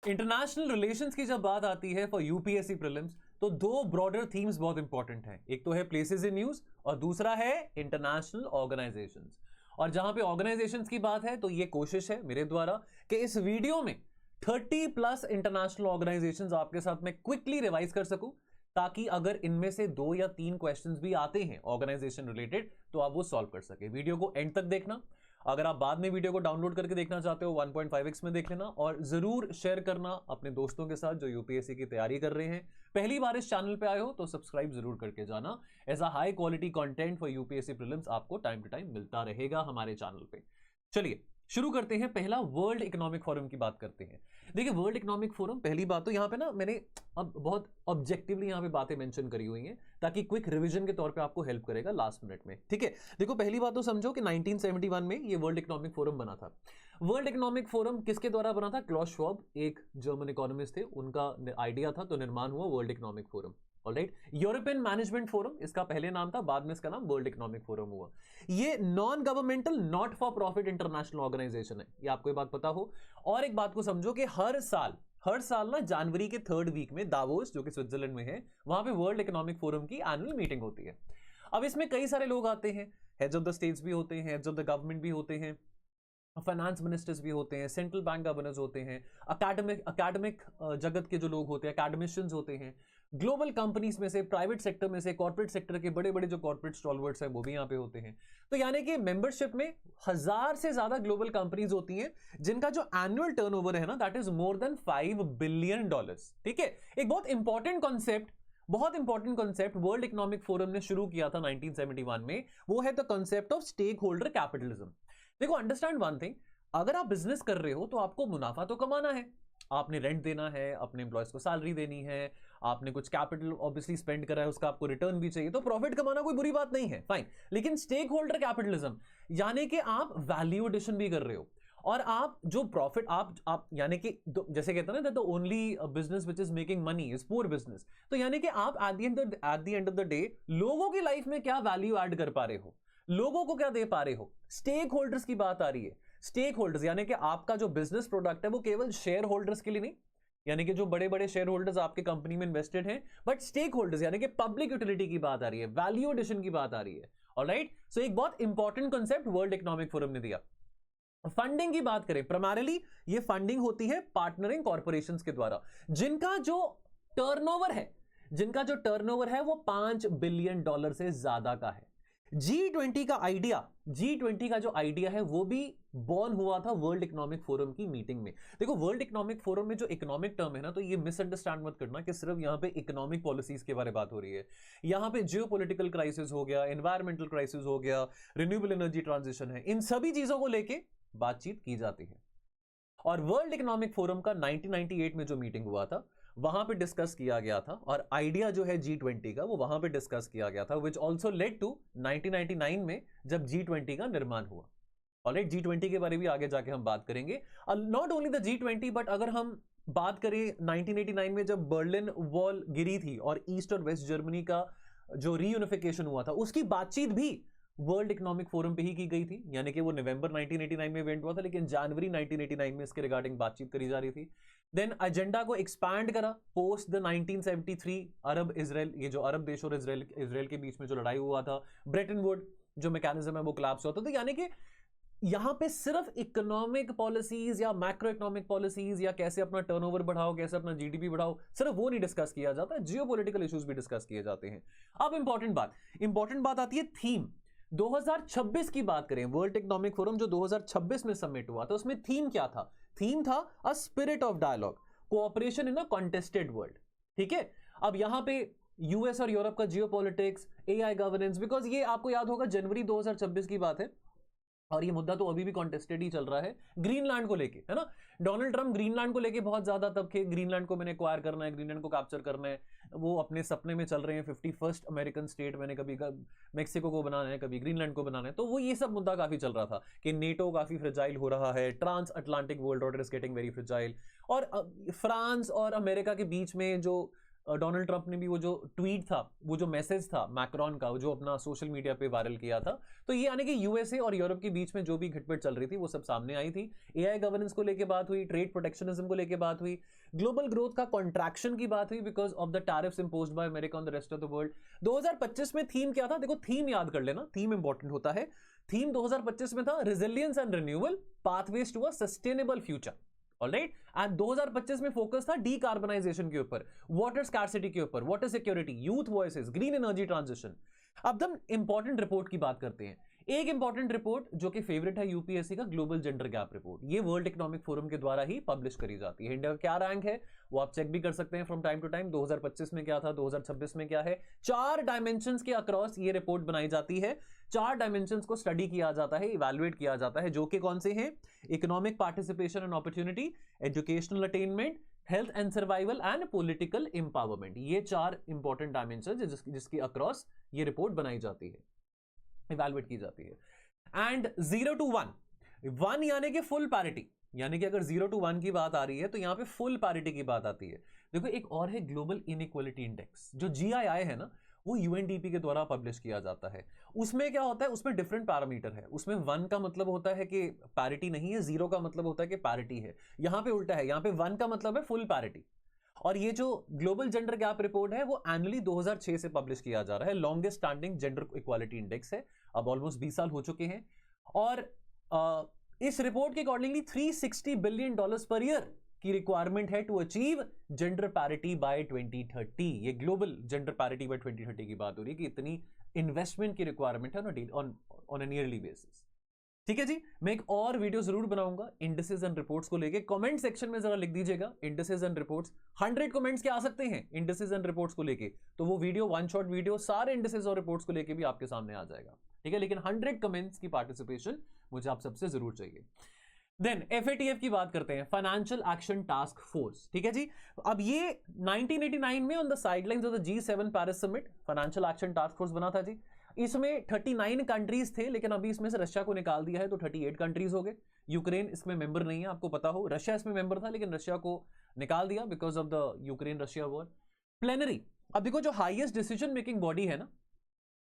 International relations की जब बात आती है फॉर यूपीएससी प्रीलिम्स तो दो ब्रॉडर थीम्स बहुत इंपॉर्टेंट हैं। एक तो है प्लेसेस इन न्यूज और दूसरा है इंटरनेशनल ऑर्गेनाइजेशंस। और जहां पे ऑर्गेनाइजेशंस की बात है तो ये कोशिश है मेरे द्वारा कि इस वीडियो में 30+ इंटरनेशनल ऑर्गेनाइजेशंस आपके साथ में क्विकली रिवाइज कर सकूं, ताकि अगर इनमें से 2 या 3 क्वेश्चंस भी आते हैं ऑर्गेनाइजेशन रिलेटेड तो आप वो सॉल्व कर सके। वीडियो को एंड तक देखना। अगर आप बाद में वीडियो को डाउनलोड करके देखना चाहते हो 1.5x में देख लेना, और जरूर शेयर करना अपने दोस्तों के साथ जो यूपीएससी की तैयारी कर रहे हैं। पहली बार इस चैनल पे आए हो तो सब्सक्राइब जरूर करके जाना। ऐसा high quality content for UPSC prelims आपको टाइम टू टाइम मिलता रहेगा हमारे चैनल पे। चलिए शुरू करते हैं। पहला वर्ल्ड इकोनॉमिक फोरम की बात करते हैं। देखिए वर्ल्ड इकोनॉमिक फोरम, पहली बात तो यहाँ पे ना मैंने अब बहुत ऑब्जेक्टिवली यहाँ पे बातें मेंशन करी हुई हैं ताकि क्विक रिवीजन के तौर पे आपको हेल्प करेगा लास्ट मिनट में। ठीक है, देखो पहली बात तो समझो कि 1971 में ये वर्ल्ड इकोनॉमिक फोरम बना था। वर्ल्ड इकोनॉमिक फोरम किसके द्वारा बना था? क्लॉस श्वाब, एक जर्मन इकोनॉमिस्ट थे, उनका आइडिया था तो निर्माण हुआ world economic forum. Alright, European management forum इसका पहले नाम था, बाद में इसका नाम वर्ल्ड इकोनॉमिक फोरम हुआ। ये non governmental not for profit international organisation है, ये आपको ये बात पता हो। और एक बात को समझो कि हर साल ना जनवरी के 3rd वीक में दावोस, जो कि स्विट्जरलैंड में है, वहां पे वर्ल्ड इकोनॉमिक फोरम की एनुअल मीटिंग होती है। अब इसमें कई सारे लोग आते हैं, हेड्स ऑफ द स्टेट्स भी होते हैं, हेड्स ऑफ द गवर्नमेंट भी होते हैं, फाइनेंस मिनिस्टर्स भी होते हैं, सेंट्रल बैंक गवर्नर्स होते हैं, अकेडमिक जगत के जो लोग होते हैं, अकेडमिशियंस होते हैं, ग्लोबल कंपनीज में से, प्राइवेट सेक्टर में से, कॉर्पोरेट सेक्टर के बड़े बड़े जो कॉर्पोरेट स्टॉलवर्ड्स हैं वो भी यहाँ पे होते हैं। तो यानी कि मेंबरशिप में 1000 से ज्यादा ग्लोबल कंपनीज होती हैं जिनका जो एनुअल टर्नओवर है ना that is more than $5 billion. ठीक है, एक बहुत important concept world economic forum ने शुरू किया था 1971 में, वो है the concept of stake holder capitalism. देखो अंडरस्टैंड वन थिंग, अगर आप बिजनेस कर रहे हो तो आपको मुनाफा तो कमाना है, आपने रेंट देना है, अपने एम्प्लॉयज को सैलरी देनी है, आपने कुछ कैपिटल ऑब्वियसली स्पेंड करा है, उसका आपको रिटर्न भी चाहिए, तो प्रॉफिट कमाना कोई बुरी बात नहीं है, फाइन। लेकिन स्टेक होल्डर कैपिटलिज्म यानी कि आप वैल्यू एडिशन भी कर रहे हो, और आप जो प्रॉफिट आप यानी कि जैसे कहते हैं ना that the only business which is making money is poor business. तो यानी कि आप at the end of the day लोगों की लाइफ में क्या वैल्यू ऐड कर पा रहे हो, लोगों को क्या दे पा रहे हो। स्टेक होल्डर्स की बात आ रही है। स्टेक होल्डर्स यानी कि आपका जो बिजनेस प्रोडक्ट है वो केवल शेयर होल्डर्स के लिए नहीं, यानी कि जो बड़े बड़े शेयर होल्डर्स आपके कंपनी में इन्वेस्टेड हैं, बट स्टेक होल्डर्स यानी कि पब्लिक यूटिलिटी की बात आ रही है, वैल्यू एडिशन की बात आ रही है। ऑलराइट, सो एक बहुत important concept world economic forum ने दिया। फंडिंग की बात करें, प्राइमरीली ये फंडिंग होती है पार्टनरिंग कॉर्पोरेशंस के द्वारा, जिनका जो टर्नओवर है वो $5 बिलियन से ज्यादा का है। G20 का जो आइडिया है वो भी बॉर्न हुआ था वर्ल्ड इकोनॉमिक फोरम की मीटिंग में। देखो वर्ल्ड इकोनॉमिक फोरम में जो इकोनॉमिक टर्म है ना, तो ये मिसअंडरस्टैंड मत करना कि सिर्फ यहां पे इकोनॉमिक पॉलिसीज के बारे में बात हो रही है। यहां पे जियोपॉलिटिकल क्राइसिस हो गया, एनवायरमेंटल क्राइसिस हो गया, रिन्यूएबल एनर्जी ट्रांजिशन है, इन सभी चीजों को लेके बातचीत की जाती है। और वर्ल्ड इकोनॉमिक फोरम का 1998 में जो मीटिंग हुआ था वहां पे डिस्कस किया गया था, और आइडिया जो है G20 का वो वहां पे डिस्कस किया गया था, विच ऑल्सो लेड टू 1999 में जब G20 का निर्माण हुआ। ऑलराइट, G20 के बारे में भी आगे जाके हम बात करेंगे। Not only the G20 but अगर हम बात करें 1989 में जब बर्लिन वॉल गिरी थी और ईस्ट और वेस्ट जर्मनी का जो रीयूनिफिकेशन हुआ था, उसकी बातचीत भी वर्ल्ड इकोनॉमिक फोरम पे ही की गई थी। यानी कि वो नवंबर 1989 में इवेंट हुआ था, लेकिन जनवरी 1989 में इसके रिगार्डिंग बातचीत करी जा रही थी। देन एजेंडा को एक्सपैंड करा पोस्ट द 1973 अरब इजराइल, ये जो अरब देश और इजराइल के बीच में जो लड़ाई हुआ था, ब्रेटन वुड जो मैकेनिज्म है वो कोलैप्स हुआ था। तो यानी कि यहां पे सिर्फ इकोनॉमिक पॉलिसीज या मैक्रो इकोनॉमिक पॉलिसीज या कैसे अपना टर्नओवर बढ़ाओ, कैसे अपना जीडीपी बढ़ाओ, सिर्फ वो नहीं डिस्कस किया जाता, जियोपॉलिटिकल इश्यूज भी डिस्कस किए जाते हैं। अब इंपॉर्टेंट बात आती है थीम। 2026 की बात करें, वर्ल्ड इकोनॉमिक फोरम जो 2026 में सबमिट हुआ था, उसमें थीम क्या था? थीम था a spirit of dialogue, cooperation in a contested world. ठीक है, अब यहां पे यूएस और यूरोप का जियोपॉलिटिक्स, एआई गवर्नेंस, बिकॉज ये आपको याद होगा जनवरी 2026 की बात है और ये मुद्दा तो अभी भी कॉन्टेस्टेड ही चल रहा है ग्रीनलैंड को लेके, है ना। डोनाल्ड ट्रंप ग्रीनलैंड को लेके बहुत ज्यादा तब के ग्रीनलैंड को मैंने एक्वायर करना है, ग्रीनलैंड को कैप्चर करना है, वो अपने सपने में चल रहे हैं 51st अमेरिकन स्टेट, मैंने कभी मेक्सिको को बनाना है, कभी ग्रीनलैंड को बनाना है। तो वो ये सब मुद्दा काफी चल रहा था कि नेटो काफी फ्रेजाइल हो रहा है, transatlantic world order is getting very fragile, और फ्रांस और अमेरिका के बीच में जो डोनाल्ड ट्रंप ने भी वो जो ट्वीट था, वो जो मैसेज था मैक्रॉन का, जो अपना सोशल मीडिया पे वायरल किया था, तो ये यानी कि यूएसए और यूरोप के बीच में जो भी घटपट चल रही थी वो सब सामने आई थी। एआई गवर्नेंस को लेके बात हुई, ट्रेड प्रोटेक्शनिज्म को लेके बात हुई, ग्लोबल ग्रोथ का कॉन्ट्रैक्शन की बात हुई because of the tariffs imposed by America on the rest of the world. 2025 में थीम क्या था? देखो थीम याद कर लेना, थीम इंपॉर्टेंट होता है। थीम 2025 में था resilience and renewal, pathways to a sustainable future. Alright, and 2025 में फोकस था डीकार्बनाइजेशन के ऊपर, वाटर स्कार्सिटी के ऊपर, water security, youth voices, green energy transition. अब हम इंपॉर्टेंट रिपोर्ट की बात करते हैं। एक इंपॉर्टेंट रिपोर्ट जो कि फेवरेट है यूपीएससी का, ग्लोबल जेंडर गैप रिपोर्ट, ये वर्ल्ड इकोनॉमिक फोरम के द्वारा ही पब्लिश करी जाती है। इंडिया का क्या रैंक है वो आप चेक भी कर सकते हैं फ्रॉम टाइम टू टाइम। 2025 में क्या था, 2026 में क्या है। 4 डायमेंशंस के अक्रॉस ये रिपोर्ट बनाई जाती है। 4 डायमेंशंस को स्टडी किया जाता है, इवैल्यूएट किया जाता है, जो कि कौन से हैं? Economic participation and opportunity, educational attainment, health and survival and political empowerment. ये 4 इंपॉर्टेंट डायमेंशन जिसके अक्रॉस ये रिपोर्ट बनाई जाती है, इवैल्यूएट की जाती है। एंड 0 to 1 यानी कि फुल पैरिटी, यानी कि अगर 0 to 1 की बात आ रही है तो यहां पे फुल पैरिटी की बात आती है। देखो एक और है ग्लोबल इनइक्वालिटी इंडेक्स, जो जीआईआई है ना, वो यूएनडीपी के द्वारा पब्लिश किया जाता है। उसमें क्या होता है? उसमें डिफरेंट पैरामीटर है। उसमें 1 का मतलब होता है कि पैरिटी नहीं है, 0 का मतलब होता है कि पैरिटी है। यहां पे उल्टा है, यहां पे 1 का मतलब है फुल पैरिटी। और ये जो ग्लोबल जेंडर गैप रिपोर्ट है वो एनुअली 2006 से पब्लिश किया जा रहा है। Longest standing gender equality index है, अब ऑलमोस्ट 20 साल हो चुके हैं। और इस रिपोर्ट के अकॉर्डिंगली $360 बिलियन पर ईयर की रिक्वायरमेंट है to achieve gender parity by 2030। ये ग्लोबल जेंडर पैरिटी बाय 2030 की बात हो रही है कि इतनी इन्वेस्टमेंट की रिक्वायरमेंट है ऑन एन ईयरली बेसिस। ठीक है जी, मैं एक और वीडियो जरूर बनाऊंगा इंडिसेस एंड रिपोर्ट्स को लेके। कमेंट सेक्शन में जरा लिख दीजिएगा इंडिसेस एंड रिपोर्ट्स। 100 कमेंट्स के आ सकते हैं इंडिसेस एंड रिपोर्ट्स को लेके, तो वो वीडियो, 1 शॉट वीडियो सारे इंडिसेस और रिपोर्ट्स को लेके भी आपके सामने आ जाएगा। ठीक है, लेकिन 100 कमेंट्स की पार्टिसिपेशन मुझे आप सबसे जरूर चाहिए। देन FATF की बात करते हैं, फाइनेंशियल एक्शन टास्क फोर्स। ठीक है जी, अब ये 1989 में on the sidelines of the G7 Paris summit financial action task force बना था जी। इसमें 39 कंट्रीज थे, लेकिन अभी इसमें से रशिया को निकाल दिया है तो 38 कंट्रीज हो गए। यूक्रेन इसमें मेंबर नहीं है, आपको पता हो। रशिया इसमें मेंबर था लेकिन रशिया को निकाल दिया because of the Ukraine Russia war. Plenary, अब देखो जो हाईएस्ट डिसीजन मेकिंग बॉडी है ना,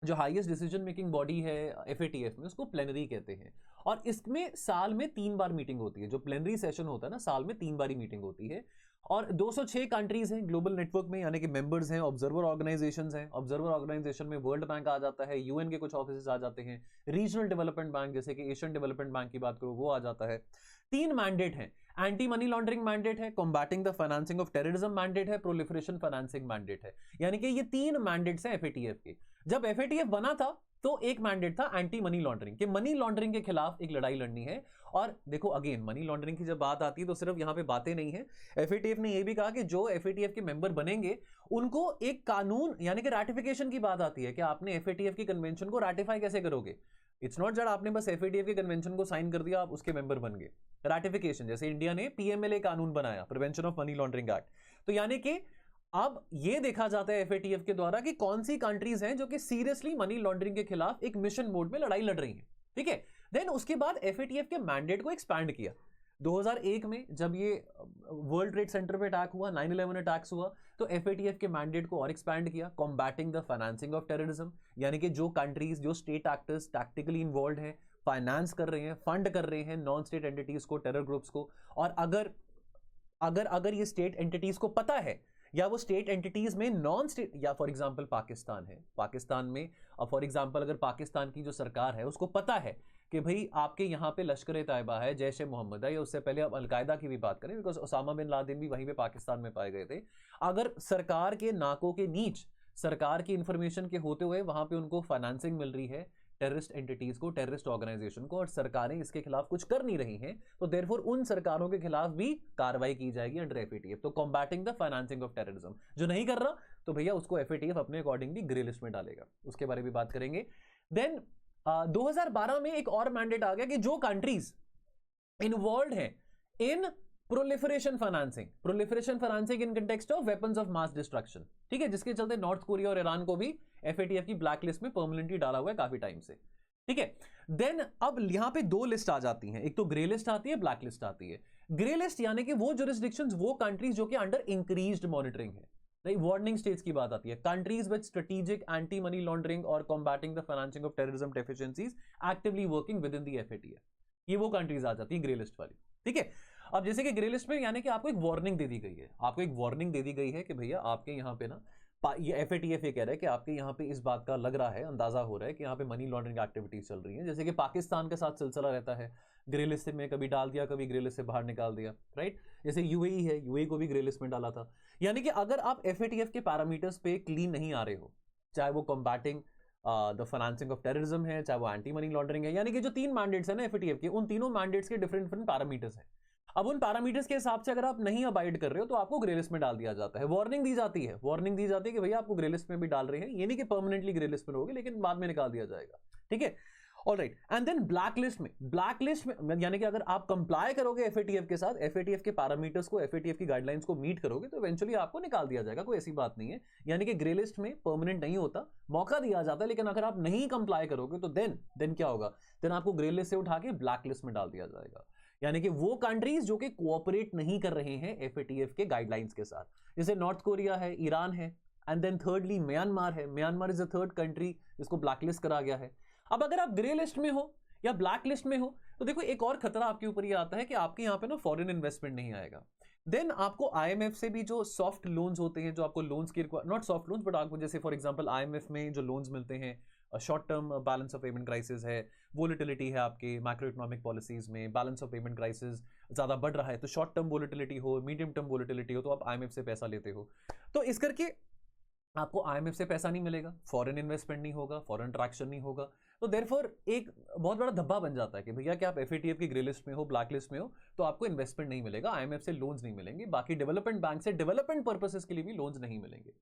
जो हाईएस्ट डिसीजन मेकिंग बॉडी है FATF में, उसको प्लेनरी कहते हैं। और इसमें साल में 3 बार मीटिंग होती है। जो प्लेनरी सेशन होता है ना, साल में 3 बार ही मीटिंग होती है। और 206 कंट्रीज हैं ग्लोबल नेटवर्क में, यानी कि मेंबर्स हैं, ऑब्जर्वर ऑर्गेनाइजेशंस हैं। ऑब्जर्वर ऑर्गेनाइजेशन में वर्ल्ड बैंक आ जाता है, यूएन के कुछ ऑफिस आ जाते हैं, रीजनल डेवलपमेंट बैंक जैसे कि एशियन डेवलपमेंट बैंक की बात करो वो आ जाता है। 3 मैंडेट हैं, एंटी मनी लॉन्ड्रिंग मैंडेट है, combating the financing of terrorism mandate है, प्रोलिफरेशन फाइनेंसिंग मैंडेट है। यानी कि ये 3 मैंडेट्स हैं FATF के। जब FATF बना था तो एक मैंडेट था एंटी मनी लॉन्ड्रिंग, कि मनी लॉन्ड्रिंग के खिलाफ एक लड़ाई लड़नी है। और देखो अगेन, मनी लॉन्ड्रिंग की जब बात आती है तो सिर्फ यहां पे बातें नहीं है। FATF ने यह भी कहा कि जो FATF के मेंबर बनेंगे उनको एक कानून यानी कि रैटिफिकेशन की बात आती है कि आपने FATF की कन्वेंशन को रैटिफाई कैसे करोगे। इट्स नॉट दैट आपने बस FATF के कन्वेंशन को साइन कर दिया आप उसके मेंबर बन गए। रैटिफिकेशन, जैसे इंडिया ने PMLA कानून बनाया, prevention of money laundering act. तो यानी कि अब यह देखा जाता है FATF के द्वारा कि कौन सी कंट्रीज हैं जो कि सीरियसली मनी लॉन्ड्रिंग के खिलाफ एक मिशन मोड में लड़ाई लड़ रही हैं। ठीक है, देन उसके बाद FATF के मैंडेट को एक्सपैंड किया। 2001 में जब ये वर्ल्ड ट्रेड सेंटर पे अटैक हुआ, 9/11 अटैक्स हुआ, तो FATF के मैंडेट को और एक्सपैंड किया। Combating the financing of terrorism, यानी कि जो कंट्रीज, जो स्टेट एक्टर्स टैक्टिकली इन्वॉल्व हैं, फाइनेंस कर रहे हैं, फंड कर रहे हैं नॉन स्टेट एंटिटीज को, टेरर ग्रुप्स को, और अगर ये स्टेट एंटिटीज को पता है या वो स्टेट एंटिटीज में नॉन स्टेट, या फॉर एग्जांपल पाकिस्तान है, पाकिस्तान में फॉर एग्जांपल अगर पाकिस्तान की जो सरकार है उसको पता है कि भाई आपके यहाँ पे लश्कर तैयबा है, जैश ए मोहम्मद है, या उससे पहले अब अलकायदा की भी बात करें बिकॉज ओसामा बिन लादेन भी वहीं पे पाकिस्तान में पाए गए थे। अगर सरकार के नाकों के नीच, सरकार की इंफॉर्मेशन के होते हुए वहां पे उनको फाइनेंसिंग मिल रही है टेररिस्ट एंटिटीज को, टेररिस्ट ऑर्गेनाइजेशन को, और सरकारें इसके खिलाफ कुछ कर नहीं रही हैं, तो देयरफॉर उन सरकारों के खिलाफ भी कार्रवाई की जाएगी अंडर FATF। तो combating the financing of terrorism, जो नहीं कर रहा तो भैया उसको FATF अपने अकॉर्डिंगली ग्रे लिस्ट में डालेगा। उसके बारे में बात करेंगे। देन 2012 में एक और मैंडेट आ गया कि जो कंट्रीज इन्वॉल्व हैं in proliferation financing in context of weapons of mass destruction, ठीक है, जिसके चलते नॉर्थ कोरिया और ईरान को भी FATF की ब्लैक लिस्ट में परमानेंटली डाला हुआ है काफी टाइम से। ठीक है, देन अब यहां पे 2 लिस्ट आ जाती हैं, एक तो ग्रे लिस्ट आती है, ब्लैक लिस्ट आती है। ग्रे लिस्ट यानी कि वो जुरिस्डिक्शंस, वो कंट्रीज जो कि अंडर इंक्रीज्ड मॉनिटरिंग है, नहीं, वार्निंग स्टेज की बात आती है। Countries with strategic anti money laundering और combating the financing of terrorism deficiencies actively working with in the FATF, ये वो कंट्रीज आ जाती है ग्रे लिस्ट वाली। ठीक है, अब जैसे कि ग्रे लिस्ट में यानी कि आपको एक वार्निंग दे दी गई है, आपको एक वार्निंग दे दी गई है कि भैया आपके यहाँ पे ना, ये एफएटीएफ ये कह रहा है कि आपके यहाँ पे इस बात का लग रहा है, अंदाजा हो रहा है कि यहाँ पे मनी लॉन्ड्रिंग एक्टिविटीज चल रही हैं। जैसे कि पाकिस्तान के साथ सिलसिला रहता है, ग्रे लिस्ट में कभी डाल दिया, कभी ग्रे लिस्ट से बाहर निकाल दिया, राइट। जैसे यूएई है, यूएई को भी ग्रे लिस्ट में डाला था। यानी कि अगर आप एफएटीएफ के पैरामीटर्स पे क्लीन नहीं आ रहे हो, चाहे वो combating the financing of terrorism है, चाहे वो एंटी मनी लॉन्ड्रिंग है, यानी कि जो 3 मैंडेट्स है ना एफएटीएफ के, उन तीनों मैंडेट्स के डिफरेंट डिफरेंट पैरामीटर्स हैं। अब उन पैरामीटर्स के हिसाब से अगर आप नहीं अबाइड कर रहे हो तो आपको ग्रे लिस्ट में डाल दिया जाता है। वार्निंग दी जाती है, वार्निंग दी जाती है कि भैया आपको ग्रे लिस्ट में भी डाल रहे हैं, ये नहीं कि परमानेंटली ग्रे लिस्ट में रहोगे, लेकिन बाद में निकाल दिया जाएगा। ठीक है, alright. And then black list में यानी कि अगर आप कंप्लाई करोगे एफएटीएफ के साथ, एफएटीएफ के पैरामीटर्स को, एफएटीएफ की गाइडलाइंस को मीट करोगे, तो इवेंचुअली आपको निकाल दिया जाएगा, कोई ऐसी बात नहीं है। यानी कि ग्रे लिस्ट में परमानेंट नहीं होता, मौका दिया जाता है, लेकिन अगर आप नहीं कंप्लाई करोगे तो देन क्या होगा, देन आपको ग्रे लिस्ट से उठा के ब्लैक लिस्ट में डाल दिया जाएगा। यानी कि वो कंट्रीज जो कि कोऑपरेट नहीं कर रहे हैं एफएटीएफ के गाइडलाइंस के साथ, जैसे नॉर्थ कोरिया है, ईरान है, एंड देन थर्डली म्यांमार है। Myanmar is the third country जिसको ब्लैक लिस्ट करा गया है। अब अगर आप ग्रे लिस्ट में हो या ब्लैक लिस्ट में हो तो देखो एक और खतरा आपके ऊपर ये आता है कि आपके यहाँ पे ना फॉरेन इन्वेस्टमेंट नहीं आएगा। देन आपको आईएमएफ से भी जो सॉफ्ट लोन्स होते हैं, जो आपको लोन्स की नॉट सॉफ्ट लोन्स बट आपको जैसे फॉर एग्जांपल आईएमएफ में जो लोन्स मिलते हैं, short term balance of payment crisis है, वोलेटिलिटी है आपके मैक्रो इकोनॉमिक पॉलिसीज में, बैलेंस ऑफ पेमेंट क्राइसिस ज्यादा बढ़ रहा है, तो शॉर्ट टर्म वोलेटिलिटी हो, मीडियम टर्म वोलेटिलिटी हो, तो आप आईएमएफ से पैसा लेते हो। तो इस करके आपको आईएमएफ से पैसा नहीं मिलेगा, फॉरेन इन्वेस्टमेंट नहीं होगा, फॉरेन ट्रैक्शन नहीं होगा। तो देयरफॉर एक बहुत बड़ा धब्बा बन जाता है कि भैया कि आप एफएटीएफ की ग्रे लिस्ट में हो, ब्लैक लिस्ट में हो, तो आपको इन्वेस्टमेंट नहीं मिलेगा, आईएमएफ से लोन्स नहीं मिलेंगे, बाकी डेवलपमेंट बैंक से डेवलपमेंट पर्पसेस के लिए भी लोन्स नहीं मिलेंगे।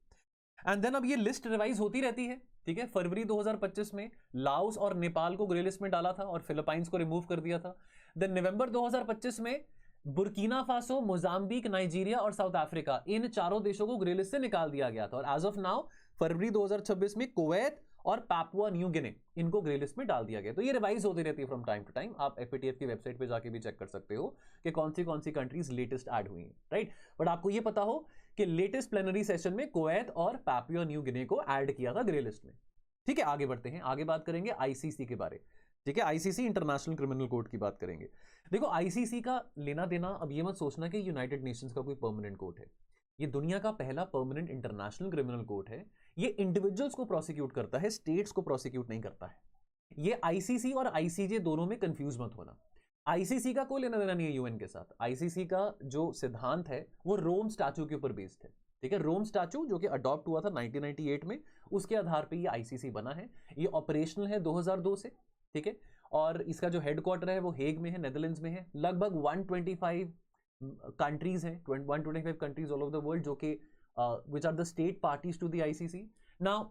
एंड देन अब ये लिस्ट रिवाइज होती रहती है। ठीक है, फरवरी 2025 में लाओस और नेपाल को ग्रे लिस्ट में डाला था और फिलीपाइंस को रिमूव कर दिया था। देन नवंबर 2025 में बुर्किना फासो, मोजाम्बिक, नाइजीरिया और साउथ अफ्रीका, इन चारों देशों को ग्रे लिस्ट से निकाल दिया गया था। और एज ऑफ नाउ फरवरी 2026 में कुवैत और पापुआ न्यू गिनी, इनको ग्रे लिस्ट में डाल दिया गया। तो ये रिवाइज होती रहती है फ्रॉम टाइम टू टाइम। आप एफएटीएफ की वेबसाइट पे जाके भी चेक कर सकते हो कि कौन सी कंट्रीज लेटेस्ट ऐड हुई हैं, राइट। बट आपको ये पता हो कि लेटेस्ट प्लेनरी सेशन में कुवैत और पापुआ न्यू गिनी को ऐड किया था ग्रे लिस्ट में। ठीक है, आगे बढ़ते हैं, आगे बात करेंगे आईसीसी के बारे। ठीक है, आईसीसी इंटरनेशनल क्रिमिनल कोर्ट की बात करेंगे। देखो आईसीसी का लेना देना, अब ये मत सोचना कि यूनाइटेड नेशंस का कोई परमानेंट कोर्ट है। ये दुनिया का पहला परमानेंट इंटरनेशनल क्रिमिनल कोर्ट है। ये इंडिविजुअल्स को प्रोसिक्यूट करता है, स्टेट्स को प्रोसिक्यूट नहीं करता है। ये आईसीसी और आईसीजे दोनों में कंफ्यूज मत होना। आईसीसी का कोई लेना देना नहीं है यूएन के साथ। आईसीसी का जो सिद्धांत है वो रोम स्टैच्यू के ऊपर बेस्ड है। ठीक है, रोम स्टैच्यू जो कि अडॉप्ट हुआ था 1998 में, उसके आधार पे ये आईसीसी बना है। ये ऑपरेशनल है 2002 से। ठीक है, और इसका जो हेडक्वार्टर है वो हेग में है, नेदरलैंड्स में है। लगभग 125 कंट्रीज हैं, 125 countries all over the world, जो कि which are the state parties to the ICC. Now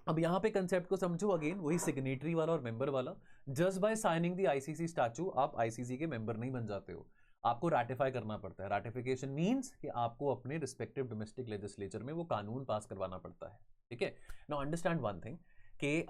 अब यहाँ पे कंसेप्ट को समझो, अगेन वही सिग्नेटरी वाला और मेंबर वाला। Just by signing the ICC statue आप आईसीसी के मेंबर नहीं बन जाते हो, आपको रैटिफाई करना पड़ता है। रैटिफिकेशन मींस कि आपको अपने रिस्पेक्टिव डोमेस्टिक लेजिस्लेचर में वो कानून पास करवाना पड़ता है। ठीक है, नाउ अंडरस्टैंड वन थिंग कि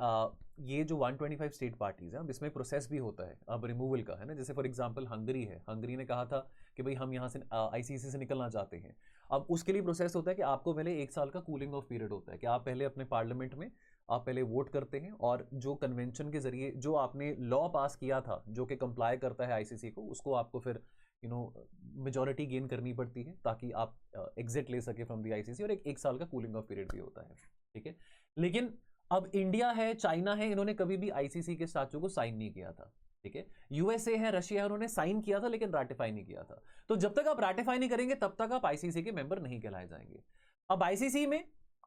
ये जो 125 स्टेट पार्टीज हैं, अब इसमें प्रोसेस भी होता है अब रिमूवल का, है ना। जैसे फॉर एग्जांपल हंगरी है, हंगरी ने कहा था कि भाई हम यहाँ से आईसीसी से निकलना चाहते हैं। अब उसके लिए प्रोसेस होता है कि आपको पहले 1 साल का कूलिंग ऑफ पीरियड होता है कि आप पहले अपने पार्लियामेंट में आप पहले वोट करते हैं, और जो कन्वेंशन के जरिए जो आपने लॉ पास किया था जो कि कंप्लाई करता है आईसीसी को, उसको आपको फिर मेजॉरिटी गेन करनी पड़ती है ताकि आप एग्जिट ले सके फ्रॉम द आईसीसी, और एक साल का कूलिंग ऑफ पीरियड भी होता है। ठीक है, लेकिन अब इंडिया है, चाइना है, इन्होंने कभी भी आईसीसी के स्टैच्यू को साइन नहीं किया था। ठीक है, यूएसए है, रशिया है, उन्होंने साइन किया था लेकिन रैटिफाई नहीं किया था। तो जब तक आप रैटिफाई नहीं करेंगे तब तक आप आईसीसी के मेंबर नहीं कहलाए जाएंगे। अब आईसीसी में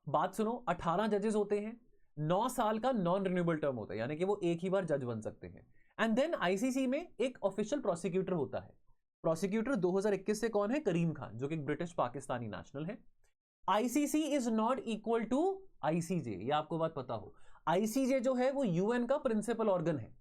बात सुनो, 18 जजेस होते हैं, 9 साल का नॉन रिन्यूएबल टर्म होता है, यानी कि वो एक ही बार जज बन सकते हैं। एंड देन आईसीसी में एक ऑफिशियल प्रोसिक्यूटर होता है। प्रोसिक्यूटर 2021 से कौन है? करीम खान, जो कि ब्रिटिश पाकिस्तानी नेशनल है। ICC is not equal to ICJ, ये आपको बात पता हो। आईसीजे जो है वो यूएन का प्रिंसिपल ऑर्गन है।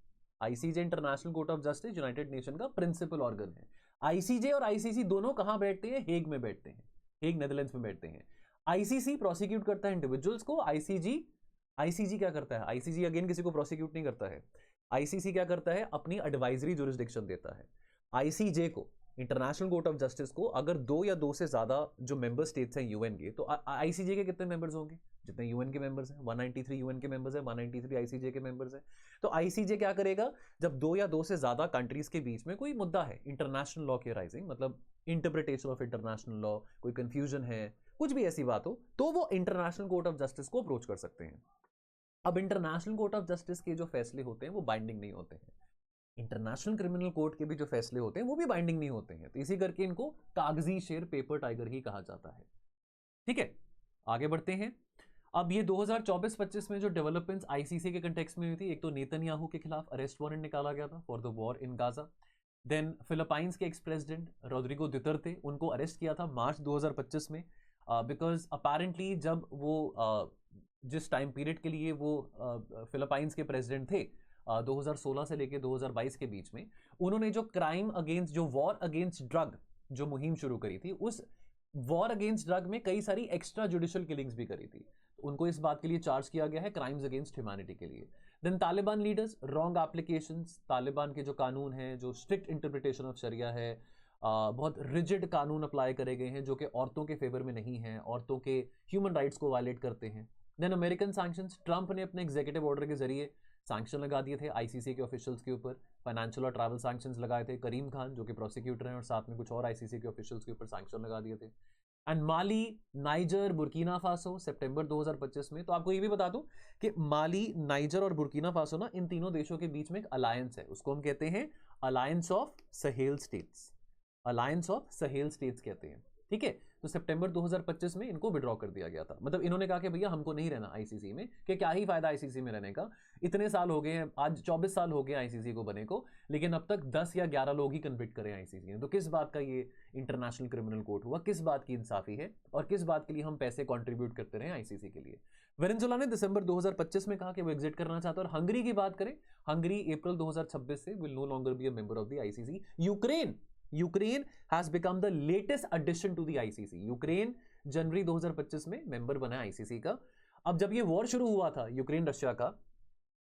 ICJ international Court of justice United Nation का प्रिंसिपल ऑर्गन है। आईसीजे और आईसीसी दोनों कहां बैठते हैं? हेग में बैठते हैं, हेग नेदरलैंड्स में बैठते हैं। आईसीसी प्रोसिक्यूट करता है इंडिविजुअल्स को, आईसीजी क्या करता है? आईसीजी अगेन किसी को प्रोसिक्यूट नहीं करता है। आईसीसी क्या करता है? अपनी एडवाइजरी जुरिस्डिक्शन देता है। आईसीजे को इंटरनेशनल कोर्ट ऑफ जस्टिस को अगर 2 या 2 से ज्यादा जो मेंबर स्टेट्स हैं यूएन के, तो आईसीजे के कितने मेंबर्स होंगे? जितने यूएन के मेंबर्स हैं, 193 यूएन के मेंबर्स हैं, 193 आईसीजे के मेंबर्स हैं। तो आईसीजे क्या करेगा, जब 2 या 2 से ज्यादा कंट्रीज के बीच में कोई मुद्दा है इंटरनेशनल लॉ के राइजिंग, मतलब इंटरप्रिटेशन ऑफ इंटरनेशनल लॉ, कोई कंफ्यूजन है, कुछ भी ऐसी बात हो, तो वो इंटरनेशनल कोर्ट ऑफ जस्टिस को अप्रोच कर सकते हैं। अब इंटरनेशनल कोर्ट ऑफ जस्टिस के जो फैसले होते हैं वो बाइंडिंग नहीं होते हैं। इंटरनेशनल क्रिमिनल कोर्ट के भी जो फैसले होते हैं वो भी बाइंडिंग नहीं होते हैं। तो इसी करके इनको कागजी शेर, पेपर टाइगर ही कहा जाता है। ठीक है, आगे बढ़ते हैं। अब ये 2024-25 में जो डेवलपमेंट्स आईसीसी के कंटेक्स्ट में हुई थी, एक तो नेतन्याहू के खिलाफ अरेस्ट वारंट निकाला गया था for the war in Gaza. Then Philippines के एक्स प्रेसिडेंट रोड्रिगो दुतर्ते, उनको अरेस्ट किया था मार्च 2025 में, बिकॉज अपेरेंटली जब वो जिस टाइम पीरियड के लिए वो फिलीपाइंस के प्रेसिडेंट थे, 2016 से लेकर 2022 के बीच में, उन्होंने जो क्राइम अगेंस्ट, जो वॉर अगेंस्ट ड्रग जो मुहिम शुरू करी थी, उस वॉर अगेंस्ट ड्रग में कई सारी एक्स्ट्रा जुडिशियल किलिंग्स भी करी थी। उनको इस बात के लिए चार्ज किया गया है, क्राइम्स अगेंस्ट ह्यूमैनिटी के लिए। Then Taliban leaders, wrong applications, Taliban के जो कानून हैं, जो स्ट्रिक्ट इंटरप्रिटेशन ऑफ शरिया है, बहुत रिजिड कानून अप्लाई करे गए हैं जो कि औरतों के फेवर में नहीं हैं, औरतों के ह्यूमन राइट्स को वायलेट करते हैं। देन अमेरिकन सैंक्शंस, ट्रंप ने अपने एग्जीक्यूटिव ऑर्डर के जरिए सैंक्शन लगा दिए थे आईसीसी के ऑफिशियल्स के ऊपर। फाइनेंशियल और ट्रैवल सैंक्शंस लगाए थे। करीम खान जो कि प्रोसिक्यूटर हैं और साथ में कुछ और आईसीसी के ऑफिशियल्स के ऊपर सैंक्शन लगा दिए थे। And Mali, Niger, Burkina Faso सितंबर 2025 में। तो आपको ये भी बता दूं कि माली, नाइजर और बुर्किना फासो ना, इन तीनों देशों के बीच में एक अलायंस है, उसको हम कहते हैं alliance of Sahel states. Alliance of Sahel states कहते हैं। ठीक है, तो सितंबर 2025 में इनको विड्रॉ कर दिया गया था। मतलब इन्होंने कहा कि भैया हमको नहीं रहना आईसीसी में, कि क्या ही फायदा आईसीसी में रहने का, इतने साल हो गए हैं, आज 24 साल हो गए आईसीसी को बने को, लेकिन अब तक 10 या 11 लोग ही कन्विक्ट करें आईसीसी में। तो किस बात का ये इंटरनेशनल क्रिमिनल कोर्ट हुआ, किस बात की इंसाफी है, और किस बात के लिए हम पैसे कॉन्ट्रीब्यूट करते रहे आईसीसी के लिए। वेनेजुएला ने दिसंबर 2025 में कहा कि वो एग्जिट करना चाहता है। और हंगरी की बात करें, हंगरी अप्रैल 2026 से will no longer be a member of the ICC. Ukraine has become the latest addition to the ICC। Ukraine जनवरी 2025 में मेंबर बना आईसीसी का। अब जब ये वॉर शुरू हुआ था यूक्रेन रशिया का,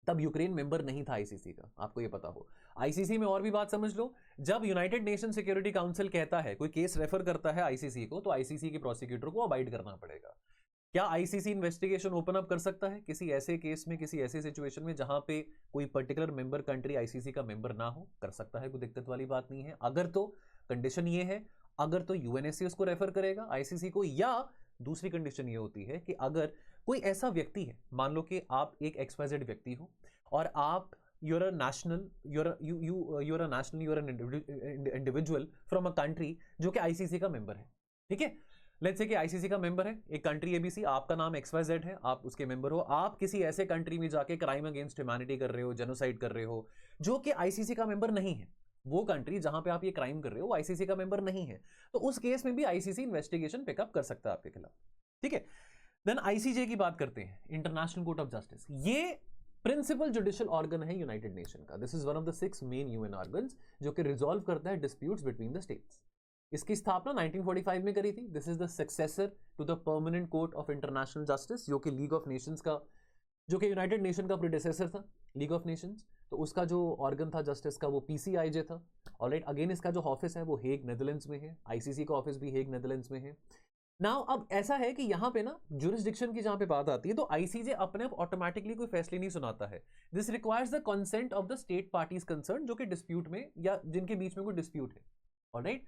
तब यूक्रेन मेंबर नहीं था आईसीसी का, आपको ये पता हो। आईसीसी में और भी बात समझ लो, जब यूनाइटेड नेशन सिक्योरिटी काउंसिल कहता है, कोई केस रेफर करता है आईसीसी को, तो आईसीसी के प्रोसिक्यूटर को अबाइड करना पड़ेगा। क्या आईसीसी इन्वेस्टिगेशन ओपन अप कर सकता है किसी ऐसे केस में, किसी ऐसे सिचुएशन में जहां पे कोई पर्टिकुलर मेंबर कंट्री आईसीसी का मेंबर ना हो? कर सकता है, कोई दिक्कत वाली बात नहीं है। अगर तो कंडीशन ये है, अगर तो यूएनएससी उसको रेफर करेगा आईसीसी को, या दूसरी कंडीशन ये होती है कि अगर कोई ऐसा व्यक्ति है, मान लो कि आप एक XYZ व्यक्ति हो और आप you're a national, you're an individual from a country जो कि आईसीसी का मेंबर है। ठीक है, लेट्स से कि आईसीसी का मेंबर है एक कंट्री एबीसी, आपका नाम XYZ है, आप उसके मेंबर हो, आप किसी ऐसे कंट्री में जाके क्राइम अगेंस्ट ह्यूमैनिटी कर रहे हो, जेनोसाइड कर रहे हो, जो कि आईसीसी का मेंबर नहीं है। वो कंट्री जहां पे आप ये क्राइम कर रहे हो वो आईसीसी का मेंबर नहीं है, तो उस केस में भी आईसीसी इन्वेस्टिगेशन पिकअप कर सकता है आपके खिलाफ। ठीक है, देन आईसीजे की बात करते हैं, इंटरनेशनल कोर्ट ऑफ जस्टिस। ये प्रिंसिपल जुडिशियल ऑर्गन है यूनाइटेड नेशन का। This is one of the 6 main UN organs जो कि रिजॉल्व करता है डिस्प्यूट्स बिटवीन द स्टेट्स। इसकी स्थापना 1945 में करी थी। This is the successor to the Permanent Court of International Justice, जो कि लीग ऑफ नेशंस का, जो कि यूनाइटेड नेशन का प्रीडेसेसर था लीग ऑफ नेशंस। तो उसका जो ऑर्गन था जस्टिस का वो पीसीआईजे था। ऑलराइट, अगेन इसका जो ऑफिस है वो हेग नेदरलैंड्स में है, आईसीसी का ऑफिस भी हेग नेदरलैंड्स में है। नाउ अब ऐसा है कि यहाँ पे ना जुरिस्डिक्शन की जहां पे बात आती है तो आईसीजे अपने आप ऑटोमेटिकली कोई फैसले नहीं सुनाता है। This requires the consent of the state parties concern, जो कि डिस्प्यूट में या जिनके बीच में कोई डिस्प्यूट है। ऑलराइट,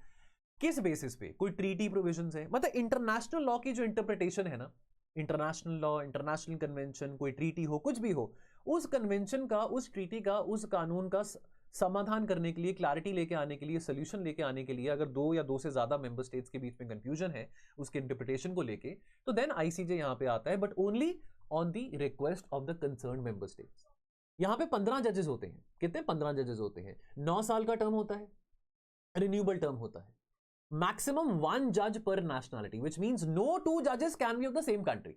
किस बेसिस पे? कोई ट्रीटी प्रोविजंस है, मतलब इंटरनेशनल लॉ की जो इंटरप्रिटेशन है ना, इंटरनेशनल लॉ, इंटरनेशनल कन्वेंशन, कोई ट्रीटी हो, कुछ भी हो, उस कन्वेंशन का, उस ट्रीटी का, उस कानून का समाधान करने के लिए, क्लैरिटी लेके आने के लिए, सोल्यूशन लेके आने के लिए, अगर 2 या 2 से ज्यादा मेंबर स्टेट्स के बीच में कंफ्यूजन है उसके इंटरप्रिटेशन को लेके, तो देन आईसीजे यहां पे आता है, but only on the request of the concern member states. यहां पे 15 जजेस होते हैं। कितने? 15 जजेस होते हैं। 9 साल का टर्म होता है, रिन्यूएबल टर्म होता है। मैक्सिमम 1 जज पर नेशनैलिटी, विच मींस नो 2 जजेस can be of the same country.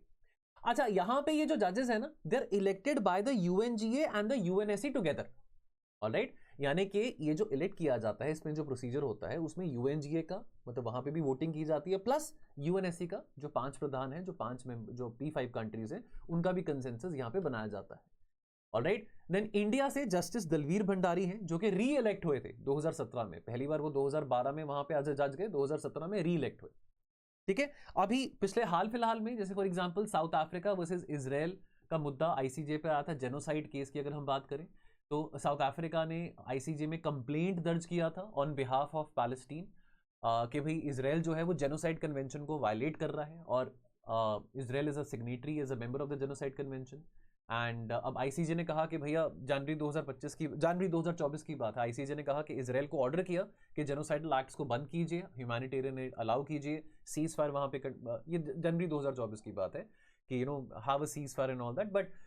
अच्छा, यहां पे ये जो जजेस है ना, they are elected by the UNGA and the UNSC together. Alright, यानी कि ये जो इलेक्ट किया जाता है, इसमें जो प्रोसीजर होता है उसमें यूएनजीए का, मतलब वहां पे भी वोटिंग की जाती है, प्लस यूएनएससी का जो 5 प्रधान है, जो 5 जो P5 कंट्रीज हैं, उनका भी कंसेंसस यहां पे बनाया जाता है। ऑलराइट। देन इंडिया से जस्टिस दलवीर भंडारी हैं जो कि री इलेक्ट हुए थे 2017 में, पहली बार वो 2012 में वहां पे एज ए जज गए, 2017 में री इलेक्ट हुए। ठीक है, अभी पिछले हाल फिलहाल में जैसे for example south Africa versus Israel का मुद्दा आईसीजे पे आया था, जेनोसाइड केस की अगर हम बात करें तो साउथ अफ्रीका ने आईसीजे में कंप्लेंट दर्ज किया था ऑन बिहाफ ऑफ पैलेस्टीन कि भाई इजराइल जो है वो जेनोसाइड कन्वेंशन को वायलेट कर रहा है, और Israel is a signatory, is a member of the genocide convention. And अब आईसीजे ने कहा कि भैया जनवरी 2024 की बात है, आईसीजे ने कहा कि इजराइल को ऑर्डर किया कि जेनोसाइडल एक्ट्स को बंद कीजिए, ह्यूमैनिटेरियन एड अलाउ कीजिए, सीज फायर वहां पे ये जनवरी 2024 की बात है कि have a cease fire and all that. But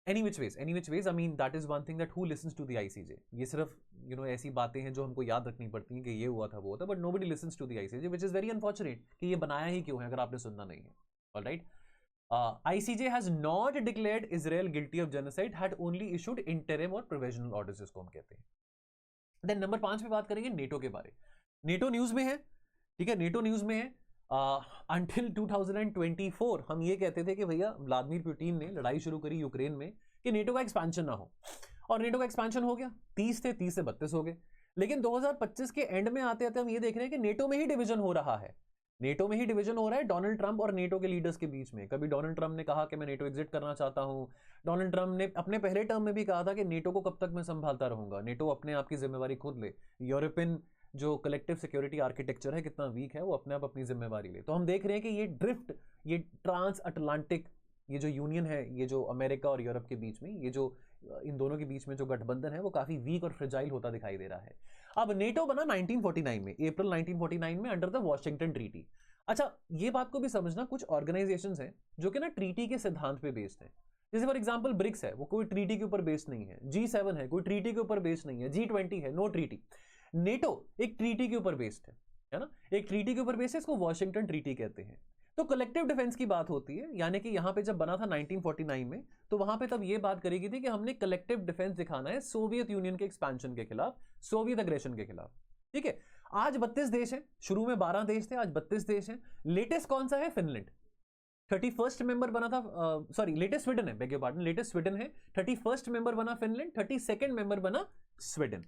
any which ways I mean that is one thing that who listens to the ICJ, ये सिर्फ ऐसी बातें हैं जो हमको याद रखनी पड़ती हैं कि ये हुआ था वो था, but nobody listens to the ICJ which is very unfortunate कि ये बनाया ही क्यों है अगर आपने सुनना नहीं है। Alright, ICJ has not declared Israel guilty of genocide, had only issued interim और provisional orders इसको हम कहते हैं। Then नंबर 5 पे बात करेंगे नेटो के बारे। नेटो न्यूज में है, ठीक है, नेटो न्यूज में है। अंटिल 2024 हम ये कहते थे कि भैया व्लादिमीर पुतिन ने लड़ाई शुरू करी यूक्रेन में कि नेटो का एक्सपेंशन ना हो, और नेटो का एक्सपेंशन हो गया, 30 थे 30 से 32 हो गए। लेकिन 2025 के एंड में आते आते हम ये देख रहे हैं कि नेटो में ही डिवीजन हो रहा है, नेटो में ही डिवीजन हो रहा है डोनाल्ड ट्रंप और नेटो के लीडर्स के बीच में। कभी डोनाल्ड ट्रंप ने कहा कि मैं नेटो एग्जिट करना चाहता हूं, डोनाल्ड ट्रंप ने अपने पहले टर्म में भी कहा था कि नेटो को कब तक मैं संभालता रहूंगा, नेटो अपने आप की जिम्मेवारी खुद ले, यूरोपियन जो कलेक्टिव सिक्योरिटी आर्किटेक्चर है कितना वीक है, वो अपने आप अपनी जिम्मेवारी ले। तो हम देख रहे हैं कि ये ड्रिफ्ट, ये ट्रांस अटलांटिक, ये जो यूनियन है, ये जो अमेरिका और यूरोप के बीच में, ये जो इन दोनों के बीच में जो गठबंधन है वो काफी वीक और फ्रेजाइल होता दिखाई दे रहा है। अब नेटो बना 1949 में, अप्रैल 1949 में अंडर द वॉशिंगटन ट्रीटी। अच्छा, ये बात को भी समझना, कुछ ऑर्गेनाइजेशंस हैं जो कि ना ट्रीटी के सिद्धांत पे बेस्ड है। जैसे फॉर एग्जांपल ब्रिक्स है, वो कोई ट्रीटी के ऊपर बेस्ड नहीं है। G7 है, कोई ट्रीटी के ऊपर बेस्ड नहीं है। G20 है, नो ट्रीटी। नेटो एक ट्रीटी के ऊपर बेस्ड है ना, एक ट्रीटी के ऊपर बेस्ड है, इसको वॉशिंगटन ट्रीटी कहते हैं। तो कलेक्टिव डिफेंस की बात होती है, यानी कि यहां पे जब बना था 1949 में, तो वहां पे तब ये बात करी गई थी कि हमने कलेक्टिव डिफेंस दिखाना है सोवियत यूनियन के एक्सपेंशन के खिलाफ, सोवियत अग्रेशन के खिलाफ। ठीक है, आज 32 देश हैं, शुरू में 12 देश थे, आज 32 देश हैं। लेटेस्ट कौन सा है? फिनलैंड 31st मेंबर बना था, सॉरी लेटेस्ट स्वीडन है, bag your pardon, latest Sweden है। 31st मेंबर बना फिनलैंड, 32nd मेंबर बना स्वीडन।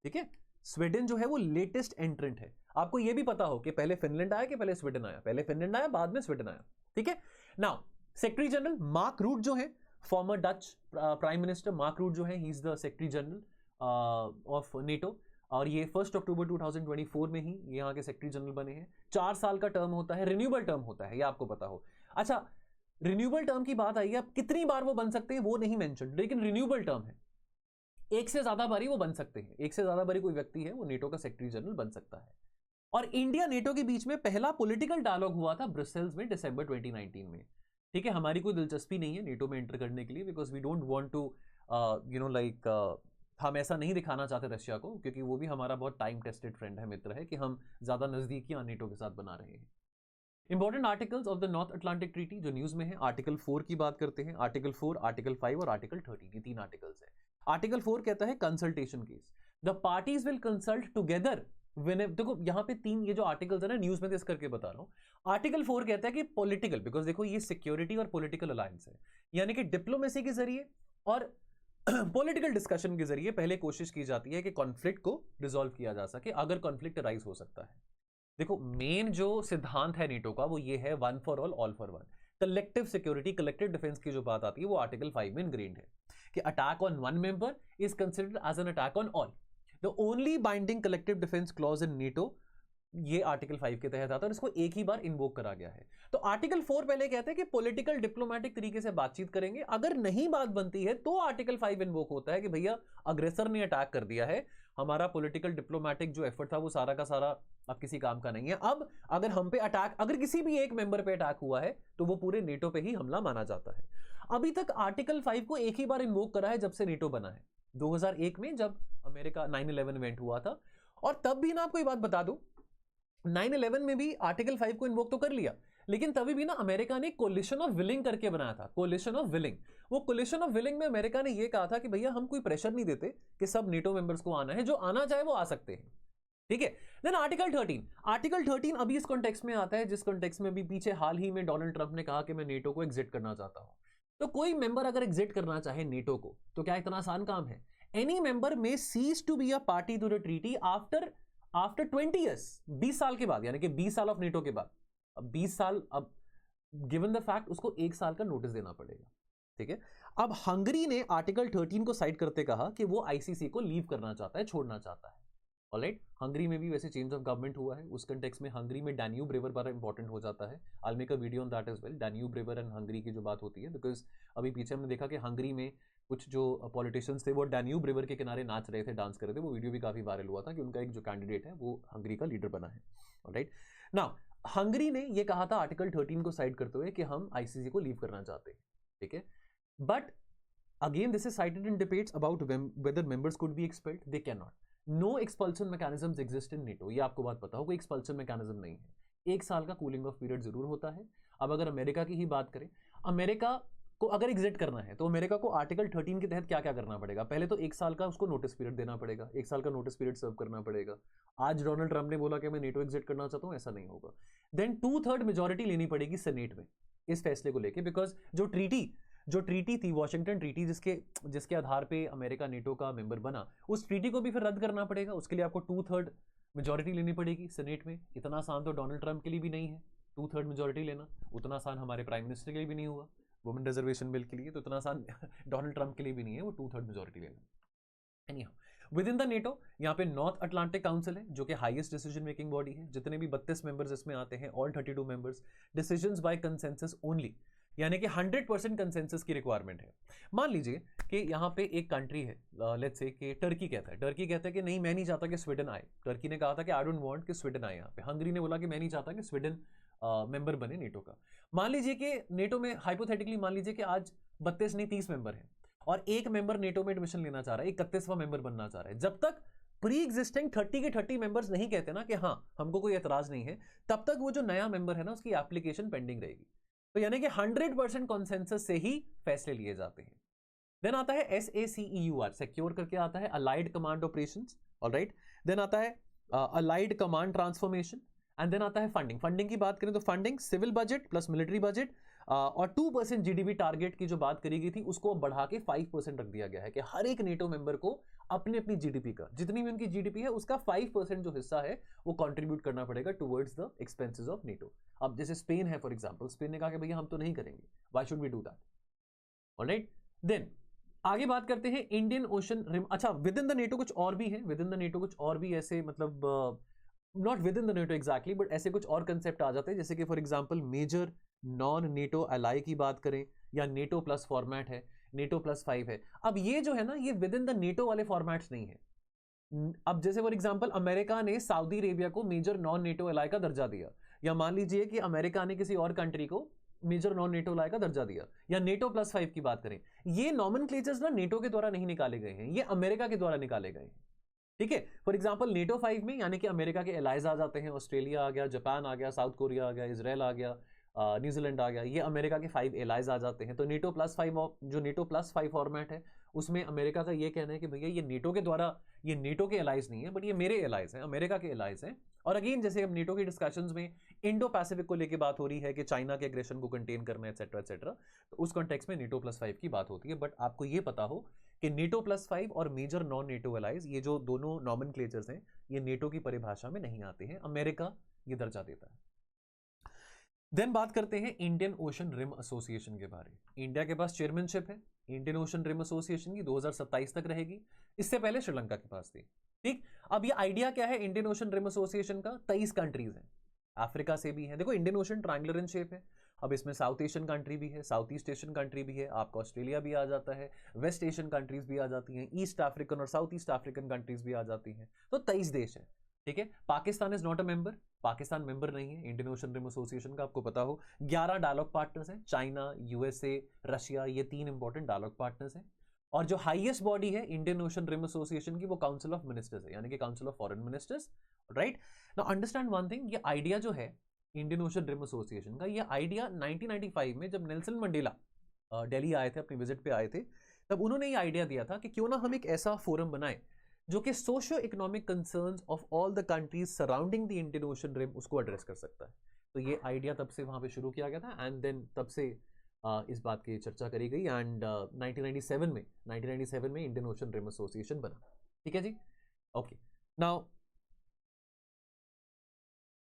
ठीक है, स्वीडन जो है वो लेटेस्ट एंट्रेंट है। आपको ये भी पता हो कि पहले फिनलैंड आया कि पहले स्वीडन आया? पहले फिनलैंड आया, बाद में स्वीडन आया। ठीक है, now Secretary General Mark Rutte जो है, former Dutch Prime Minister Mark Rutte जो है, he is the secretary General of NATO, और ये 1 अक्टूबर 2024 में ही यहाँ के सेक्रेटरी जनरल बने हैं। 4 साल का टर्म होता है, रिन्यूएबल टर्म होता है, ये आपको पता हो। अच्छा, रिन्यूएबल टर्म की बात आई है, अब कितनी बार वो बन सकते हैं वो नहीं मेंशन, लेकिन रिन्यूएबल टर्म है, एक से ज्यादा बारी वो बन सकते हैं, एक से ज्यादा बारी कोई व्यक्ति है वो नेटो का सेक्रेटरी जनरल बन सकता है। और इंडिया नेटो के बीच में पहला पॉलिटिकल डायलॉग हुआ था ब्रसेल्स में दिसंबर 2019 में। ठीक है, हमारी कोई दिलचस्पी नहीं है नेटो में एंटर करने के लिए, because we don't want to हम ऐसा नहीं दिखाना चाहते रशिया को, क्योंकि वो भी हमारा बहुत टाइम टेस्टेड फ्रेंड है, मित्र है, कि हम ज्यादा नजदीकियां नेटो के साथ बना रहे हैं। Important articles of the north Atlantic treaty जो न्यूज में है, आर्टिकल 4 की बात करते हैं। आर्टिकल 4, आर्टिकल 5 और आर्टिकल 13, ये 3 आर्टिकल्स है। आर्टिकल 4 कहता है consultation case, the parties will consult together देखो यहाँ पे 3 ये जो आर्टिकल्स है ना, न्यूज में तो इस करके बता रहा हूँ। आर्टिकल 4 कहता है कि पॉलिटिकल, बिकॉज देखो ये सिक्योरिटी और पॉलिटिकल अलायंस है, यानी कि डिप्लोमेसी के जरिए और पॉलिटिकल डिस्कशन के जरिए पहले कोशिश की जाती है कि कॉन्फ्लिक्ट को रिजॉल्व किया जा सके, अगर कॉन्फ्लिक्ट राइज हो सकता है। देखो मेन जो सिद्धांत है नेटो का वो ये है, one for all for one. Collective security, collective defence की जो बात आती है वो आर्टिकल 5 में इनग्रेन्ड है कि attack on one member is considered as an attack on all. The only binding collective defence clause in NATO, ये आर्टिकल 5 के तहत आता है और इसको एक ही बार इन्वोक करा गया है। तो आर्टिकल 4 पहले कहते हैं कि पॉलिटिकल डिप्लोमेटिक तरीके से बातचीत करेंगे, अगर नहीं बात बनती है तो आर्टिकल 5 इन्वोक होता है कि भैया अग्रेसर ने अटैक कर दिया है, हमारा पॉलिटिकल डिप्लोमेटिक जो एफर्ट था वो सारा का सारा अब किसी काम का नहीं है। अब अगर हम पे अटैक, अगर किसी भी एक मेंबर पे अटैक हुआ है तो वो पूरे नेटो पे ही हमला माना जाता है। अभी तक आर्टिकल 5 को एक ही बार इन्वोक करा है जब से नेटो बना है, 2001 में जब अमेरिका 9/11 इवेंट हुआ था। और तब भी ना आपको ये बात बता दूं, 9/11 में भी आर्टिकल 5 को इन्वोक तो कर लिया, लेकिन तभी भी ना अमेरिका ने कोलिशन ऑफ विलिंग करके बनाया था, कोलिशन ऑफ विलिंग। वो कोलिशन ऑफ विलिंग में अमेरिका ने ये कहा था कि भैया हम कोई प्रेशर नहीं देते कि सब नेटो मेंबर्स को आना है, जो आना चाहे वो आ सकते हैं। ठीक है, देन आर्टिकल 13, आर्टिकल 13 अभी इस कॉन्टेक्स्ट में आता है जिस कॉन्टेक्स्ट में भी पीछे हाल ही में डोनाल्ड ट्रंप ने कहा कि मैं नेटो को एग्जिट करना चाहता हूं। तो कोई मेंबर अगर एग्जिट करना चाहे नेटो को तो क्या इतना आसान काम है? Any member may cease to be a party to the treaty after 20 years, 20 साल के बाद, यानी कि 20 साल ऑफ नेटो के बाद। अब 20 साल, अब गिवन द फैक्ट उसको 1 साल का नोटिस देना पड़ेगा, ठीक है। अब हंगरी ने आर्टिकल 13 को साइड करते कहा कि वो आईसीसी को लीव करना चाहता है, छोड़ना चाहता है। ऑलराइट, हंगरी में भी वैसे चेंज ऑफ गवर्नमेंट हुआ है, उस कंटेक्स्ट में हंगरी में डैन्यूब रिवर बड़ा इंपॉर्टेंट हो जाता है। I make a video on that as well, Danube river and Hungary की जो बात होती है, बिकॉज अभी पीछे हमने देखा कि हंगरी में कुछ जो पॉलिटिशियंस थे वो डैन्यूब रिवर के किनारे नाच रहे थे, डांस कर रहे थे। वो वीडियो भी काफी वायरल हुआ था कि उनका एक जो कैंडिडेट है वो हंगरी का लीडर बना है। ऑलराइट, नाउ हंगरी ने ये कहा था आर्टिकल 13 को साइड करते हुए कि हम आईसीसी को लीव करना चाहते हैं, ठीक है। But again this is cited in debates about whether members could be expelled, they can not. No expulsion mechanisms exist in NATO, ये आपको बात पता हो, कोई एक्सपल्सन मैकेनिज्म नहीं है। 1 साल का कूलिंग ऑफ पीरियड जरूर होता है। अब अगर अमेरिका की ही बात करें, अमेरिका को अगर एग्जिट करना है तो अमेरिका को आर्टिकल 13 के तहत क्या क्या करना पड़ेगा? पहले तो 1 साल का उसको नोटिस पीरियड देना पड़ेगा, 1 साल का नोटिस पीरियड सर्व करना पड़ेगा। आज डोनाल्ड ट्रंप ने बोला कि मैं नेटो एग्जिट करना चाहता हूं, ऐसा नहीं होगा। देन 2/3 मेजोरिटी लेनी पड़ेगी सेनेट में इस फैसले को लेकर, बिकॉज जो ट्रीटी थी, वॉशिंगटन ट्रीटी, जिसके आधार पे अमेरिका नेटो का मेंबर बना, उस ट्रीटी को भी फिर रद्द करना पड़ेगा। उसके लिए आपको 2/3 मेजोरिटी लेनी पड़ेगी सेनेट में। इतना आसान तो डोनाल्ड ट्रंप के लिए भी नहीं है 2/3 मेजोरिटी लेना, उतना आसान हमारे प्राइम मिनिस्टर के लिए भी नहीं हुआ वुमेन रिजर्वेशन बिल के लिए, तो इतना आसान डोनाल्ड ट्रंप के लिए भी नहीं है वो 2/3 मेजोरिटी लेना। Anyhow, with in the NATO यहाँ पे नॉर्थ अटलांटिक काउंसिल है जो कि हाईएस्ट डिसीजन मेकिंग बॉडी है। जितने भी 32 मेंबर्स इसमें आते हैं, all 32 members, decisions bye consensus only, यानी कि 100% कंसेंसस की रिक्वायरमेंट है। मान लीजिए कि यहाँ पे एक कंट्री है, लेट्स से कि टर्की कहता है कि नहीं, मैं नहीं चाहता कि स्वीडन आए। टर्की ने कहा था कि आई डोंट वांट कि स्वीडन आए यहाँ पे। हंगरी ने बोला कि मैं नहीं चाहता कि स्वीडन मेंबर बने नेटो का। मान लीजिए कि नेटो में हाइपोथेटिकली मान लीजिए कि आज 32 नहीं 30 मेंबर है और एक मेंबर नेटो में एडमिशन लेना चाह रहा है, 31वां मेंबर बनना चाह रहा है। जब तक प्री एग्जिस्टिंग 30 के 30 मेंबर्स नहीं कहते ना कि हाँ हमको कोई एतराज नहीं है, तब तक वो जो नया मेंबर है ना उसकी एप्लीकेशन पेंडिंग रहेगी। तो यानी कि 100% कॉन्सेंसस से ही फैसले लिए जाते हैं। देन आता है SACEUR, सिक्योर करके आता है, allied command operations, alright. Then आता है allied command transformation, and then आता है फंडिंग की बात करें तो funding civil budget plus military budget, और 2% जीडीपी टारगेट की जो बात करी गई थी उसको बढ़ा के 5% रख दिया गया है कि हर एक नेटो मेंबर को अपनी अपनी जीडीपी का, जितनी भी उनकी जीडीपी है उसका 5% जो हिस्सा है वो कंट्रीब्यूट करना पड़ेगा towards the expenses of NATO. अब जैसे स्पेन है फॉर एग्जांपल, स्पेन ने कहा कि भैया हम तो नहीं करेंगे, why should we do that, alright. Then आगे बात करते हैं इंडियन ओशन रिम। अच्छा, विद इन द नेटो कुछ और भी है, विद इन द नेटो कुछ और भी ऐसे, मतलब not with in the NATO exactly, but ऐसे कुछ और कंसेप्ट आ जाते हैं, जैसे कि for example major non NATO ally की बात करें, या नेटो प्लस फॉर्मेट है, नेटो +5 है। अब ये जो है ना ये विद इन द नेटो वाले फॉर्मेट्स नहीं है। अब जैसे फॉर एग्जांपल अमेरिका ने सऊदी अरेबिया को मेजर नॉन नेटो अलाई का दर्जा दिया, या मान लीजिए कि अमेरिका ने किसी और कंट्री को मेजर नॉन नेटो अलाई का दर्जा दिया, या नेटो +5 की बात करें, ये नॉमेनक्लेचर्स ना नेटो के द्वारा नहीं निकाले गए हैं, ये अमेरिका के द्वारा निकाले गए हैं, ठीक है। फॉर एग्जांपल नेटो 5 में यानी कि अमेरिका के एलाइज आ जाते हैं, ऑस्ट्रेलिया आ गया, जापान आ गया, साउथ कोरिया आ गया, इजराइल आ गया, न्यूजीलैंड आ गया, ये अमेरिका के 5 एलाइज आ जाते हैं। तो नेटो +5 जो नेटो +5 फॉर्मेट है उसमें अमेरिका का ये कहना है कि भैया ये नेटो के द्वारा, ये नेटो के एलाइज नहीं है बट ये मेरे एलाइज हैं, अमेरिका के एलाइज हैं। और अगेन जैसे अब नेटो की डिस्कशंस में इंडो पैसिफिक को लेकर बात हो रही है कि चाइना के एग्रेशन को कंटेन करना एटसेट्रा एटसेट्रा, तो उस कॉन्टेक्स्ट में नेटो +5 की बात होती है। बट आपको ये पता हो कि नेटो +5 और मेजर नॉन नेटो एलाइज, ये जो दोनों नॉमेनक्लेचर्स हैं ये नेटो की परिभाषा में नहीं आते हैं, अमेरिका ये दर्जा देता है। देन बात करते हैं इंडियन ओशन रिम एसोसिएशन के बारे में। इंडिया के पास चेयरमैनशिप है इंडियन ओशन रिम एसोसिएशन की, 2027 तक रहेगी। इससे पहले श्रीलंका के पास थी, ठीक। अब ये आइडिया क्या है इंडियन ओशन रिम एसोसिएशन का? 23 कंट्रीज हैं, अफ्रीका से भी है। देखो Indian ocean triangular in shape है, अब इसमें साउथ एशियन कंट्री भी है, साउथ ईस्ट एशियन कंट्री भी है, आपका ऑस्ट्रेलिया भी आ जाता है, वेस्ट एशियन कंट्रीज भी आ जाती हैं, ईस्ट अफ्रीकन और साउथ ईस्ट अफ्रीकन कंट्रीज भी आ जाती हैं। तो 23 देश है, ठीक है। Pakistan is not a member, Pakistan member नहीं है इंडियन ओशन रिम एसोसिएशन का, आपको पता हो। 11 डायलॉग पार्टनर्स हैं, चाइना, यूएसए, रशिया, ये 3 इंपॉर्टेंट डायलॉग पार्टनर्स हैं। और जो हाईएस्ट बॉडी है इंडियन ओशन रिम एसोसिएशन की वो काउंसिल ऑफ मिनिस्टर्स है, यानी कि council of foreign ministers, right. Now understand one thing, ये आइडिया जो है इंडियन ओशन रिम एसोसिएशन का, ये आइडिया 1995 में जब नेल्सन मंडेला दिल्ली आए थे, अपनी विजिट पे आए थे, तब उन्होंने ये आइडिया दिया था कि क्यों ना हम एक ऐसा फोरम बनाए जो कि socio economic concerns of all the countries surrounding the Indian ocean rim उसको एड्रेस कर सकता है। तो ये आइडिया तब से वहां पे शुरू किया गया था, एंड देन तब से इस बात की चर्चा करी गई एंड 1997 में इंडियन ओशन रिम एसोसिएशन बना। ठीक है जी, ओके। नाउ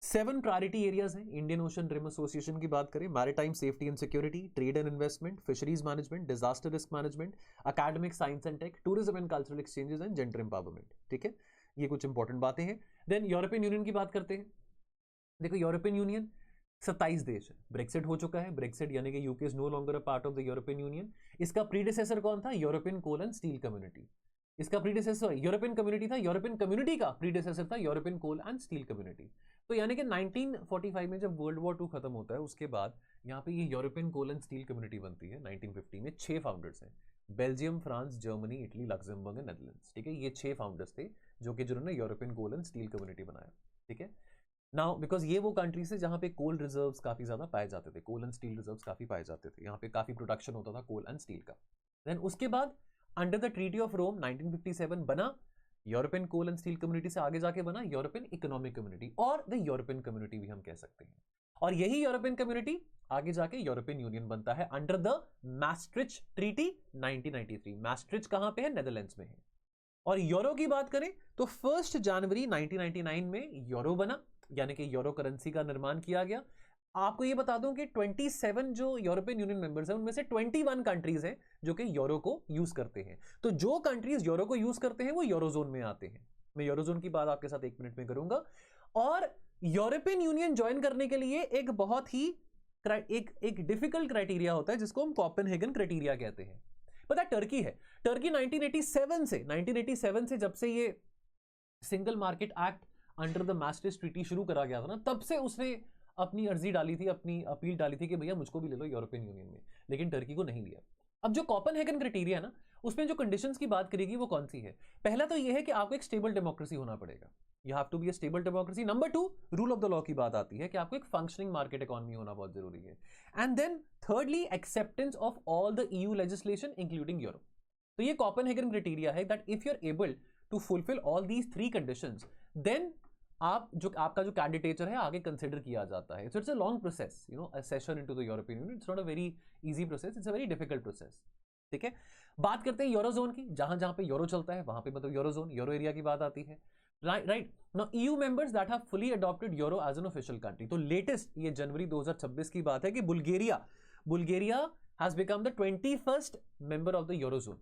7 प्रायोरिटी एरियाज हैं इंडियन ओशन रिम एसोसिएशन की बात करें। Maritime safety and security, trade and investment, fisheries management, disaster risk management, academic science and tech, tourism and cultural exchanges and gender empowerment. ठीक है, ये कुछ important बातें हैं। देन यूरोपियन यूनियन की बात करते हैं। देखो यूरोपियन यूनियन 27 देश है, ब्रेक्सिट हो चुका है, ब्रेक्सिट यानी कि UK is no longer a part of the European Union. इसका प्रीडिसेसर कौन था? European coal and steel community. इसका प्रीडिसेसर यूरोपियन कम्युनिटी था, यूरोपियन कम्युनिटी का प्रीडिसेसर था European coal and steel community. तो यानी कि 1945 में जब वर्ल्ड वॉर 2 खत्म होता है उसके बाद यहाँ पे ये European coal and steel community बनती है। 1950 में 6 फाउंडर्स हैं, Belgium, France, Germany, Italy, Luxembourg and Netherlands. ठीक है, ये 6 फाउंडर्स थे जो कि जिन्होंने European coal and steel community बनाया। ठीक है, नाउ बिकॉज ये वो कंट्रीज है जहाँ पे कोल रिजर्व्स काफी ज्यादा पाए जाते थे, कोल एंड स्टील रिजर्व्स काफी पाए जाते थे, यहाँ पे काफी प्रोडक्शन होता था कोल एंड स्टील का। देन उसके बाद under the treaty of Rome 1957 बना European coal and steel community से आगे जाके बना यूरोपियन इकोनॉमिक कम्युनिटी और द यूरोपियन कम्युनिटी भी हम कह सकते हैं। और यही यूरोपियन कम्युनिटी आगे जाके यूरोपियन यूनियन बनता है अंडर द मैस्ट्रिच ट्रीटी 1993। मैस्ट्रिच कहां पे है? नेदरलैंड्स में है। और यूरो की बात करें तो 1 जनवरी 1999 में यूरो बना, यानी कि यूरो करेंसी का निर्माण किया गया। आपको ये बता दूं कि 27 जो यूरोपियन यूनियन मेंबर्स हैं उनमें से 21 कंट्रीज हैं जो कि यूरो को यूज करते हैं। तो जो कंट्रीज यूरो को यूज करते हैं वो यूरोजोन में आते हैं। मैं यूरोजोन की बात आपके साथ 1 मिनट में करूंगा। और यूरोपियन यूनियन ज्वाइन करने के लिए एक बहुत ही एक डिफिकल्ट क्राइटेरिया होता है जिसको हम कोपेनहेगन क्राइटेरिया कहते हैं। पता टर्की है, टर्की 1987 से जब से ये single market act under the Maastricht treaty शुरू करा गया था ना, तब से उसने अपनी अर्जी डाली थी, अपनी अपील डाली थी कि भैया मुझको भी ले लो यूरोपियन यूनियन में, लेकिन टर्की को नहीं लिया। अब जो कोपेनहेगन क्राइटेरिया है ना, उसमें जो कंडीशंस की बात करेगी वो कौन सी है? पहला तो ये है कि आपको एक स्टेबल डेमोक्रेसी होना पड़ेगा, you have to be a stable democracy. Number 2, rule of the law की बात आती है कि आपको एक फंक्शनिंग मार्केट इकोनॉमी होना बहुत जरूरी है। And then thirdly, acceptance of all the EU legislation including euro. तो ये कोपेनहेगन क्राइटेरिया है that if you are able to fulfil all these 3 conditions then आपका जो कैंडिडेचर है आगे कंसिडर किया जाता है। So it's a long process, you know, accession into the European Union. It's not a very easy process, it's a very difficult process. ठीक है, बात करते हैं यूरोजोन की। जहां जहां पे यूरो चलता है वहां पे मतलब यूरोजोन, यूरो एरिया की बात आती है। Right now EU members that have fully adopted euro as an official country. तो लेटेस्ट ये जनवरी 2026 की बात है कि Bulgaria has become the 21st member of the eurozone,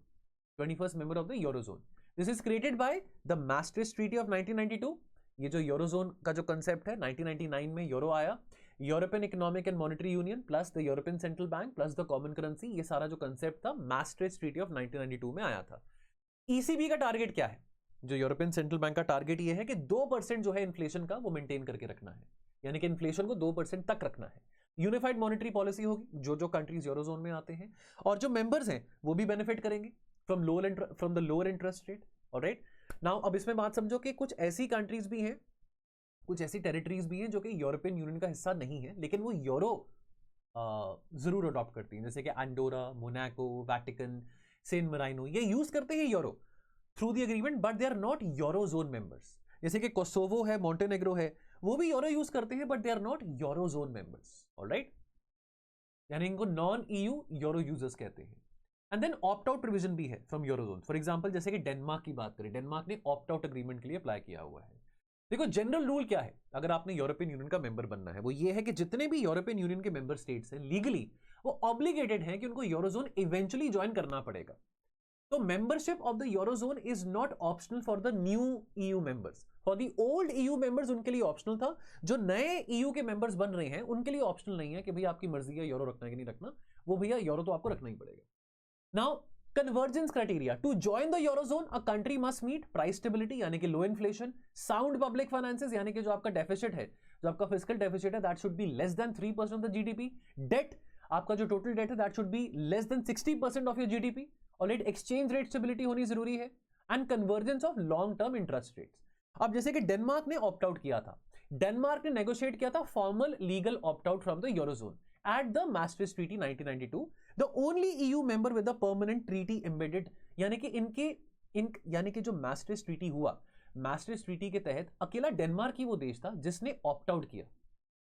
21st member of the eurozone. This is created by the Maastricht Treaty of 1992. ये जो eurozone का जो कंसेप्ट है 1999 में यूरो आया, European economic and monetary union plus the European central bank plus the common currency, ये सारा जो कंसेप्ट था मैस्ट्रिच ट्रीटी ऑफ 1992 में आया था। ईसीबी का टारगेट क्या है? जो यूरोपियन सेंट्रल बैंक का टारगेट ये है कि 2% जो है इन्फ्लेशन का वो मेंटेन करके रखना है, यानी कि इन्फ्लेशन को 2% तक रखना है। यूनिफाइड मॉनेटरी पॉलिसी होगी जो कंट्रीज यूरोजोन में आते हैं, और जो मेंबर्स हैं वो भी बेनिफिट करेंगे from the lower interest rate. Alright, now अब इसमें बात समझो कि कुछ ऐसी कंट्रीज भी हैं, कुछ ऐसी टेरिटरीज भी हैं जो कि यूरोपियन यूनियन का हिस्सा नहीं है लेकिन वो यूरो जरूर अडॉप्ट करती हैं, जैसे कि Andorra, Monaco, Vatican, Saint Marino, ये यूज करते हैं euro through the agreement but they are not eurozone members. जैसे कि कोसोवो है, मोंटेनेग्रो है, वो भी यूरो यूज करते हैं but they are not eurozone members. Alright, यानी इनको नॉन ईयू यूरो यूजर्स कहते हैं। And then opt out provision भी है फ्रॉम यूरोजोन। फॉर एग्जांपल जैसे कि डेनमार्क की बात करें, डेनमार्क ने ऑप्ट आउट एग्रीमेंट के लिए अप्लाई किया हुआ है। देखो जनरल रूल क्या है अगर आपने यूरोपियन यूनियन का मेंबर बनना है, वो ये है कि जितने भी यूरोपियन यूनियन के मेंबर स्टेट्स हैं लीगली वो ऑब्लिगेटेड हैं कि उनको यूरोजोन इवेंचुअली ज्वाइन करना पड़ेगा। तो membership of the eurozone is not optional for the new EU members. For the old EU members उनके लिए ऑप्शनल था, जो नए ईयू के मेंबर्स बन रहे हैं उनके लिए ऑप्शनल नहीं है कि भैया आपकी मर्जी है यूरो रखना है कि नहीं रखना, वो भैया यूरो तो आपको रखना ही पड़ेगा। Now convergence criteria to join the eurozone, a country must meet price stability यानी कि low inflation, sound public finances यानी कि जो आपका डेफिसिट है, जो आपका फिस्कल डेफिसिट है that should be less than 3% of the GDP, debt आपका जो टोटल डेट है that should be less than 60% of your GDP, और एक्सचेंज रेट स्टेबिलिटी होनी जरूरी है, and convergence of long term interest rates. अब जैसे कि डेनमार्क ने ऑप्ट आउट किया था, डेनमार्क ने नेगोशिएट किया था formal legal opt out from the eurozone at the Maastricht Treaty 1992, the only EU member with the permanent treaty embedded, यानी कि जो Maastricht Treaty हुआ, Maastricht Treaty के तहत अकेला डेनमार्क ही वो देश था जिसने ऑप्ट आउट किया,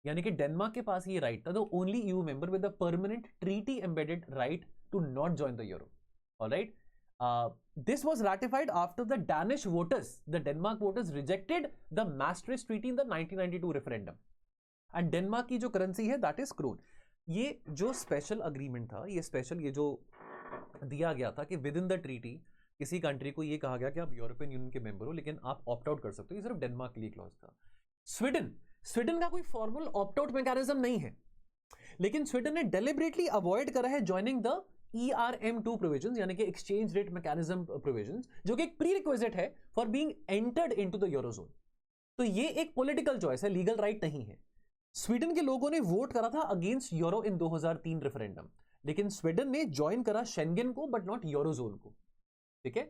यानी कि डेनमार्क के पास ये राइट था, the only EU member with the permanent treaty embedded right to not join the euro. Alright, this was ratified after the Danish voters, the Denmark voters rejected the Maastricht Treaty in the 1992 referendum. And Denmark की जो currency है that is krone. ये जो special agreement था, ये special ये जो दिया गया था कि विद इन द ट्रीटी किसी कंट्री को ये कहा गया कि आप यूरोपियन यूनियन के मेंबर हो लेकिन आप ऑप्ट आउट कर सकते हो, ये सिर्फ डेनमार्क के लिए क्लॉज था. स्वीडन का कोई फॉर्मल ऑप्ट आउट मैकेनिज्म नहीं है, लेकिन स्वीडन ने डेलिबरेटली अवॉइड करा है ज्वाइनिंग द ERM2 प्रोविजंस, यानी कि एक्सचेंज रेट मैकेनिज्म प्रोविजंस, जो कि एक प्री रिक्विजिट है for being entered into the eurozone. तो ये एक पॉलिटिकल चॉइस है, लीगल राइट नहीं है. स्वीडन के लोगों ने वोट करा था अगेंस्ट यूरो इन 2003 रेफरेंडम, लेकिन स्वीडन ने ज्वाइन करा शेंगेन को बट नॉट यूरोजोन को. ठीक है,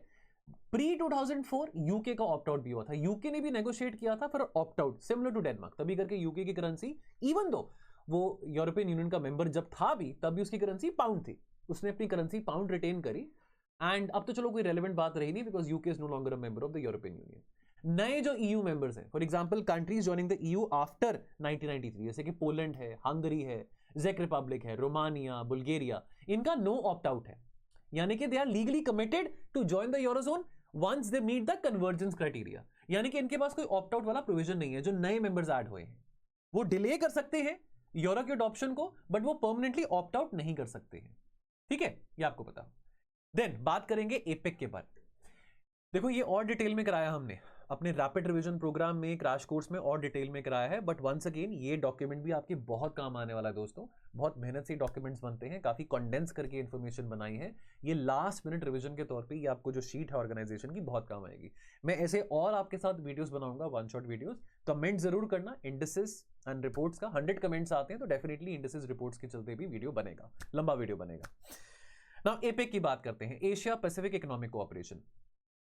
प्री 2004 यूके का ऑप्ट आउट भी हुआ था, यूके ने भी नेगोशिएट किया था for opt out similar to Denmark, तभी करके यूके की करेंसी, इवन दो वो यूरोपियन यूनियन का मेंबर जब था भी तब भी उसकी करेंसी पाउंड थी, उसने अपनी करेंसी पाउंड रिटेन करी. एंड अब तो चलो कोई रेलेवेंट बात रही नहीं because UK is no longer a member of the European Union. नए जो ईयू मेंबर्स हैं, for example countries joining the EU after 1993, जैसे कि पोलैंड है, हंगरी है, जेक रिपब्लिक है, रोमानिया, बुल्गारिया, इनका नो ऑप्ट आउट है, यानी कि they are legally committed to join the eurozone once they meet the convergence criteria. यानी कि इनके पास कोई ऑप्ट आउट वाला प्रोविजन नहीं है. जो नए मेंबर्स ऐड हुए हैं वो डिले कर सकते हैं यूरो के अडॉप्शन को, बट वो परमानेंटली ऑप्ट आउट नहीं कर सकते हैं. ठीक है, ये आपको पता. देन बात करेंगे एपेक के बारे. देखो ये और डिटेल में कराया हमने अपने रैपिड रिवीजन प्रोग्राम में, क्रैश कोर्स में और डिटेल में कराया है, बट वंस अगेन ये डॉक्यूमेंट भी आपके बहुत काम आने वाला है दोस्तों. बहुत मेहनत से डॉक्यूमेंट्स बनते हैं, काफी कंडेंस करके इंफॉर्मेशन बनाई है. ये लास्ट मिनट रिवीजन के तौर पे ये आपको जो शीट है ऑर्गेनाइजेशन की बहुत काम आएगी. मैं ऐसे और आपके साथ वीडियोस बनाऊंगा, वन शॉट वीडियोस. कमेंट जरूर करना इंडिसेस एंड रिपोर्ट्स का. 100 कमेंट्स आते हैं तो डेफिनेटली इंडिसेस रिपोर्ट्स के चलते भी वीडियो बनेगा, लंबा वीडियो बनेगा. नाउ एपेक की बात करते हैं, Asia Pacific economic cooperation.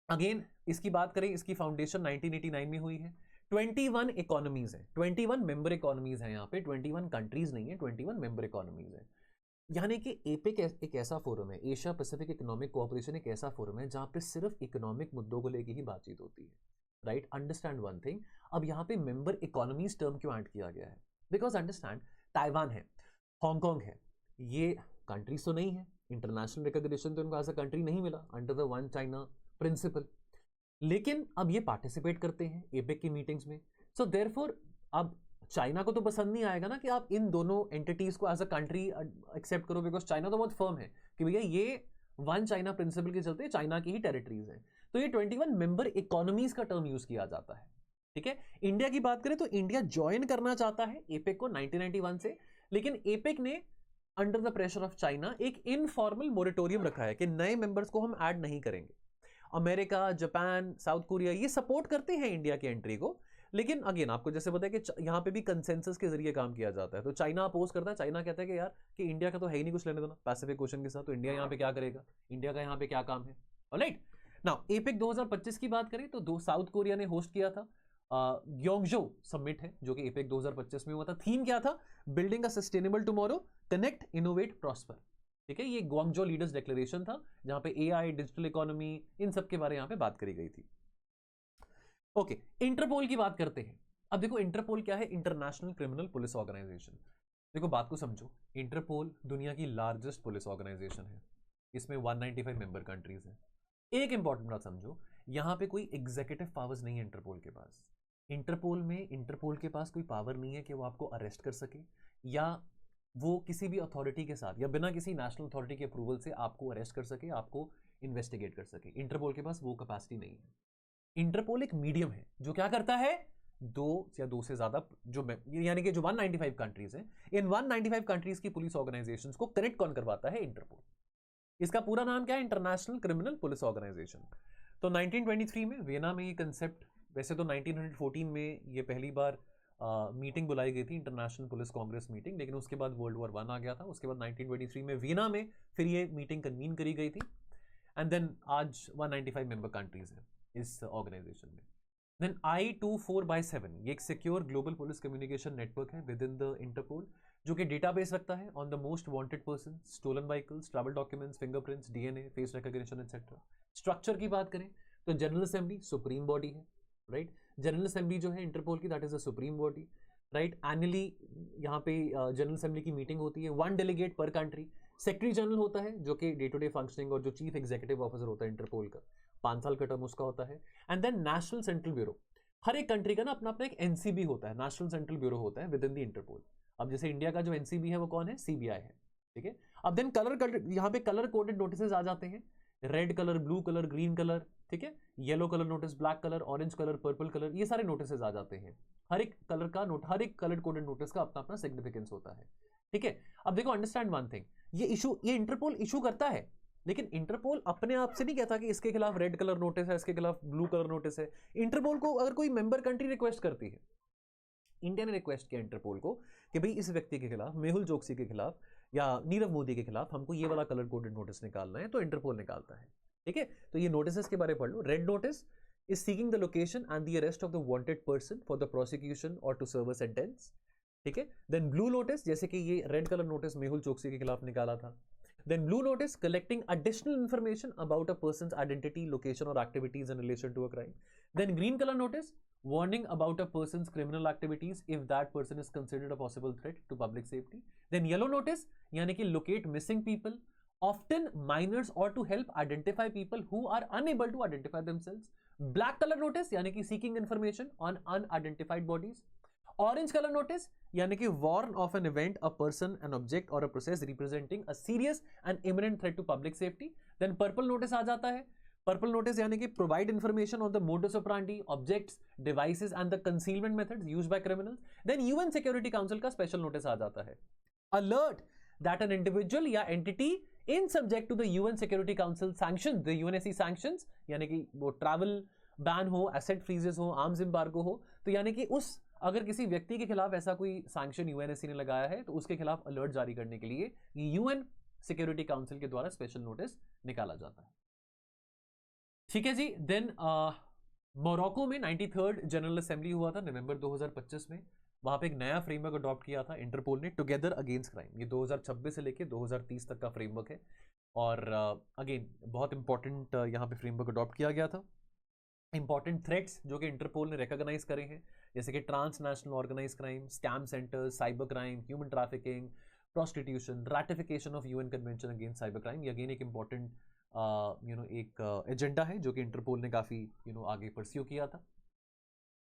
Again इसकी बात करें, इसकी फाउंडेशन 1989 में हुई है. 21 इकोनॉमीज है, 21 मेंबर इकोनॉमीज है. यहाँ पे 21 कंट्रीज नहीं है, 21 मेंबर इकोनॉमीज है. यानी कि एपेक एक ऐसा फोरम है, एशिया पैसिफिक इकोनॉमिक कोऑपरेशन एक ऐसा फोरम है जहां पे सिर्फ इकोनॉमिक मुद्दों को लेकर ही बातचीत होती है. Right, understand one thing. अब यहाँ पे मेंबर इकोनॉमीज टर्म क्यों ऐड किया गया है? बिकॉज अंडरस्टैंड, ताइवान है, हांगकांग है, ये कंट्रीज तो नहीं है, इंटरनेशनल रिकॉग्निशन तो इनको एज अ कंट्री नहीं मिला under the one China principal, लेकिन अब ये पार्टिसिपेट करते हैं एपेक की मीटिंग्स में. सो देयरफॉर अब चाइना को तो पसंद नहीं आएगा ना कि आप इन दोनों एंटिटीज को एज अ कंट्री एक्सेप्ट करो, बिकॉज चाइना तो बहुत फर्म है कि भैया ये वन चाइना प्रिंसिपल के चलते चाइना की ही टेरिटरीज हैं. तो ये 21 मेंबर इकोनॉमीज का टर्म यूज किया जाता है. ठीक है, इंडिया की बात करें तो इंडिया ज्वाइन करना चाहता है एपेक को 1991 से, लेकिन एपेक ने under the pressure of China एक इनफॉर्मल मोरेटोरियम रखा है कि नए मेंबर्स को हम ऐड नहीं करेंगे. अमेरिका, जापान, साउथ कोरिया ये सपोर्ट करते हैं इंडिया की एंट्री को, लेकिन अगेन आपको जैसे पता है कि यहाँ पे भी कंसेंसस के जरिए काम किया जाता है. तो चाइना अपोज करता है, चाइना कहता है कि यार कि इंडिया का तो है ही नहीं कुछ लेने देना पैसिफिक ओशन के साथ, तो इंडिया यहाँ पे क्या करेगा, इंडिया का यहाँ पे क्या काम है. ऑलराइट, नाउ एपेक 2025 की बात करें तो दो साउथ कोरिया ने होस्ट किया था. ग्योंगजो समिट है जो कि एपेक 2025 में हुआ था. थीम क्या था? Building a sustainable tomorrow, connect, innovate, prosper. ठीक है, ये ग्वांगजो लीडर्स डिक्लेरेशन था जहां पे एआई, डिजिटल इकोनॉमी, इन सब के बारे में यहां पे बात करी गई थी. ओके, इंटरपोल की बात करते हैं. अब देखो इंटरपोल क्या है? International criminal police organisation. देखो बात को समझो, इंटरपोल दुनिया की लार्जेस्ट पुलिस ऑर्गेनाइजेशन है, इसमें 195 मेंबर कंट्रीज हैं. एक इंपॉर्टेंट बात समझो, यहां पे कोई एग्जीक्यूटिव पावर्स नहीं है इंटरपोल के पास. इंटरपोल के पास कोई पावर नहीं है कि वो आपको अरेस्ट कर सके या वो किसी भी अथॉरिटी के साथ या बिना किसी नेशनल अथॉरिटी के अप्रूवल से आपको अरेस्ट कर सके, आपको इन्वेस्टिगेट कर सके. इंटरपोल के पास वो कैपेसिटी नहीं है. इंटरपोल एक मीडियम है जो क्या करता है, दो या दो से ज्यादा जो यानी कि जो 195 कंट्रीज हैं, इन 195 कंट्रीज की पुलिस ऑर्गेनाइजेशंस को कनेक्ट कौन करवाता है? इंटरपोल. इसका पूरा नाम क्या है? International criminal police organisation. तो 1923 में वियना में ये कंसेप्ट, वैसे तो 1914 में ये पहली बार मीटिंग बुलाई गई थी, इंटरनेशनल पुलिस कांग्रेस मीटिंग, लेकिन उसके बाद वर्ल्ड वॉर 1 आ गया था. उसके बाद 1923 में वियना में फिर ये मीटिंग कन्वीन करी गई थी. एंड देन आज 195 मेंबर कंट्रीज हैं इस ऑर्गेनाइजेशन में. देन I24/7 ये एक secure global police communication network है विद इन द इंटरपोल, जो कि डेटाबेस रखता है on the most wanted person, stolen vehicles, travel documents, fingerprints, DNA, face recognition etcetera. Structure की बात करें तो जनरल असेंबली सुप्रीम बॉडी है. राइट, जनरल असेंबली जो है इंटरपोल की, that is the supreme body. Right. Annually यहाँ पे जनरल असेंबली की मीटिंग होती है, 1 डेलीगेट पर कंट्री। सेक्रेटरी जनरल होता है जो कि डे टू डे फंक्शनिंग, और जो चीफ एग्जीक्यूटिव ऑफिसर होता है इंटरपोल का, 5 साल का टर्म उसका होता है। And then national central bureau, हर एक कंट्री का ना अपना अपना एक एनसीबी होता है, नेशनल सेंट्रल ब्यूरो होता है विद इन द इंटरपोल। अब जैसे इंडिया का जो एनसीबी है वो कौन है, सीबीआई है, ठीक है। अब देन कलर, यहाँ पे कलर कोडेड नोटिस आ जाते हैं, red colour, blue colour, green colour, ठीक है, yellow colour notice, black colour, orange colour, purple colour, ये सारे नोटिस आ जाते हैं। हर एक कलर का नोट, हर एक कलर कोडेड नोटिस का अपना अपना सिग्निफिकेंस होता है, ठीक है। अब देखो, अंडरस्टैंड वन थिंग, ये इंटरपोल इशू करता है, लेकिन इंटरपोल अपने आप से नहीं कहता कि इसके खिलाफ रेड कलर नोटिस है, इसके खिलाफ ब्लू कलर नोटिस है। इंटरपोल को अगर कोई मेंबर कंट्री रिक्वेस्ट करती है, इंडिया ने रिक्वेस्ट किया इंटरपोल को कि भाई इस व्यक्ति के खिलाफ, मेहुल चोकसी के खिलाफ या नीरव मोदी के खिलाफ हमको ये वाला कलर कोडेड नोटिस निकालना है, तो इंटरपोल निकालता है, ठीक है। तो ये नोटिस के बारे में पढ़ लो। Red notice is seeking the location and the arrest of the wanted person for the prosecution or to serve a sentence, ठीक है। देन ब्लू नोटिस, जैसे कि ये red colour notice Mehul Choksi के खिलाफ निकाला था। Then blue notice collecting additional information about a person's identity, location और activities in relation to a crime. Then green colour notice warning about a person's criminal activities if that person is considered a possible threat to public safety. Then yellow notice यानी कि locate missing people, often minors, or to help identify people who are unable to identify themselves. Black color notice यानी कि seeking information on unidentified bodies. Orange color notice यानी कि warn of an event, a person, an object or a process representing a serious and imminent threat to public safety. Then purple notice आ जाता है। Purple notice यानी कि provide information on the modus operandi, objects, devices and the concealment methods used by criminals. Then UN security council का special notice आ जाता है, alert that an individual या entity in subject to the UN security council sanctions, the UNSC sanctions, यानी कि वो travel ban हो, asset freezes हो, आर्म्स एम्बार्गो हो, तो यानी कि उस अगर किसी व्यक्ति के खिलाफ ऐसा कोई सैंक्शन यूएनएससी ने लगाया है तो उसके खिलाफ अलर्ट जारी करने के लिए यूएन सिक्योरिटी काउंसिल के द्वारा स्पेशल नोटिस निकाला जाता है, ठीक है जी। देन मोरक्को में 93rd जनरल असेंबली हुआ था नवंबर 2025 में। वहां पे एक नया फ्रेमवर्क अडॉप्ट किया था इंटरपोल ने, टुगेदर अगेंस्ट क्राइम। ये 2026 से लेके 2030 तक का फ्रेमवर्क है, और अगेन बहुत इंपॉर्टेंट यहाँ पे फ्रेमवर्क अडॉप्ट किया गया था। इंपॉर्टेंट थ्रेट्स जो कि इंटरपोल ने रिकॉग्नाइज करे हैं, जैसे कि transnational organize crime, scam centres, cyber crime, human trafficking, prostitution, ratification of UN convention against cyber crime. ये अगेन एक इंपॉर्टेंट एक एजेंडा है जो कि इंटरपोल ने काफी आगे परस्यू किया था।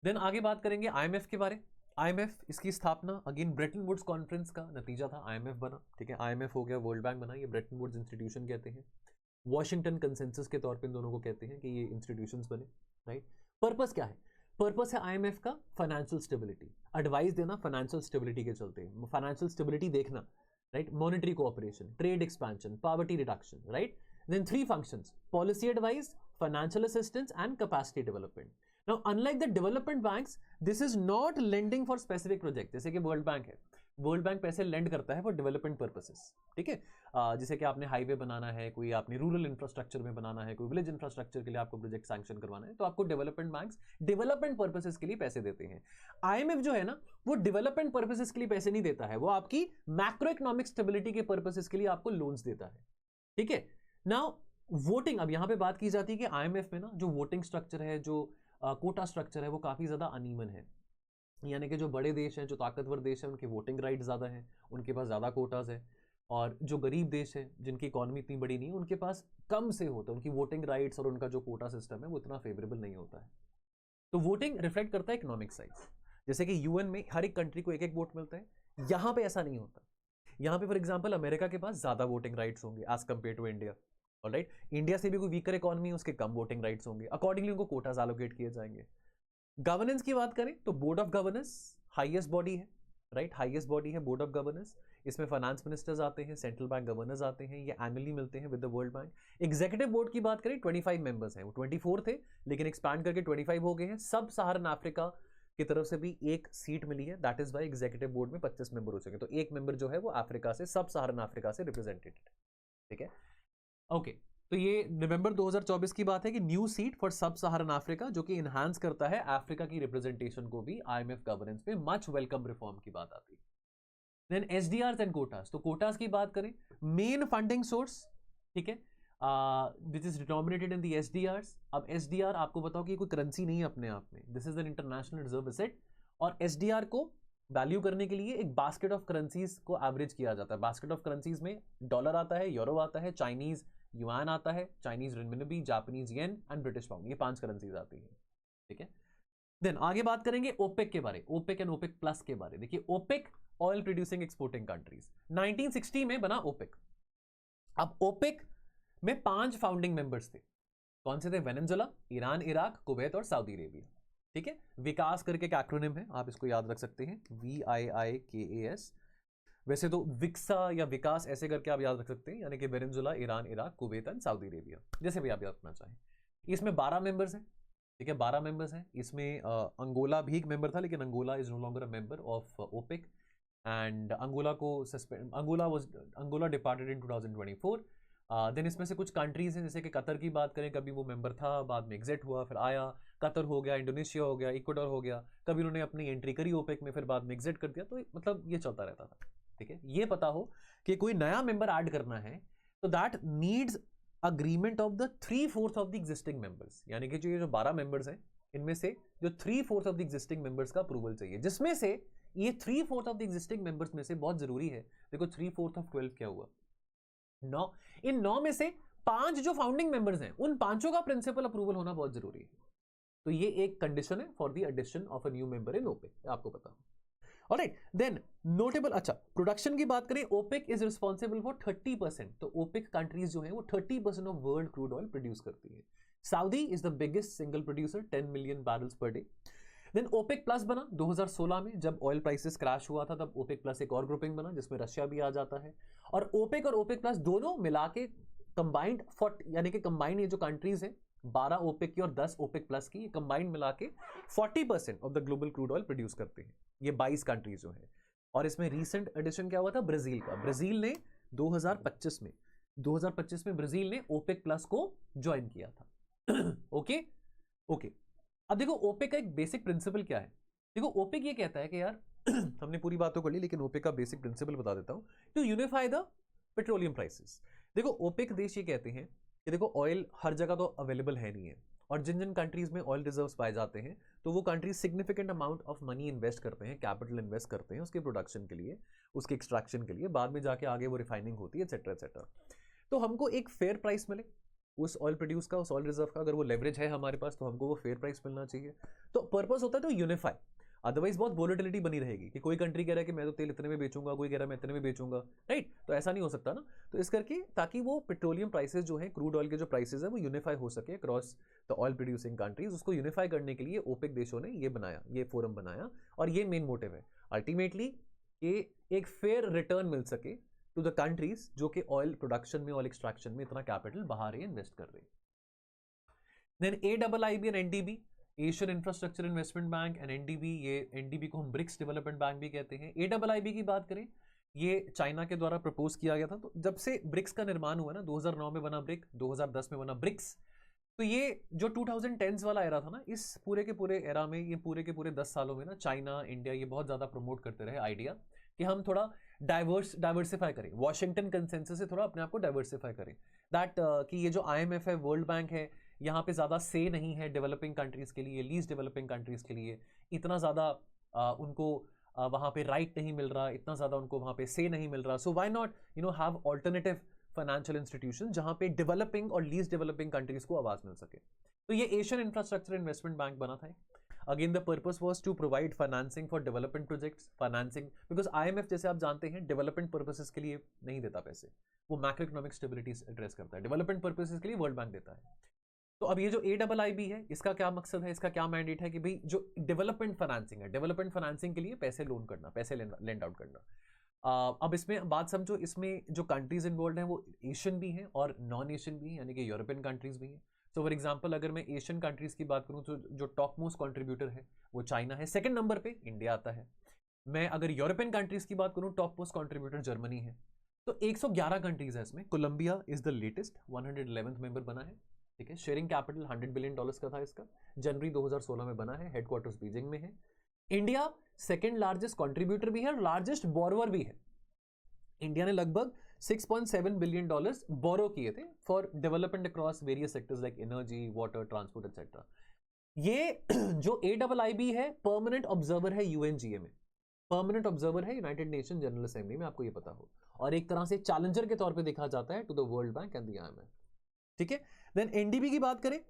देन आगे बात करेंगे आईएमएफ के बारे। आईएमएफ, इसकी स्थापना अगेन ब्रेटन वुड्स कॉन्फ्रेंस का नतीजा था, आईएमएफ बना, ठीक है। आईएमएफ हो गया, वर्ल्ड बैंक बना, ये ब्रेटन वुड्स इंस्टीट्यूशन कहते हैं। वॉशिंगटन कंसेंसस के तौर पे इन दोनों को कहते हैं कि ये इंस्टीट्यूशंस बने, राइट। पर्पस क्या है? पर्पस है आईएमएफ का फाइनेंशियल स्टेबिलिटी, एडवाइस देना फाइनेंशियल स्टेबिलिटी के चलते, फाइनेंशियल स्टेबिलिटी देखना, right. Monetary cooperation, trade expansion, poverty reduction, right. Then 3 functions: policy advice, financial assistance and capacity development. Now unlike the development banks, this is not lending for specific project, जैसे कि world bank है, world bank पैसे land करता है for development purposes, ठीक है। जैसे कि आपने हाईवे बनाना है, कोई आपने रूरल इंफ्रास्ट्रक्चर में बनाना है, कोई विलेज इंफ्रास्ट्रक्चर के लिए आपको प्रोजेक्ट सैंक्शन करवाना है, तो आपको डेवलपमेंट बैंक्स डेवलपमेंट पर्पसेस के लिए पैसे देते हैं। आईएमएफ जो है ना, वो डेवलपमेंट पर्पसेस के लिए पैसे नहीं देता है, वो आपकी मैक्रो इकोनॉमिक स्टेबिलिटी के पर्पसेस के लिए आपको लोन्स देता है, ठीक है। नाउ वोटिंग, अब यहां पे बात की जाती है कि आईएमएफ में ना जो वोटिंग स्ट्रक्चर है, जो कोटा स्ट्रक्चर है, वो काफी ज्यादा अनइवन है। यानी कि जो बड़े देश हैं, जो ताकतवर देश हैं, उनके वोटिंग राइट ज्यादा हैं, उनके पास ज्यादा कोटाज है, और जो गरीब देश हैं, जिनकी इकोनॉमी इतनी बड़ी नहीं है, उनके पास कम से होता है, उनकी वोटिंग राइट्स और उनका जो कोटा सिस्टम है वो इतना फेवरेबल नहीं होता है। तो वोटिंग रिफ्लेक्ट करता है इकोनॉमिक साइज। जैसे कि यूएन में हर एक कंट्री को एक एक वोट मिलता है, यहां पे ऐसा नहीं होता। यहां पे फॉर एग्जांपल अमेरिका के पास ज्यादा वोटिंग राइट्स होंगे as compare to India, alright. India से भी कोई वीकर इकोनॉमी है, उसके कम वोटिंग राइट्स होंगे, अकॉर्डिंगली उनको कोटास एलोकेट किए जाएंगे। गवर्नेंस की बात करें तो board of governance highest body है, राइट, हाईएस्ट बॉडी है बोर्ड ऑफ गवर्नेंस। इसमें फाइनेंस मिनिस्टर्स आते हैं, सेंट्रल बैंक गवर्नर्स आते हैं, ये एनुअली मिलते हैं with the world bank. Executive board की बात करें 25 मेंबर्स हैं, वो 24 थे लेकिन एक्सपैंड करके 25 हो गए हैं। सब सहारन अफ्रीका की तरफ से भी एक सीट मिली है, that is why executive board में 25 मेंबर हो चुके हैं। तो एक मेंबर जो है वो अफ्रीका से, सब सहारन अफ्रीका से रिप्रेजेंटेड, ठीक है, ओके। तो ये नवंबर 2024 की बात है कि न्यू सीट फॉर सब सहारन अफ्रीका, जो कि इनहांस करता है अफ्रीका की रिप्रेजेंटेशन को भी आईएमएफ गवर्नेंस में, मच वेलकम रिफॉर्म की बात आती है। देन एसडीआर एंड कोटास, तो कोटास की बात करें, मेन फंडिंग सोर्स, ठीक है, which is denominated in the SDRs. अब एसडीआर आपको बताओ कि कोई करेंसी नहीं है अपने आप में, this is an international reserve asset, और एसडीआर को वैल्यू करने के लिए एक बास्केट ऑफ करेंसीज को एवरेज किया जाता है। बास्केट ऑफ करेंसीज में डॉलर आता है, यूरो आता है, चाइनीज युआन आता है, Chinese renminbi, Japanese yen and British pound, ये 5 करेंसीज आती है। ठीक है, देन आगे बात करेंगे ओपेक के बारे, ओपेक एंड ओपेक प्लस के बारे। देखिए OPEC oil producing exporting countries, 1960 में बना ओपेक। अब ओपेक में 5 फाउंडिंग मेंबर्स थे। कौन से थे? वेनेजुएला, ईरान, इराक, कुवैत और सऊदी अरेबिया। ठीक है, विकास करके एक एक्रोनिम है, आप इसको याद रख सकते हैं, VIIKAS। वैसे तो विक्सा या विकास ऐसे करके आप याद रख सकते हैं, यानी कि Venezuela, Iran, Iraq, Kuwait and Saudi Arabia, जैसे भी आप याद रखना चाहें। इसमें 12 मेंबर्स हैं। ठीक है, 12 मेंबर्स हैं। इसमें अंगोला भी एक मेंबर था, लेकिन Angola is no longer a member of OPEC and Angola को suspend, Angola departed in 2024। Then इसमें से कुछ कंट्रीज हैं, जैसे कि कतर की बात करें, कभी वो मेंबर था, बाद में एग्जिट हुआ, फिर आया, कतर हो गया, इंडोनेशिया हो गया, इक्वाडोर हो गया, कभी उन्होंने अपनी एंट्री करी ओपेक में, फिर बाद में एग्जिट कर दिया। तो मतलब ये चलता रहता था। ठीक है, ये पता हो कि कोई नया मेंबर ऐड करना है तो that needs agreement of the 3/4 of the existing members, यानी कि जो 12 मेंबर्स हैं इनमें से जो 3/4 ऑफ द एग्जिस्टिंग मेंबर्स का अप्रूवल चाहिए, जिसमें से ये 3/4 ऑफ द एग्जिस्टिंग मेंबर्स में से बहुत जरूरी है। देखो 3/4 ऑफ 12 क्या हुआ? 9। इन 9 में से 5 जो फाउंडिंग मेंबर्स हैं, उन 5 का प्रिंसिपल अप्रूवल होना बहुत जरूरी है। तो ये एक कंडीशन है for the addition of a new member in OPEC, आपको पता हो। ऑलराइट, देन नोटेबल, अच्छा प्रोडक्शन की बात करें, ओपेक इज रिस्पॉन्सिबल फॉर 30%। तो ओपेक कंट्रीज जो है वो 30% of world crude oil produce करती है। Saudi is the biggest single producer, 10 million barrels per day. Then OPEC plus बना 2016 में, जब ऑयल प्राइसेस क्रैश हुआ था, तब ओपेक प्लस एक और ग्रुपिंग बना जिसमें रशिया भी आ जाता है। और ओपेक प्लस दोनों मिला के कंबाइंड 40, यानी कि कंबाइंड ये जो कंट्रीज हैं 12 ओपेक की और 10 ओपेक प्लस की, कंबाइंड मिला के 40% of the global crude oil produce करते हैं, ये 22 कंट्रीज जो है। और इसमें रीसेंट एडिशन क्या हुआ था? ब्राजील का। ब्राजील ने 2025 में ब्राजील ने ओपेक प्लस को ज्वाइन किया था। ओके ओके, अब देखो ओपेक का एक बेसिक प्रिंसिपल क्या है। देखो ओपेक ये कहता है कि यार हमने पूरी बातों कर ली, लेकिन ओपेक का बेसिक प्रिंसिपल बता देता हूं, to unify the petroleum prices. देखो ओपेक देश ये कहते हैं कि देखो ऑयल हर जगह तो अवेलेबल है नहीं है, और जिन जिन कंट्रीज में ऑयल रिजर्व्स पाए जाते हैं तो वो countries significant amount of money invest करते हैं, कैपिटल इन्वेस्ट करते हैं उसके प्रोडक्शन के लिए, उसके एक्सट्रैक्शन के लिए, बाद में जाके आगे वो रिफाइनिंग होती है, एटसेट्रा एटसेट्रा। तो हमको एक फेयर प्राइस मिले उस ऑयल प्रोड्यूस का, उस ऑयल रिजर्व का, अगर वो लेवरेज है हमारे पास तो हमको वो फेयर प्राइस मिलना चाहिए। तो पर्पस होता है तो यूनिफाई, अदरवाइज बहुत वोलेटिलिटी बनी रहेगी कि कोई कंट्री कह रहा है कि मैं तो तेल इतने में बेचूंगा, कोई कह रहा है मैं इतने में बेचूंगा, राइट? तो ऐसा नहीं हो सकता ना। तो इस करके ताकि वो पेट्रोलियम प्राइसेस जो है, क्रूड ऑयल के जो प्राइसेस है वो यूनिफाई हो सके across the oil producing countries, उसको यूनिफाई करने के लिए ओपेक देशों ने ये बनाया, ये फोरम बनाया, और ये मेन मोटिव है अल्टीमेटली कि एक फेयर रिटर्न मिल सके टू द कंट्रीज जो कि ऑयल प्रोडक्शन में, ऑयल एक्सट्रैक्शन में इतना कैपिटल बहा रही है, इन्वेस्ट कर रही है। Then AIIB and NDB, Asian infrastructure investment bank and NDB, ये NDB को हम ब्रिक्स डेवलपमेंट बैंक भी कहते हैं। AIIB की बात करें, ये चाइना के द्वारा प्रपोज किया गया था। तो जब से ब्रिक्स का निर्माण हुआ ना, 2009 में बना ब्रिक, 2010 में बना ब्रिक्स। तो ये जो 2010s वाला एरा था ना, इस पूरे के पूरे एरा में, ये पूरे के पूरे 10 सालों में ना, चाइना, इंडिया ये बहुत ज़्यादा प्रमोट करते रहे आइडिया कि हम थोड़ा डाइवर्सिफाई करें, वॉशिंगटन कंसेंसस से थोड़ा अपने आप को डाइवर्सिफाई करें, दैट कि ये जो IMF है, वर्ल्ड बैंक है, यहाँ पे ज़्यादा से नहीं है डेवलपिंग कंट्रीज़ के लिए, लीस्ट डेवलपिंग कंट्रीज़ के लिए, इतना ज़्यादा उनको वहाँ पे राइट नहीं मिल रहा, इतना ज़्यादा उनको वहाँ पे से नहीं मिल रहा। So why not have alternative financial institution जहाँ पे डेवलपिंग और लीस्ट डेवलपिंग कंट्रीज़ को आवाज़ मिल सके। तो ये एशियन इंफ्रास्ट्रक्चर इन्वेस्टमेंट बैंक बना था। Again the purpose was to provide financing for development projects, financing because IMF जैसे आप जानते हैं डेवलपमेंट पर्पसेस के लिए नहीं देता पैसे, वो मैक्रो इकोनॉमिक स्टेबिलिटी एड्रेस करता है, डेवलपमेंट पर्पसेस के लिए वर्ल्ड बैंक देता है। तो अब ये जो AIIB है, इसका क्या मकसद है, इसका क्या मैंडेट है कि भाई जो डेवलपमेंट फाइनेंसिंग है, डेवलपमेंट फाइनेंसिंग के लिए पैसे लोन करना, पैसे लेंड आउट करना। अब इसमें बात समझो, इसमें जो कंट्रीज इन्वॉल्व हैं वो एशियन भी हैं और नॉन एशियन भी हैं, यानी कि यूरोपियन कंट्रीज भी हैं। सो फॉर एग्जांपल अगर मैं एशियन कंट्रीज की बात करूं तो जो टॉप मोस्ट कंट्रीब्यूटर है वो चाइना है, सेकंड नंबर पे इंडिया आता है। मैं अगर यूरोपियन कंट्रीज की बात करूं, टॉप मोस्ट कंट्रीब्यूटर जर्मनी है। तो 111 कंट्रीज है इसमें। Colombia is the latest 111th member बना है, ठीक है। शेयरिंग कैपिटल $100 बिलियन का था इसका, जनवरी 2016 में बना है, हेडक्वार्टर्स बीजिंग में है। इंडिया सेकंड लार्जेस्ट कंट्रीब्यूटर भी है और लार्जेस्ट बोरोवर भी है। इंडिया ने लगभग $6.7 बिलियन बोरो किए थे for development across various sectors like energy, water, transport etcetera. ये जो AIIB है परमानेंट ऑब्जर्वर है UNGA में, परमानेंट ऑब्जर्वर है यूनाइटेड नेशन जनरल असेंबली में, आपको ये पता हो, और एक तरह से चैलेंजर के तौर पे देखा जाता है to the world bank and the IMF। ठीक है, देन एनडीबी की बात करें,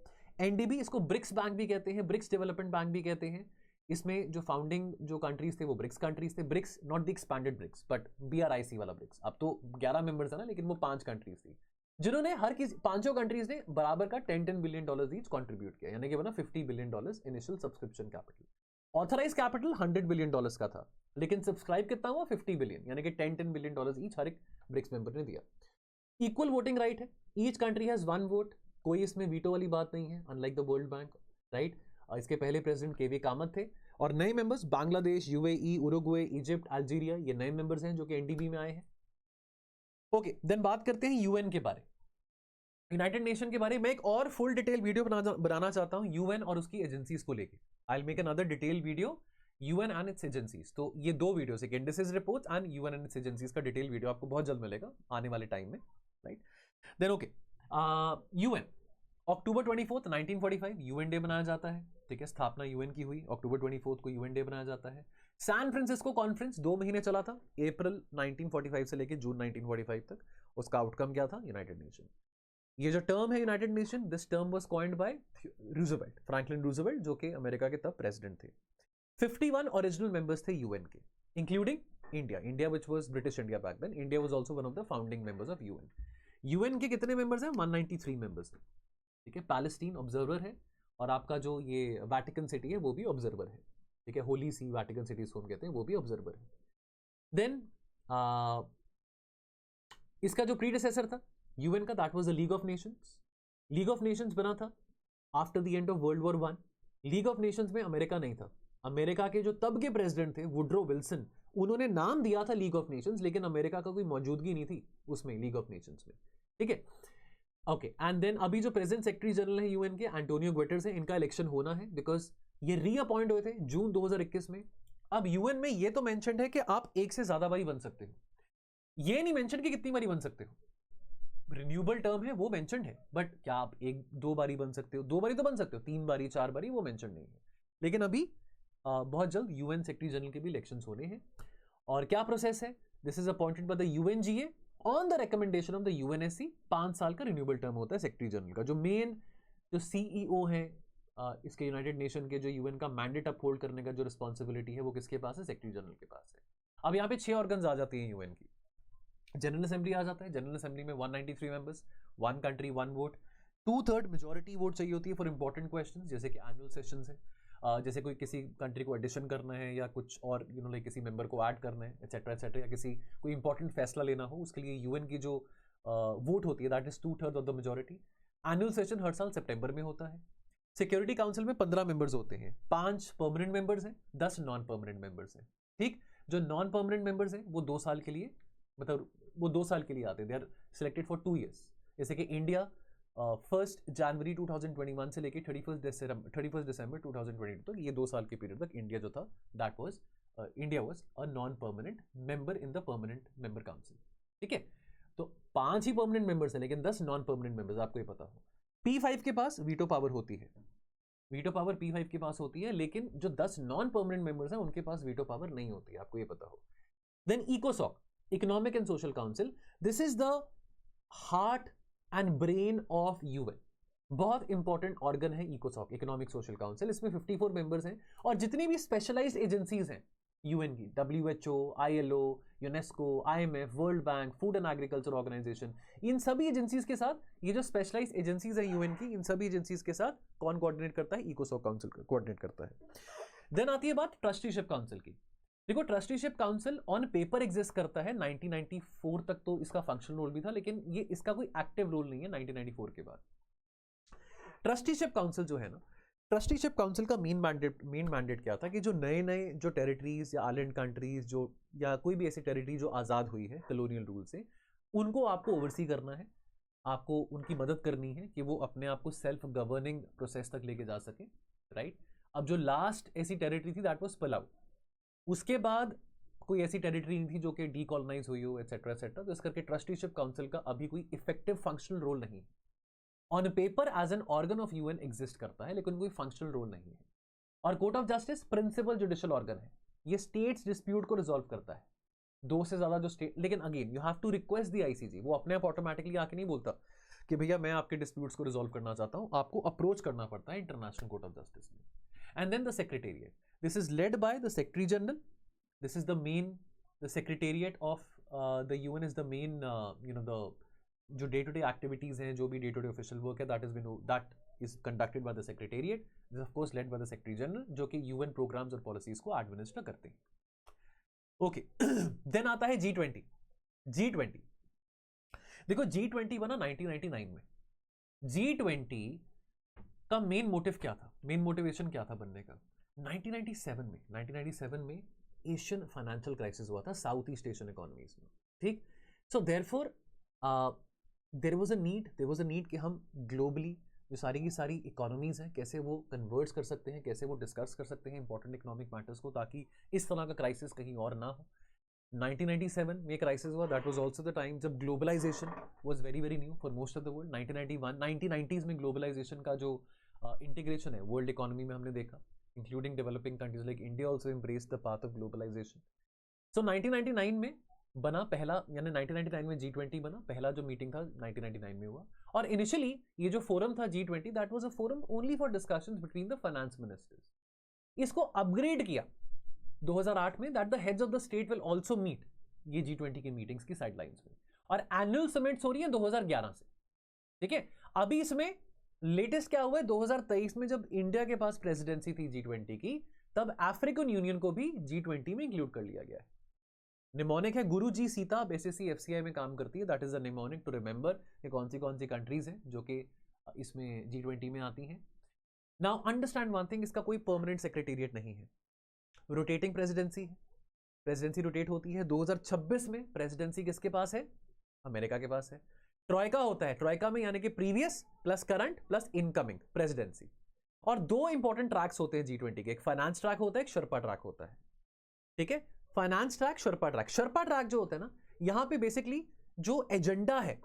एनडीबी इसको ब्रिक्स बैंक भी कहते हैं, ब्रिक्स डेवलपमेंट बैंक भी कहते हैं। इसमें जो फाउंडिंग जो कंट्रीज थे वो ब्रिक्स कंट्रीज थे, BRICS not the expanded BRICS but BRIC वाला ब्रिक्स। अब तो 11 मेंबर्स है ना, लेकिन वो 5 कंट्रीज थी जिन्होंने हर किसी पांचों कंट्रीज ने बराबर का $10 बिलियन ईच कंट्रीब्यूट किया, यानी कि बना $50 billion initial subscription capital. Authorise capital $100 billion का था, लेकिन सब्सक्राइब कितना हुआ 50 बिलियन, यानी कि $10 बिलियन ईच हर एक ब्रिक्स मेंबर ने दिया। इक्वल वोटिंग राइट है, ईच कंट्री हैज 1 वोट, कोई इसमें वीटो वाली बात नहीं है, unlike the world bank, right. इसके पहले प्रेसिडेंट केवी कामत थे, और नए members Bangladesh, UAE, Uruguay, Egypt, Algeria, ये नए मेंबर्स हैं जो कि एनडीबी में आए हैं। ओके, देन बात करते हैं यूएन के बारे, यूनाइटेड नेशन के बारे में। एक और फुल डिटेल वीडियो बनाना चाहता हूं यूएन और उसकी एजेंसीज को लेके। I will make another detail video UN and it's agencies. तो ये 2 वीडियोस, एक indices reports and UN and it's agencies का डिटेल वीडियो आपको बहुत जल्द मिलेगा आने वाले टाइम में, राइट। देन ओके, यूएन अक्टूबर 24, 1945 यूएन डे मनाया जाता है। ठीक है, स्थापना यूएन की हुई, अक्टूबर 24 को यूएन डे मनाया जाता है। सैन फ्रांसिस्को कॉन्फ्रेंस 2 महीने चला था, अप्रैल 1945 से लेकर जून 1945 तक। उसका आउटकम क्या था? United Nation. ये जो टर्म है United Nation, this term was coined by Roosevelt, Franklin Roosevelt, जो कि अमेरिका के तब प्रेसिडेंट थे। 51 ओरिजिनल मेंबर्स थे यूएन के, including India which was British India back then. India was also one of the founding members of UN. UN के कितने members हैं? 193 मेंबर्स हैं। ठीक है, पैलेस्टीन ऑब्जर्वर है, और आपका जो ये वैटिकन सिटी है वो भी ऑब्जर्वर है। ठीक है, होली सी वैटिकन सिटी इसको हम कहते हैं, वो भी ऑब्जर्वर है। देन इसका जो प्रीडिसेसर था यूएन का, that was the league of Nations. League of Nations बना था after the end of world war 1। League of Nations में अमेरिका नहीं था। अमेरिका के जो तब के प्रेसिडेंट थे वुड्रो विल्सन, उन्होंने नाम दिया था लीग ऑफ नेशंस, लेकिन अमेरिका का कोई मौजूदगी नहीं थी उसमें, लीग ऑफ नेशंस में। ठीक है, ओके। एंड देन अभी जो प्रेजेंट सेक्रेटरी जनरल है यूएन के, एंटोनियो गुटेरेस है, इनका इलेक्शन होना है, बिकॉज ये रीअपॉइंट हुए थे जून 2021 में। अब यूएन में ये तो मेंशन है कि आप 1 से ज्यादा बारी बन सकते हो, ये नहीं मेंशन कि कितनी बारी बन सकते हो। रिन्यूएबल टर्म है वो मेंशन है, बट क्या आप 1-2 बारी बन सकते हो? 2 बारी तो बन सकते हो, 3 बारी 4 बारी वो मेंशन नहीं है। लेकिन अभी बहुत जल्द यूएन सेक्रेटरी जनरल के भी इलेक्शंस होने हैं। और क्या प्रोसेस है? This is appointed by the UNGA on the recommendation of the UNSC. 5 साल का रिन्यूएबल टर्म होता है सेक्रेटरी जनरल का। जो मेन जो सीईओ है इसके यूनाइटेड नेशन के, जो यूएन का मैंडेट अपहोल्ड करने का जो रिस्पॉन्सिबिलिटी है, वो किसके पास है? सेक्रेटरी जनरल के पास है। अब यहाँ पे 6 ऑर्गन्स आ जाती हैं यूएन की। जनरल असेंबली आ जाता है, जनरल असेंबली में 193 members, 1 country 1 vote, 2/3 majority vote चाहिए होती है फॉर इंपॉर्टेंट क्वेश्चंस, जैसे कि एनुअल सेशंस है, जैसे कोई किसी कंट्री को एडिशन करना है, या कुछ और लाइक किसी मेंबर को ऐड करना है, एटसेट्रा एटसेट्रा, या किसी कोई इंपॉर्टेंट फैसला लेना हो, उसके लिए यूएन की जो वोट होती है that is 2/3 of the majority. Annual session हर साल सितंबर में होता है। सिक्योरिटी काउंसिल में 15 मेंबर्स होते हैं, 5 परमानेंट मेंबर्स हैं, 10 नॉन परमानेंट मेंबर्स हैं। ठीक, जो नॉन परमानेंट मेंबर्स हैं वो 2 साल के लिए, मतलब वो 2 साल के लिए आते हैं, they are selected for 2 years. जैसे कि इंडिया 1 जनवरी 2021 से लेकर 31 दिसंबर 2022 तक, ये 2 साल के पीरियड तक इंडिया जो था, that was India was a non permanent member in the permanent member council. ठीक है, तो 5 ही परमानेंट मेंबर्स हैं, लेकिन 10 नॉन परमानेंट मेंबर्स, आपको ये पता हो। P5 के पास वीटो पावर होती है, वीटो पावर P5 के पास होती है, लेकिन जो 10 नॉन परमानेंट मेंबर्स हैं उनके पास वीटो पावर नहीं होती है, आपको ये पता हो। देन इकोसॉक, economic and social council, this is the heart and brain of UN. बहुत इंपॉर्टेंट ऑर्गन है इकोसॉक, इकोनॉमिक सोशल काउंसिल। इसमें 54 मेंबर्स हैं, और जितनी भी स्पेशलाइज्ड एजेंसीज हैं यूएन की, WHO, ILO, UNESCO, IMF, World Bank, food and agriculture organization, इन सभी एजेंसीज के साथ, ये जो स्पेशलाइज्ड एजेंसीज हैं यूएन की, इन सभी एजेंसीज के साथ कौन कोऑर्डिनेट करता है? इकोसॉक काउंसिल कोऑर्डिनेट करता है। देन आती है बात ट्रस्टीशिप काउंसिल की। देखो, trusteeship council on paper exist करता है, 1994 तक तो इसका फंक्शनल रोल भी था, लेकिन ये इसका कोई एक्टिव रोल नहीं है 1994 के बाद। ट्रस्टीशिप काउंसिल जो है ना, ट्रस्टीशिप काउंसिल का मेन मैंडेट क्या था कि जो नए जो टेरिटरीज या आइलैंड कंट्रीज जो, या कोई भी ऐसी टेरिटरी जो आज़ाद हुई है कॉलोनियल रूल से, उनको आपको ओवरसी करना है, आपको उनकी मदद करनी है कि वो अपने आप को सेल्फ गवर्निंग प्रोसेस तक लेके जा सके, राइट। अब जो लास्ट ऐसी टेरिटरी थी दैट वाज पलाऊ, उसके बाद कोई ऐसी टेरिटरी नहीं थी जो कि डीकॉलोनाइज हुई हो, एटसेट्रा एटसेट्रा। तो इस करके ट्रस्टीशिप काउंसिल का अभी कोई इफेक्टिव फंक्शनल रोल नहीं है। On paper as an organ of UN exist करता है, लेकिन कोई फंक्शनल रोल नहीं है। और court of justice principal judicial organ है, ये स्टेट्स डिस्प्यूट को रिजॉल्व करता है, दो से ज्यादा जो स्टेट, लेकिन again you have to request the ICJ, वो अपने आप ऑटोमेटिकली आके नहीं बोलता कि भैया मैं आपके डिस्प्यूट्स को रिजॉल्व करना चाहता हूं, आपको अप्रोच करना पड़ता है इंटरनेशनल कोर्ट ऑफ जस्टिस में. And then the secretariat, this is led by the secretary general, this is the main, the secretariat of the UN is the main, you know the जो day to day activities हैं, जो भी day to day official work है, that is conducted by the secretariat, this of course led by the secretary general, जो कि UN programmes और policies को administer करते हैं. ओके देन आता है G20. G20 देखो, G20 बना 1999 में. G20 का मेन मोटिव क्या था, मेन मोटिवेशन क्या था बनने का? 1997 में एशियन फाइनेंशियल क्राइसिस हुआ था साउथ ईस्ट एशियन इकोनॉमीज में, ठीक. So therefore there was a need कि हम ग्लोबली जो सारी की सारी इकोनॉमीज हैं, कैसे वो कन्वर्ट्स कर सकते हैं, कैसे वो डिस्कस कर सकते हैं इंपॉर्टेंट इकोनॉमिक मैटर्स को, ताकि इस तरह का क्राइसिस कहीं और ना हो. 1997 में क्राइसिस हुआ, that was also the time जब globalisation was very very new for most of the world. 1990s में ग्लोबलाइजेशन का जो इंटीग्रेशन है वर्ल्ड इकोनॉमी में हमने देखा, including developing countries like India also embraced the path of globalisation. So 1999 में बना पहला, यानी 1999 में G20 बना, पहला जो मीटिंग था 1999 में हुआ. और इनिशियली ये जो फोरम था G20, that was a forum only for discussions between the finance ministers. इसको अपग्रेड किया 2008 में, that the heads of the state will also meet, ये G20 की मीटिंग्स की साइडलाइंस में. और एनुअल समिट्स हो रही है 2011 से, ठीक है. अभी इसमें लेटेस्ट क्या हुआ है, 2023 में जब इंडिया के पास प्रेसिडेंसी थी G20 की, तब अफ्रीकन यूनियन को भी G20 में इंक्लूड कर लिया गया है. निमोनिक है गुरु जी सीता, एसएससी एफसीआई में काम करती है, that is the mnemonic to remember ये कौन सी कंट्रीज हैं जो कि इसमें G20 में आती हैं. नाउ अंडरस्टैंड वन थिंग, इसका कोई परमानेंट सेक्रेटेरिएट नहीं है, रोटेटिंग प्रेसिडेंसी है, प्रेसिडेंसी रोटेट होती है. 2026 में प्रेसिडेंसी किसके पास है? अमेरिका के पास है. ट्रॉयका होता है, ट्रॉयका में यानी कि previous plus current plus incoming presidency. और दो इंपॉर्टेंट ट्रैक्स होते हैं G20 के, एक फाइनेंस ट्रैक होता है, एक शर्पा ट्रैक होता है, ठीक है. Finance track, Sherpa track. Sherpa track जो होता है ना, यहां पे बेसिकली जो एजेंडा है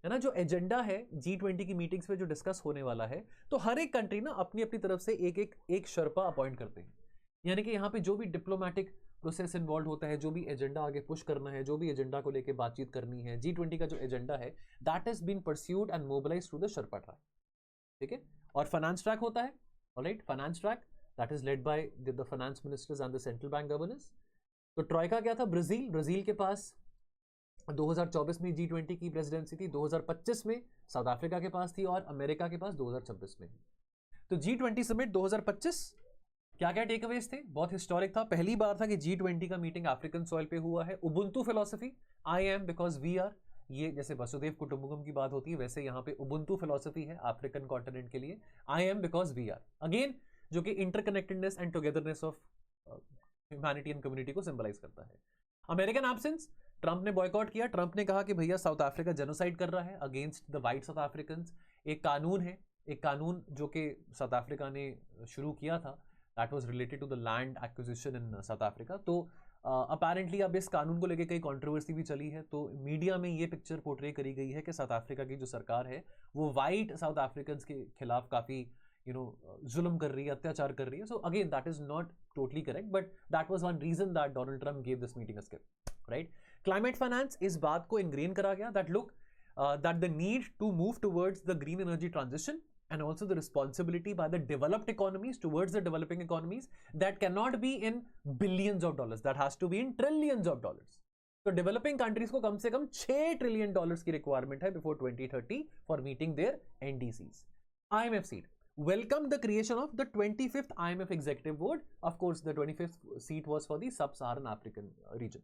ना, जो एजेंडा है G20 की मीटिंग्स में जो डिस्कस होने वाला है, तो हर एक कंट्री ना अपनी अपनी तरफ से एक शर्पा अपॉइंट करते हैं. यानी कि यहाँ पे जो भी डिप्लोमेटिक प्रोसेस इन्वॉल्व होता है, जो भी एजेंडा आगे पुश करना है, जो भी एजेंडा को लेके बातचीत करनी है, G20 का जो एजेंडा है, that is been pursued and mobilised through the sherpa track, ठीक है. और फाइनेंस ट्रैक होता है, alright, finance track that is led by the finance ministers and the central bank governors. तो ट्रॉयका क्या था? ब्राजील के पास 2024 में G20 की प्रेसिडेंसी थी, 2025 में साउथ अफ्रीका के पास थी, और अमेरिका के पास 2026 में. तो G20 समिट 2025 क्या क्या टेकअवेज थे? बहुत हिस्टोरिक था, पहली बार था कि G20 का मीटिंग अफ्रीकन सॉइल पे हुआ है. Ubuntu philosophy, I am because we are, ये जैसे वसुदेव कुटुंबकम की बात होती है, वैसे यहाँ पे उबुंटू फिलॉसफी है अफ्रीकन कॉन्टिनेंट के लिए. I am because we are, again जो कि interconnectedness and togetherness of humanity and community को सिंबलाइज करता है. अमेरिकन एब्सेंस, ट्रंप ने बॉयकॉट किया. ट्रंप ने कहा कि भैया साउथ अफ्रीका जेनोसाइड कर रहा है against the white south African. एक कानून है, एक कानून जो कि साउथ अफ्रीका ने शुरू किया था, that was related to the land acquisition in South Africa. तो अपेरेंटली अब इस कानून को लेकर कई कंट्रोवर्सी भी चली है. तो मीडिया में ये पिक्चर पोर्ट्रे करी गई है कि साउथ अफ्रीका की जो सरकार है वो वाइट साउथ अफ्रीकन के खिलाफ काफी जुल्म कर रही है, अत्याचार कर रही है. So again that is not totally correct, but that was one reason that Donald Trump give this meeting a skip, right. Climate finance, इस बात को इंग्रेन करा गया that look that the need to move towards the green energy transition and also the responsibility by the developed economies towards the developing economies that cannot be in billions of dollars, that has to be in trillions of dollars. तो developing countries को कम से कम $6 trillion की requirement है before 2030 for meeting their NDCs. IMF seat welcomed the creation of the 25th IMF Executive Board. Of course, the 25th seat was for the Sub-Saharan African region.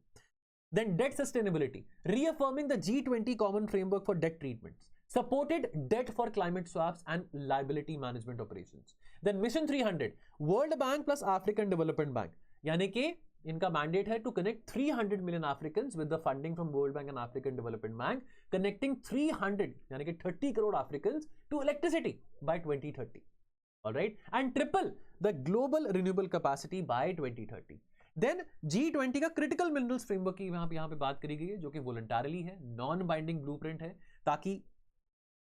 Then debt sustainability, reaffirming the G20 common framework for debt treatments. Supported debt for climate swaps and liability management operations. Then Mission 300, World Bank plus African Development Bank. यानी कि इनका mandate है to connect 300 million Africans with the funding from World Bank and African Development Bank, connecting 300 यानी कि 30 crore Africans to electricity by 2030. All right, and triple the global renewable capacity by 2030. Then G20 का critical minerals framework की यहाँ पे बात करी गई है, जो कि वॉलंटरली है, नॉन बाइंडिंग ब्लूप्रिंट है, ताकि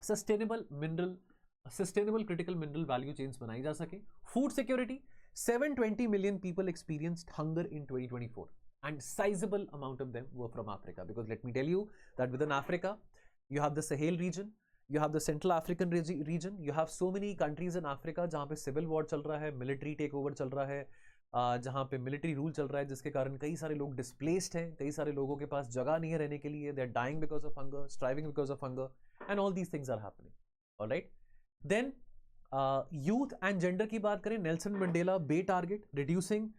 sustainable critical mineral value chains बनाई जा सके. Food security, 720 million people experienced hunger in 2024, and sizable amount of them were from Africa. Because let me tell you that within Africa, you have the Sahel region, you have the Central African region, you have so many countries in Africa जहाँ पे civil war चल रहा है, military takeover चल रहा है, जहाँ पे military rule चल रहा है, जिसके कारण कई सारे लोग displaced हैं, कई सारे लोगों के पास जगह नहीं है रहने के लिए, they are dying because of hunger, striving because of hunger, and all these things are happening. All right. Then youth and gender की बात करें, Nelson Mandela Bay target reducing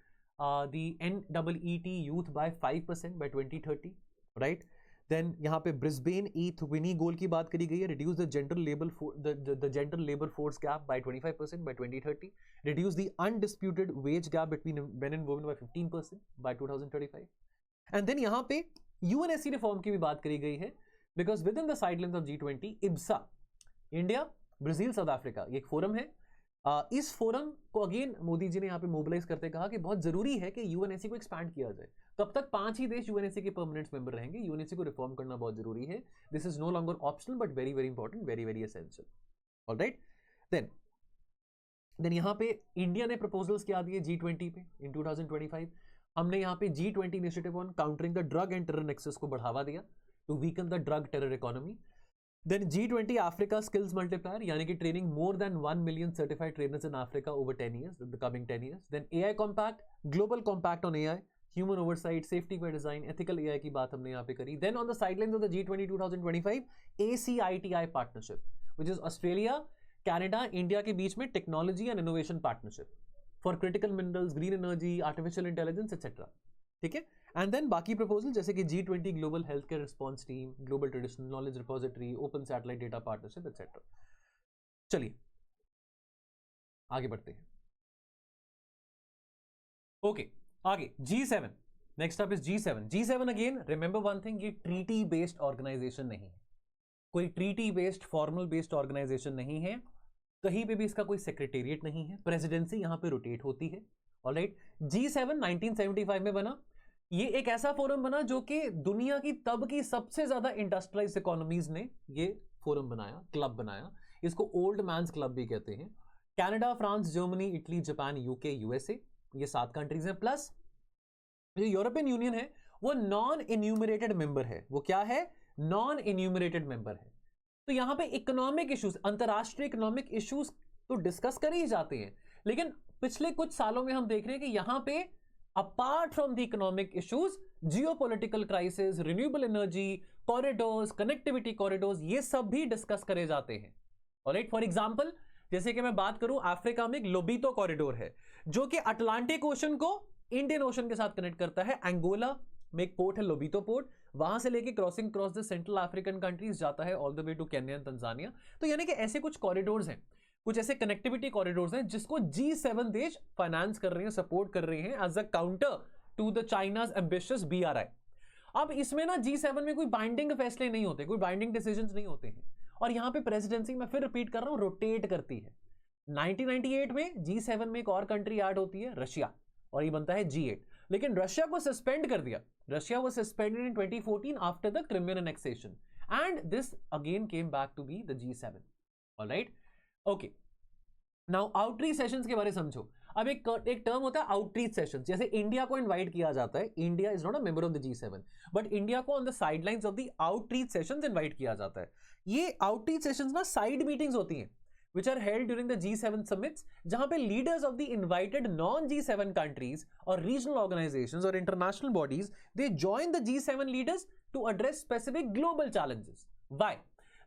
the NEET youth by 5% by 2030, right? Then यहाँ पे Brisbane 8th Winnie goal की बात करी गई है, reduce the gender labor force gap by 25% by 2030, reduce the undisputed wage gap between men and women by 15% by 2035. And then यहाँ पे UNSC reform की भी बात करी गई है, because within the sidelines of G20, IBSA, India, Brazil, south Africa, ये एक फोरम है। इस फोरम को अगेन मोदी जी ने यहाँ पे मोबिलाइज करते कहा कि बहुत जरूरी है कि यूएनएससी को एक्सपैंड किया जाए। तब तक 5 ही देश यूएनएससी के परमानेंट मेंबर रहेंगे। यूएनएससी को रिफॉर्म करना बहुत जरूरी है। This is no longer optional but very very important, very very essential. Alright, then यहाँ पे इंडिया ने प्रपोजल्स क्या दिए G20 पे इन 2025। हमने यहाँ पे G20 initiative on countering the drug and terror nexus को बढ़ावा दिया to weaken the drug terror economy. Then G20 Africa Skills Multiplier, यानी कि training more than 1 million certified trainers in Africa over 10 years, the coming 10 years. Then AI Compact, Global Compact on AI, Human Oversight, Safety by Design, Ethical AI की बात हमने यहाँ पे करी. Then on the sidelines of the G20 2025, ACITI Partnership, which is Australia, Canada, India के बीच में Technology and Innovation Partnership for Critical Minerals, Green Energy, Artificial Intelligence, etc. ठीक है। एंड देन बाकी प्रपोजल जैसे कि G20 global health care response team, global traditional knowledge repository, open satellite data partnership etcetera. चलिए आगे बढ़ते हैं। ओके, आगे G7, next up is G7। G7 again remember one thing, ये ट्रीटी बेस्ड ऑर्गेनाइजेशन नहीं है, कोई treaty based formal based organisation नहीं है, कहीं पे भी इसका कोई सेक्रेटेरिएट नहीं है, प्रेसिडेंसी यहां पे रोटेट होती है। ऑलराइट, G7 1975 में बना। ये एक ऐसा फोरम बना जो कि दुनिया की तब की सबसे ज्यादा इंडस्ट्रियलाइज्ड इकोनॉमीज ने ये फोरम बनाया, क्लब बनाया। इसको ओल्ड मैन्स क्लब भी कहते हैं। Canada, France, Germany, Italy, Japan, UK, USA, ये 7 कंट्रीज हैं। प्लस जो यूरोपियन यूनियन है वो नॉन इन्यूमरेटेड मेंबर है। वो क्या है? नॉन इन्यूमरेटेड मेंबर है। तो यहां पे इकोनॉमिक इश्यूज, अंतरराष्ट्रीय इकोनॉमिक इश्यूज तो डिस्कस कर ही जाते हैं, लेकिन पिछले कुछ सालों में हम देख रहे हैं कि यहां पे apart from the economic issues, geopolitical crisis, renewable energy, corridors, connectivity corridors, ये सब भी डिस्कस करे जाते हैं। ऑलराइट, फॉर एग्जांपल जैसे कि मैं बात करूं, अफ्रीका में एक लोबीतो कॉरिडोर है जो कि अटलांटिक ओशन को इंडियन ओशन के साथ कनेक्ट करता है। एंगोला में एक पोर्ट है, लोबीतो पोर्ट, वहां से लेके crossing cross the central African countries जाता है all the way to Kenya and Tanzania. तो यानी कि ऐसे कुछ कॉरिडोर्स हैं, कुछ ऐसे कनेक्टिविटी कॉरिडोर्स हैं जिसको G7 देश फाइनेंस कर रहे हैं, सपोर्ट कर रहे हैं as a counter to the China's ambitious BRI। अब इसमें ना G7 में कोई बाइंडिंग फैसले नहीं होते, कोई बाइंडिंग डिसीजंस नहीं होते हैं, और यहां पे प्रेसिडेंसी, मैं फिर रिपीट कर रहा हूं, रोटेट करती है। 1998 में G7 में एक और कंट्री ऐड होती है, रशिया, और ये बनता है G8। लेकिन रशिया को सस्पेंड कर दिया। Russia was suspended in 2014 after the Crimean annexation, and this again came back to be the G7। Alright, okay, now outreach sessions के बारे में समझो। अब एक टर्म होता है आउटरीच सेशंस। जैसे इंडिया को इनवाइट किया जाता है, India is not a member of the G7, but India को on the sidelines of the outreach sessions invite किया जाता है। ये आउटरीच सेशंस ना साइड मीटिंग्स होती हैं which are held during the G7 summits, जहां पे leaders of the invited non-G7 countries or regional organizations or international bodies, they join the G7 leaders to address specific global challenges. Why?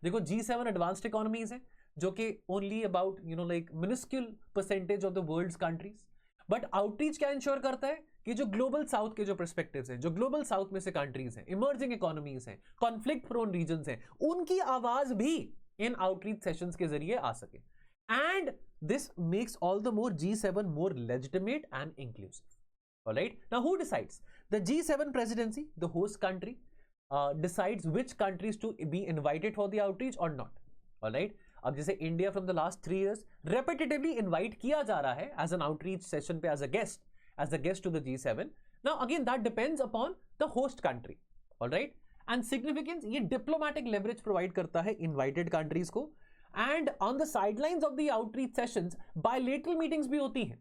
देखो, G7 advanced economies है जो कि only about like minuscule percentage of the world's countries, but outreach क्या ensure करता है कि जो global south के जो पर्सपेक्टिव्स हैं, जो ग्लोबल साउथ में से कंट्रीज हैं, इमर्जिंग इकोनॉमीज हैं, कॉन्फ्लिक्ट प्रोन रीजन्स हैं, उनकी आवाज भी इन आउटरीच सेशंस के जरिए आ सके। And this makes all the more G7 more legitimate and inclusive. Alright, now who decides? The G7 presidency, the host country, decides which countries to be invited for the outreach और not. Alright, अब जैसे India from the last 3 years repetitively invite किया जा रहा है as an outreach session पे, as a guest to the G7। Now again that depends upon the host country. Alright, and significance, ये diplomatic leverage provide करता है invited countries को। And on the sidelines of the outreach sessions bilateral meetings भी होती हैं।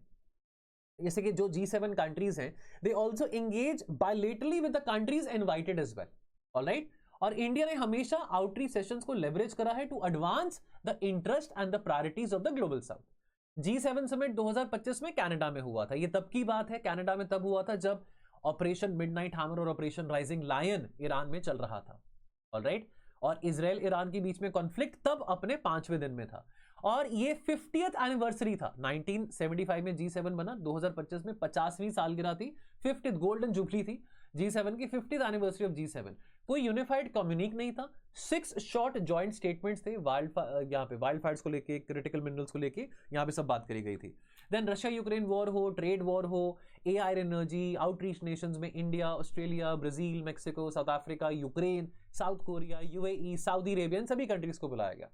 जैसे कि जो G7 कंट्रीज हैं, they also engage bilaterally with the countries invited as well, alright. और इंडिया ने हमेशा आउटरीच सेशंस को लेवरेज करा है to advance the interest and the priorities of the global south. G7 summit 2025 में कनाडा में हुआ था। ये तब की बात है, कनाडा में तब हुआ था जब ऑपरेशन मिडनाइट हैमर और ऑपरेशन राइजिंग लायन ईरान में चल रहा था, ऑलराइट। और इजराइल ईरान के बीच में कॉन्फ्लिक्ट तब अपने 5वें दिन में था। और ये 50th एनिवर्सरी था। 1975 में G7 बना, 2025 में 50वीं सालगिरह थी, 50th गोल्डन जुबली थी G7 की, 50th एनिवर्सरी ऑफ G7। कोई यूनिफाइड कम्युनिक नहीं था, 6 शॉर्ट जॉइंट स्टेटमेंट्स थे, यहाँ पे वाइल्ड फायर्स को लेके, क्रिटिकल मिनरल्स को लेके यहाँ पे सब बात करी गई थी। देन रशिया यूक्रेन वॉर हो, ट्रेड वॉर हो, एआई एनर्जी, आउटरीच नेशंस में India, Australia, Brazil, Mexico, South Africa, Ukraine, South Korea, UAE, Saudi Arabia, इन सभी कंट्रीज को बुलाया गया।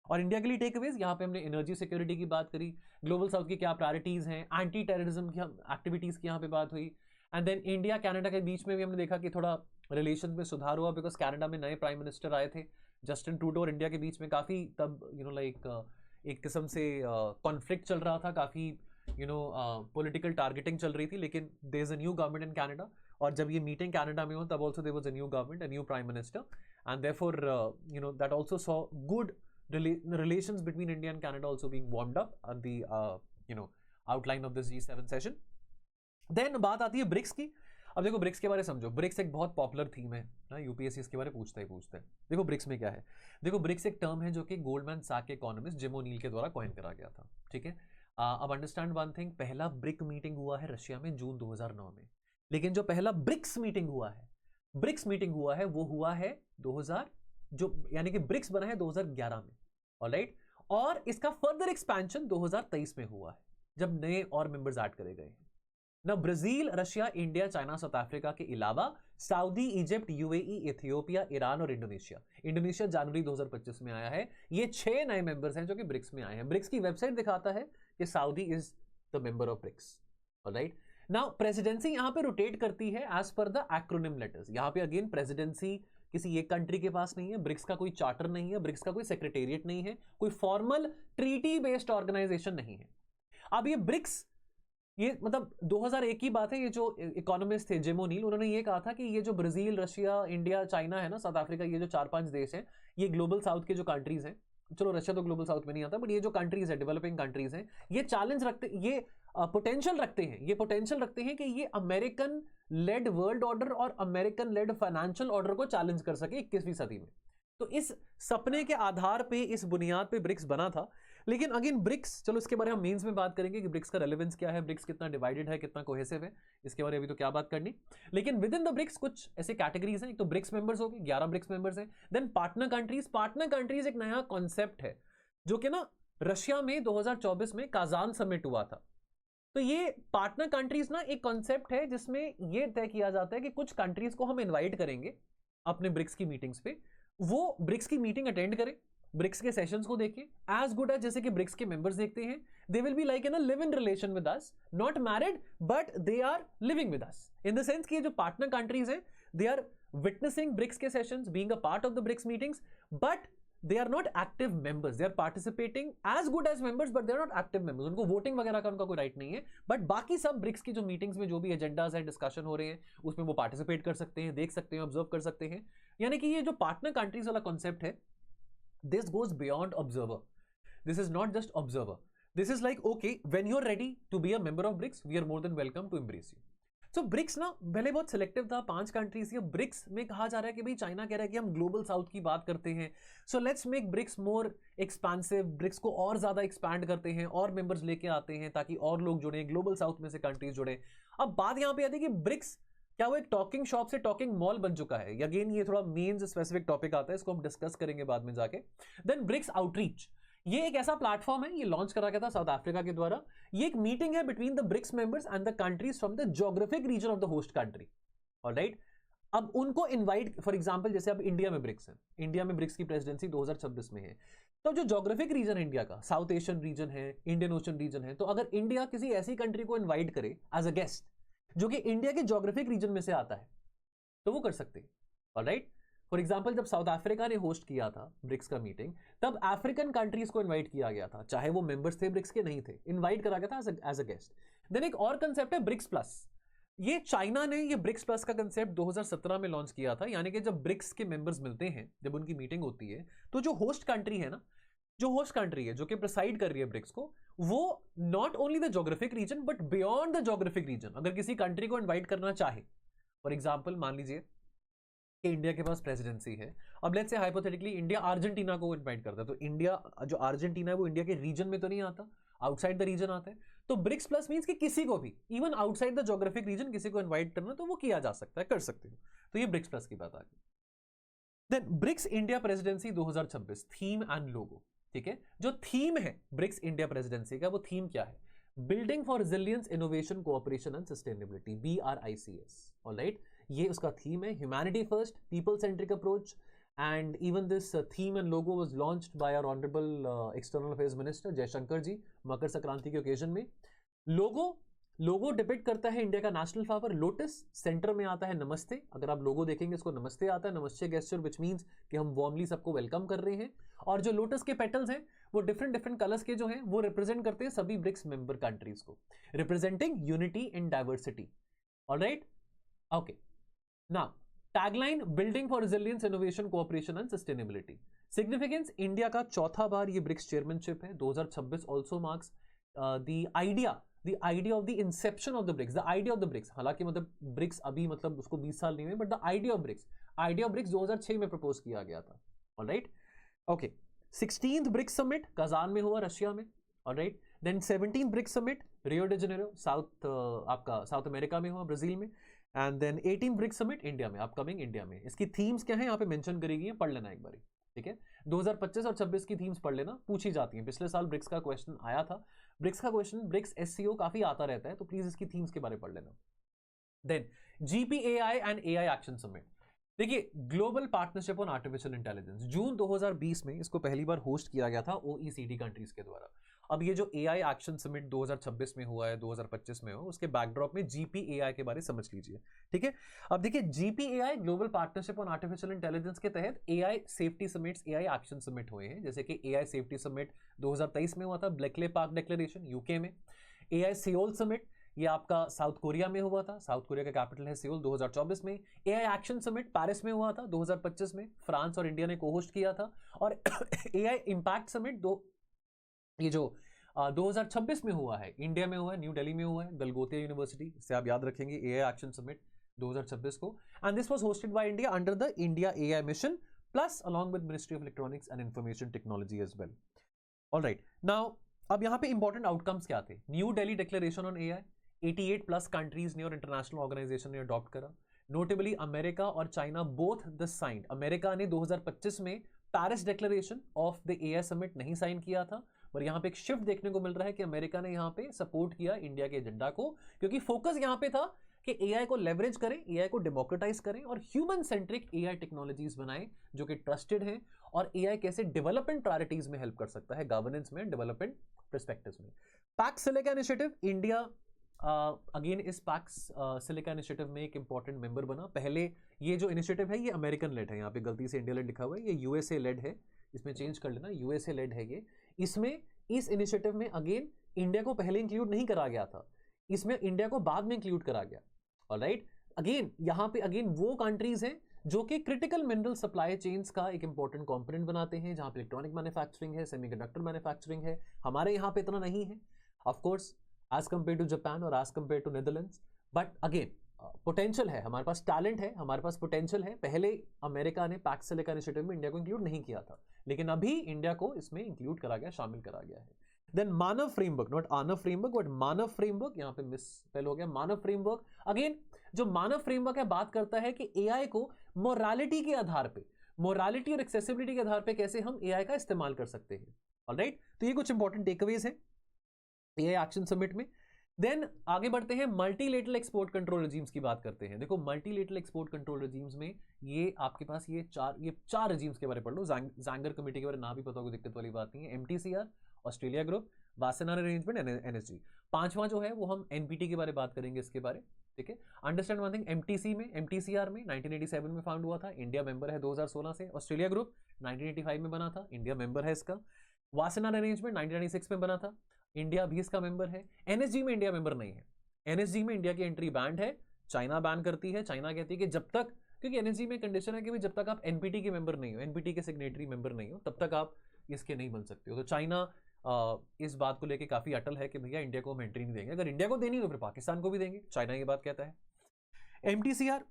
और इंडिया के लिए टेकअवेज, यहाँ पे हमने एनर्जी सिक्योरिटी की बात करी, ग्लोबल साउथ की क्या प्रायोरिटीज हैं, एंटी टेररिज्म की एक्टिविटीज की यहाँ पे बात हुई। एंड देन इंडिया कनाडा के बीच में भी हमने देखा कि थोड़ा रिलेशन में सुधार हुआ, बिकॉज कनाडा में नए प्राइम मिनिस्टर आए थे, जस्टिन ट्रूडो, और इंडिया के बीच में काफी तब एक किस्म से कॉन्फ्लिक्ट चल रहा था, काफी पॉलिटिकल टारगेटिंग चल रही थी। लेकिन there is a new government in Canada, और जब ये मीटिंग कनाडा में हो तब also there was a new government, a new prime minister, and therefore that also saw good relations between India and Canada also being warmed up on the outline of this G7 session. Then बात आती है BRICS की। अब देखो BRICS के बारे में समझो, ब्रिक्स एक बहुत पॉपुलर थीम है ना, यूपीएससी इसके बारे में पूछता है। देखो ब्रिक्स में क्या है, देखो ब्रिक्स एक टर्म है जो कि गोल्डमैन सैक के इकोनॉमिस्ट जिम ओनील के द्वारा कॉइन करा गया था, ठीक है। अब अंडरस्टैंड वन थिंग, पहला ब्रिक मीटिंग हुआ है रशिया में जून 2009 में, लेकिन जो पहला ब्रिक्स मीटिंग हुआ है वो हुआ है 2000, जो यानी कि ब्रिक्स बना है 2011 में, ऑलराइट। और इसका फर्दर एक्सपेंशन 2023 में हुआ है, जब नए और मेंबर्स ऐड करे गए हैं ना। Brazil, Russia, India, China, south Africa के अलावा Saudi, Egypt, UAE, Ethiopia, Iran और इंडोनेशिया जनवरी 2025 में आया है। ये 6 नए मेंबर्स हैं जो कि ब्रिक्स में आए हैं। ब्रिक्स की वेबसाइट दिखाता है कि Saudi is the member of BRICS, alright. Now presidency यहां पे रोटेट करती है as per the acronym letters. यहां पे अगेन प्रेसिडेंसी किसी एक कंट्री के पास नहीं है, ब्रिक्स का कोई चार्टर नहीं है, ब्रिक्स का कोई सेक्रेटेरिएट नहीं है, कोई फॉर्मल ट्रीटी बेस्ड ऑर्गेनाइजेशन नहीं है। अब ये ब्रिक्स, ये मतलब 2001 की बात है। ये जो इकोनॉमिस्ट थे जिम ओनील, उन्होंने ये कहा था कि ये जो ब्राजील, रशिया, इंडिया, चाइना है ना, साउथ अफ्रीका, ये जो 4-5 देश हैं, ये ग्लोबल साउथ के जो कंट्रीज हैं, चलो रशिया तो ग्लोबल साउथ में नहीं आता, बट ये जो कंट्रीज है, डेवलपिंग कंट्रीज हैं, ये चैलेंज रखते, ये पोटेंशियल रखते हैं कि ये अमेरिकन लेड वर्ल्ड ऑर्डर और अमेरिकन लेड फाइनेंशियल ऑर्डर को चैलेंज कर सके 21वीं सदी में। तो इस सपने के आधार पे, इस बुनियाद पे ब्रिक्स बना था। लेकिन अगेन ब्रिक्स, चलो इसके बारे में हम मेंस में बात करेंगे कि ब्रिक्स का रेलेवेंस क्या है, ब्रिक्स कितना डिवाइडेड है, कितना कोहेसिव है, इसके बारे में अभी तो क्या बात करनी। लेकिन विद इन द ब्रिक्स कुछ ऐसे कैटेगरीज हैं। एक तो ब्रिक्स मेंबर्स हो गए, 11 ब्रिक्स मेंबर्स हैं। देन पार्टनर कंट्रीज एक नया कॉन्सेप्ट है जो कि ना रशिया में 2024 में काजान समिट हुआ था। तो ये पार्टनर कंट्रीज ना एक कॉन्सेप्ट है जिसमें ये तय किया जाता है कि कुछ कंट्रीज को हम इनवाइट करेंगे अपने ब्रिक्स की मीटिंग्स पे, वो ब्रिक्स की मीटिंग अटेंड करें, ब्रिक्स के सेशंस को देखें, एज गुड एज जैसे कि ब्रिक्स के मेंबर्स देखते हैं। They will be like in a live in relation with us, not married but they are living with us, in the sense कि ये जो पार्टनर कंट्रीज हैं, दे आर विटनेसिंग ब्रिक्स के sessions, being a part of the BRICS meetings, but they are not active members, they are participating as good as members but they are not active members। उनको voting वगैरह का उनका कोई right नहीं है, but बाकी सब ब्रिक्स की जो मीटिंग्स में जो भी एजेंडाज हैं, डिस्कशन हो रहे हैं, उसमें वो पार्टिसिपेट कर सकते हैं, देख सकते हैं, ऑब्जर्व कर सकते हैं। यानी कि ये जो पार्टनर कंट्रीज वाला कॉन्सेप्ट है, this goes beyond observer, this is not just observer, this is like okay when you are ready to be a member of BRICS, we are more than welcome to embrace you. So BRICS ना पहले बहुत selective था, 5 countries थी। BRICS में कहा जा रहा है कि भाई चाइना कह रहा है कि हम ग्लोबल साउथ की बात करते हैं, so let's make BRICS more expansive, BRICS को और ज्यादा एक्सपैंड करते हैं, और मेंबर्स लेके आते हैं ताकि और लोग जुड़े, ग्लोबल साउथ में से कंट्रीज जुड़े। अब बात यहां पे आती है कि ब्रिक्स क्या वो एक टॉकिंग शॉप से टॉकिंग मॉल बन चुका है। अगेन ये थोड़ा मेंस स्पेसिफिक टॉपिक आता है, इसको हम डिस्कस करेंगे बाद में जाके। देन ब्रिक्स आउटरीच, ये एक ऐसा प्लेटफॉर्म है, ये लॉन्च करा गया था साउथ अफ्रीका के द्वारा। ये एक मीटिंग है between the BRICS members and the countries from the geographic region of the host country, alright. अब उनको इनवाइट, फॉर एग्जांपल जैसे अब इंडिया में ब्रिक्स है, इंडिया में ब्रिक्स की प्रेसिडेंसी 2026 में है, तो जो ज्योग्राफिक रीजन है इंडिया का, साउथ एशियन रीजन है, इंडियन ओशन रीजन है, तो अगर इंडिया किसी ऐसी कंट्री को इन्वाइट करे एज अ गेस्ट जो कि इंडिया के ज्योग्राफिक रीजन में से आता है, तो वो कर सकते हैं, ऑलराइट। फॉर एग्जाम्पल जब साउथ अफ्रीका ने होस्ट किया था ब्रिक्स का मीटिंग, तब अफ्रीकन कंट्रीज को इन्वाइट किया गया था, चाहे वो मेंबर्स थे ब्रिक्स के नहीं थे, इन्वाइट करा गया था एज अ गेस्ट। देन एक और कंसेप्ट है ब्रिक्स प्लस। ये चाइना ने ये ब्रिक्स प्लस का कंसेप्ट 2017 में लॉन्च किया था, यानी कि जब ब्रिक्स के मेंबर्स मिलते हैं, जब उनकी मीटिंग होती है, तो जो होस्ट कंट्री है ना, जो होस्ट कंट्री है जो कि प्रिसाइड कर रही है ब्रिक्स को, वो not only the geographic region but beyond the geographic region अगर किसी कंट्री को इन्वाइट करना चाहे, फॉर एग्जाम्पल मान लीजिए कि इंडिया के पास प्रेसिडेंसी है, अब let's say hypothetically India Argentina को इन्वाइट करता है, तो इंडिया जो अर्जेंटीना है वो इंडिया के रीजन में तो नहीं आता, आउटसाइड द रीजन आता है। तो ब्रिक्स प्लस मींस कि किसी को भी even outside the geographic region किसी को इन्वाइट करना तो वो किया जा सकता है, कर सकते हो। तो ये ब्रिक्स प्लस की बात आ गई। Then BRICS India presidency 2026 theme and logo, ठीक है। जो थीम है ब्रिक्स इंडिया प्रेसिडेंसी का, वो थीम क्या है? Building for resilience, innovation, cooperation and sustainability, BRICS। Alright, ये उसका थीम है, humanity first, people centric approach. And even this theme and logo was launched by our honorable external affairs minister Jaishankar ji Makar Sankranti के occasion में। लोगो depict करता है India का national flower lotus, centre में आता है नमस्ते। अगर आप लोगो देखेंगे इसको नमस्ते आता है, नमस्ते गेस्चर, विच मीन्स कि हम वार्मली सबको वेलकम कर रहे हैं। और जो लोटस के पेटल्स हैं वो डिफरेंट कलर्स के जो हैं वो रिप्रेजेंट करते हैं सभी ब्रिक्स मेंबर कंट्रीज को, representing unity in diversity. Alright, okay. Now tagline building for resilience, innovation, cooperation and sustainability. Significance, India का चौथा बार ये ब्रिक्स चेयरमैनशिप है। 2026 also marks the idea of the inception of the BRICS, the idea of the BRICS. हालांकि मतलब BRICS अभी मतलब उसको 20 साल नहीं हुए, but the idea of BRICS 2006 में प्रपोज किया गया था। Alright, okay. 16th BRICS summit Kazan में हुआ, रशिया में। Alright, then 17th BRICS summit Rio de Janeiro, South America में हुआ, ब्राजील में। And then 18th BRICS summit India में, अपकमिंग इंडिया में। इसकी थीम्स क्या है यहाँ पे मेंशन करी गई है, पढ़ लेना एक बार, ठीक है। 2025 और 26 की थीम्स पढ़ लेना, पूछी जाती हैं। पिछले साल ब्रिक्स का क्वेश्चन आया था, ब्रिक्स SCO काफी आता रहता है, तो प्लीज इसकी थीम्स के बारे में पढ़ लेना। Then GPAI and AI action summit. देखिए, global partnership on artificial intelligence, June 2020 में इसको पहली बार होस्ट किया गया था OECD कंट्रीज के द्वारा। अब ये जो AI एक्शन समिट 2026 में हुआ है, 2025 में हो, उसके बैकड्रॉप में GPAI के बारे में समझ लीजिए, ठीक है। अब देखिए, GPAI global partnership on artificial intelligence के तहत AI safety summits, AI action summit हुए हैं। जैसे कि AI सेफ्टी समिट 2023 में हुआ था, ब्लेकले पार्क डिक्लेरेशन यूके में। AI सियोल समिट, ये आपका साउथ कोरिया में हुआ था, साउथ कोरिया का कैपिटल है सियोल, 2024 में। AI एक्शन समिट पेरिस में हुआ था 2025 में, फ्रांस और इंडिया ने को होस्ट किया था। और AI इम्पैक्ट समिट ये जो 2026 में हुआ है, इंडिया में हुआ है, न्यू दिल्ली में हुआ है, गलगोटिया यूनिवर्सिटी, इससे आप याद रखेंगे AI एक्शन समिट 2026 को। And this was hosted by India under the India AI mission plus along with ministry of electronics and information technology as well. Alright, now अब यहाँ पे इंपॉर्टेंट आउटकम्स क्या थे? New Delhi declaration on AI 88 plus countries ने और international organisation ने adopt करा। Notably America और China both the signed. America ने 2025 में Paris declaration of the AI summit नहीं साइन किया था, पर यहाँ पे एक शिफ्ट देखने को मिल रहा है कि अमेरिका ने यहाँ पे सपोर्ट किया इंडिया के एजेंडा को, क्योंकि फोकस यहाँ पे था कि AI को लेवरेज करें, AI को डेमोक्रेटाइज करें और ह्यूमन सेंट्रिक AI टेक्नोलॉजीज बनाएं जो कि ट्रस्टेड हैं, और AI कैसे डेवलपमेंट प्रायोरिटीज में हेल्प कर सकता है, गवर्नेंस में, डेवलपमेंट पर्सपेक्टिव्स में। PACS silica initiative, India again इस पैक्स सिलिका इनिशिएटिव में एक इंपॉर्टेंट मेंबर बना। पहले ये जो इनिशिएटिव है ये अमेरिकन लेड है, यहाँ पे गलती से इंडिया लेड लिखा हुआ है, ये USA लेड है, इसमें चेंज कर लेना, USA लेड है ये। इसमें इस इनिशिएटिव में अगेन इंडिया को पहले इंक्लूड नहीं करा गया था, इसमें इंडिया को बाद में इंक्लूड करा गया। ऑलराइट, अगेन यहाँ पे अगेन वो कंट्रीज हैं जो कि क्रिटिकल मिनरल सप्लाई चेन्स का एक इंपॉर्टेंट कंपोनेंट बनाते हैं, जहां पे इलेक्ट्रॉनिक मैन्युफैक्चरिंग है, सेमीकंडक्टर मैन्युफैक्चरिंग है। हमारे यहाँ पे इतना नहीं है of course as compare to Japan और as compare to Netherlands, but again potential है, हमारे पास टैलेंट है, हमारे पास पोटेंशियल है। पहले अमेरिका ने पैक्स सिलिका इनिशिएटिव में इंडिया को इंक्लूड नहीं किया था, लेकिन अभी इंडिया को इसमें इंक्लूड करा गया, शामिल करा गया है। Then Manav framework, not Anav framework but Manav framework, यहाँ पे मिसस्पेल हो गया, मानव फ्रेमवर्क। अगेन जो मानव फ्रेमवर्क है बात करता है कि AI को मोरालिटी के आधार पे, मोरालिटी और एक्सेसिबिलिटी के आधार पे कैसे हम AI का इस्तेमाल कर सकते हैं। ऑलराइट, तो ये कुछ इंपॉर्टेंट टेकअवेज है AI एक्शन समिट में। देन आगे बढ़ते हैं, मल्टीलेटरल एक्सपोर्ट कंट्रोल रेजिम्स की बात करते हैं। देखो, मल्टीलेटरल एक्सपोर्ट कंट्रोल रेजिम्स में ये आपके पास ये चार रेजिम्स के बारे में पढ़ लो। जैंगर कमेटी के बारे में ना भी पता होगा, दिक्कत वाली बात नहीं है। MTCR Australia group, Wassenaar arrangement, NSG. पांचवा जो है वो हम एनपीटी के बारे में बात करेंगे इसके बारे, ठीक है। अंडरस्टैंड वन थिंग, एमटीसी में, एमटीसीआर में 1987 में फाउंड हुआ था, इंडिया मेंबर है 2016 से। ऑस्ट्रेलिया ग्रुप 1985 में बना था, इंडिया मेंबर है इसका। वासेनार अरेंजमेंट 1996 में बना था, इंडिया भी इसका मेंबर है। एनएसजी में इंडिया मेंबर नहीं है, एनएसजी में इंडिया की एंट्री बैंड है, चाइना बैन करती है। चाइना कहती है कि जब तक, क्योंकि एनएसजी में कंडीशन है कि जब तक आप एनपीटी के मेंबर नहीं हो, एनपीटी के सिग्नेटरी मेंबर नहीं हो, तब तक आप इसके नहीं बन सकते हो। तो चाइना इस बात को लेके काफी अटल है कि भैया इंडिया को हम एंट्री नहीं देंगे, अगर इंडिया को देनी तो फिर पाकिस्तान को भी देंगे, चाइना ये बात कहता है। MTCR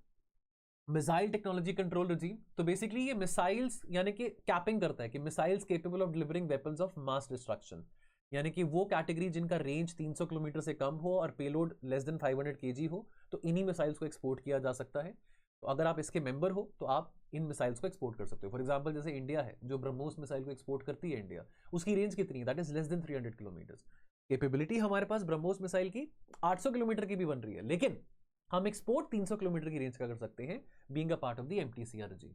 missile technology control regime, तो बेसिकली ये मिसाइल्स यानी कि कैपिंग करता है कि missiles capable of delivering weapons of mass destruction, यानी कि वो कैटेगरी जिनका रेंज 300 किलोमीटर से कम हो और पेलोड लेस देन 500 केजी हो, तो इन्हीं मिसाइल्स को एक्सपोर्ट किया जा सकता है। तो अगर आप इसके मेंबर हो तो आप इन मिसाइल्स को एक्सपोर्ट कर सकते हो। फॉर एग्जांपल जैसे इंडिया है जो ब्रह्मोस मिसाइल को एक्सपोर्ट करती है इंडिया, उसकी रेंज कितनी है, that is less than 300 kilometre. Capability हमारे पास ब्रह्मोस मिसाइल की 800 किलोमीटर की भी बन रही है, लेकिन हम एक्सपोर्ट 300 किलोमीटर की रेंज का कर सकते हैं, being a part of the MTCR regime.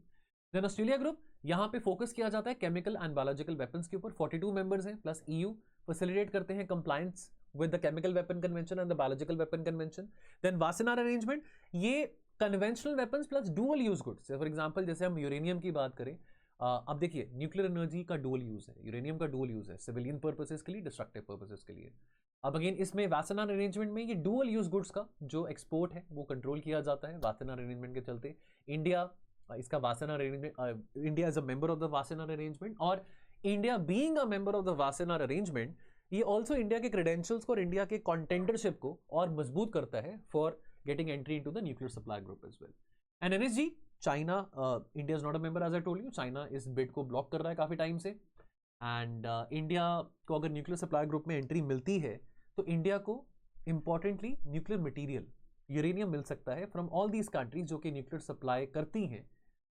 Then Australia group, यहां पे फोकस किया जाता है केमिकल एंड बायोलॉजिकल वेपन्स के ऊपर। 42 मेंबर्स हैं प्लस ईयू, फैसिलिटेट करते हैं compliance with the chemical weapon convention and the biological weapon convention. Then Wassenaar arrangement, ये conventional weapons plus dual use goods. For example जैसे हम यूरेनियम की बात करें, अब देखिए न्यूक्लियर एनर्जी का डुअल यूज है, यूरेनियम का डुअल यूज है, सिविलियन पर्पसेस के लिए, डिस्ट्रक्टिव पर्पसेस के लिए। अब अगेन इसमें वासेनार अरेंजमेंट में ये डुअल यूज गुड्स का जो एक्सपोर्ट है वो कंट्रोल किया जाता है वासेनार अरेंजमेंट के चलते। इंडिया इसका Wassenaar arrangement, India is a member of the Wassenaar arrangement, और India being a member of the Wassenaar arrangement, ये ऑल्सो इंडिया के क्रेडेंशियल्स को और इंडिया के कॉन्टेंडरशिप को और मजबूत करता है for getting entry into the nuclear supply group as well. And NSG, China, India is not a member as I told you, China इस बिड को ब्लॉक कर रहा है काफी टाइम से। एंड इंडिया को अगर न्यूक्लियर सप्लाई ग्रुप में एंट्री मिलती है तो इंडिया को इंपॉर्टेंटली न्यूक्लियर मटेरियल, यूरेनियम मिल सकता है फ्रॉम ऑल दीज कंट्रीज जो कि न्यूक्लियर सप्लाई करती हैं।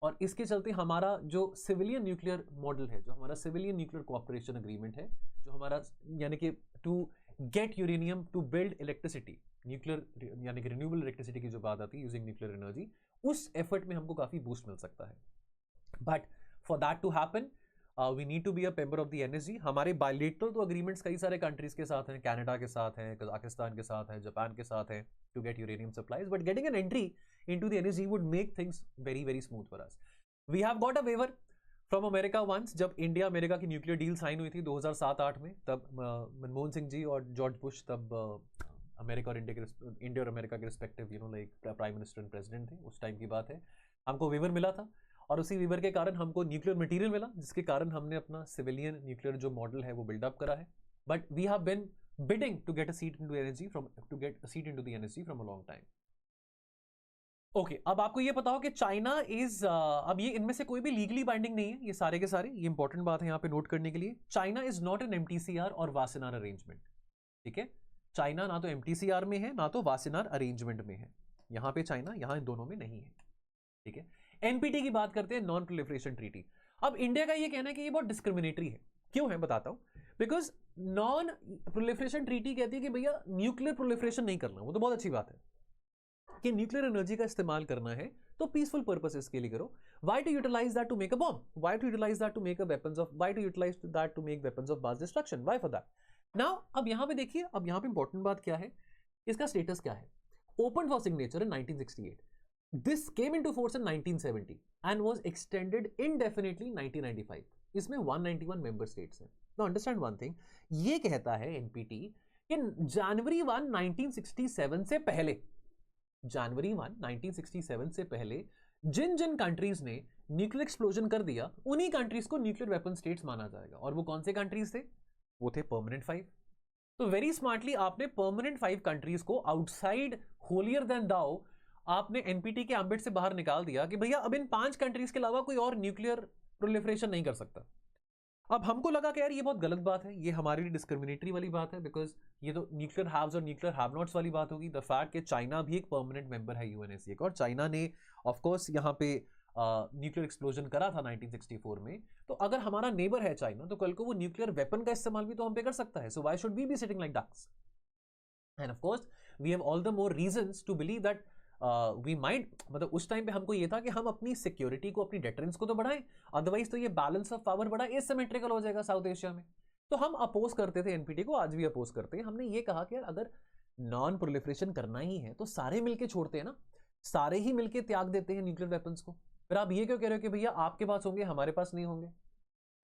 और इसके चलते हमारा जो सिविलियन न्यूक्लियर मॉडल है, जो हमारा सिविलियन न्यूक्लियर कोऑपरेशन एग्रीमेंट है, जो हमारा यानी कि to get uranium to build electricity, nuclear यानी कि रिन्यूएबल इलेक्ट्रिसिटी की जो बात आती है यूजिंग न्यूक्लियर एनर्जी, उस एफर्ट में हमको काफी बूस्ट मिल सकता है। But for that to happen we need to be a member of the NSG. हमारे बायलेटरल तो अग्रीमेंट्स कई सारे कंट्रीज के साथ हैं, कनाडा के साथ हैं, कजाकिस्तान के साथ हैं, जापान के साथ हैं, to get uranium supplies, but getting an entry into the NSG would make things very very smooth for us. We have got a waiver from America once, जब इंडिया अमेरिका की nuclear deal sign हुई थी 2007-8 में, तब मनमोहन सिंह जी और George Bush तब America और India और अमेरिका के respective like prime minister and president थे, उस टाइम की बात है। हमको वेवर मिला था और उसी वेवर के कारण हमको न्यूक्लियर मटेरियल मिला, जिसके कारण हमने अपना सिविलियन न्यूक्लियर जो मॉडल है वो बिल्डअप करा है। But we have been bidding to get a seat into energy from to get a seat into the energy from a long time. Okay, अब आपको ये पता हो कि चाइना इज अब ये इनमें से कोई भी लीगली बाइंडिंग नहीं है, ये सारे के सारे, ये इंपॉर्टेंट बात है यहाँ पे नोट करने के लिए। China is not N MTCR और वासेनार अरेंजमेंट, ठीक है। चाइना ना तो एमटीसीआर में है ना तो वासेनार अरेंजमेंट में है, यहाँ पे चाइना यहाँ इन दोनों में नहीं है, ठीक है। एनपीटी की बात करते हैं, नॉन प्रोलिफरेशन ट्रीटी। अब इंडिया का ये कहना है कि ये बहुत डिस्क्रिमिनेटरी है, क्यों है बताता हूं। बिकॉज नॉन प्रोलिफरेशन ट्रीटी कहती है कि भैया न्यूक्लियर प्रोलिफरेशन नहीं करना, वो तो बहुत अच्छी बात है कि न्यूक्लियर एनर्जी का इस्तेमाल करना है तो पीसफुल पर्पसेस के लिए करो। Why to utilise that to make a bomb, why to utilise that to make a weapons of, why to utilise that to make weapons of mass destruction, why for that. Now अब यहां पे देखिए, अब यहां पे important बात क्या है, इसका स्टेटस क्या है। Open for signature in 1968, this came into force in 1970 and was extended इंडेफिनिटली 1995। इसमें 191 मेंबर स्टेट्स हैं। नाउ अंडरस्टैंड वन थिंग, ये कहता है एनपीटी कि जनवरी 1 1967 से पहले, जनवरी 1 1967 से पहले जिन जिन कंट्रीज ने न्यूक्लियर एक्सप्लोजन कर दिया, उन्हीं कंट्रीज को न्यूक्लियर वेपन स्टेट्स माना जाएगा। और वो कौन से कंट्रीज थे, वो थे परमानेंट 5। तो वेरी स्मार्टली आपने परमानेंट 5 कंट्रीज को आउटसाइड होलियर देन दाओ आपने एनपीटी के एम्बिट से बाहर निकाल दिया कि भैया अब इन 5 कंट्रीज के अलावा कोई और न्यूक्लियर प्रोलिफरेशन नहीं कर सकता। अब हमको लगा कि यार ये बहुत गलत बात है, ये हमारे लिए डिस्क्रिमिनेटरी वाली बात है, बिकॉज ये तो न्यूक्लियर हैव्स और न्यूक्लियर हैव नॉट्स वाली बात होगी। द फैक्ट कि चाइना भी एक परमानेंट मेंबर है यूएनएससी का, और चाइना ने ऑफ कोर्स यहाँ पे न्यूक्लियर एक्सप्लोजन करा था 1964 में। तो अगर हमारा नेबर है चाइना, तो कल को वो न्यूक्लियर वेपन का इस्तेमाल भी तो हम पे कर सकता है। So why should we be sitting like ducks? And of course we have all the more reasons to believe that we might, मतलब उस टाइम पे हमको ये था कि हम अपनी सिक्योरिटी को, अपनी डेटरेंस को तो बढ़ाएं, अदरवाइज तो ये बैलेंस ऑफ पावर बड़ा एसिमेट्रिकल हो जाएगा साउथ एशिया में। तो हम अपोज करते थे एनपीटी को, आज भी अपोज करते हैं। हमने ये कहा कि यार अगर नॉन प्रोलिफरेशन करना ही है तो सारे मिलके छोड़ते हैं ना, सारे ही मिलके त्याग देते हैं न्यूक्लियर वेपन्स को। फिर आप ये क्यों कह रहे हो कि भैया आपके पास होंगे हमारे पास नहीं होंगे?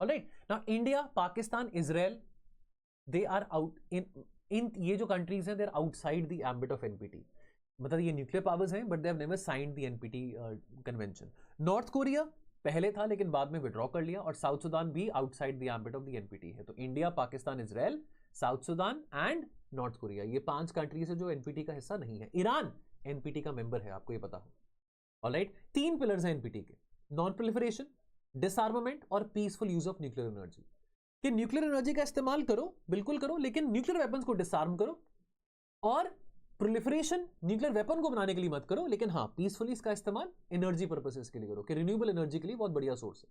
Alright, now India, Pakistan, Israel, they are out in ये जो कंट्रीज हैं, they are outside the ambit of NPT. मतलब ये न्यूक्लियर पावर्स हैं but they have never signed the NPT convention. North Korea पहले था लेकिन बाद में विड्रॉ कर लिया, और साउथ सुदान भी outside the ambit of the NPT है। तो India, Pakistan, Israel, South Sudan and North Korea, ये 5 कंट्रीज है जो एनपीटी का हिस्सा नहीं है। ईरान एनपीटी का मेंबर है, आपको ये पता हो। ऑलराइट, 3 पिलर्स हैं एनपीटी के, नॉन प्रोलिफरेशन, डिसआर्मामेंट और peaceful use of nuclear energy. कि न्यूक्लियर एनर्जी का इस्तेमाल करो, बिल्कुल करो, लेकिन न्यूक्लियर वेपन्स को डिसआर्म करो, और प्रोलिफरेशन न्यूक्लियर वेपन को बनाने के लिए मत करो, लेकिन हाँ पीसफुली इसका इस्तेमाल एनर्जी पर्पसेस के लिए करो, कि रिन्यूएबल एनर्जी के लिए बहुत बढ़िया सोर्स है।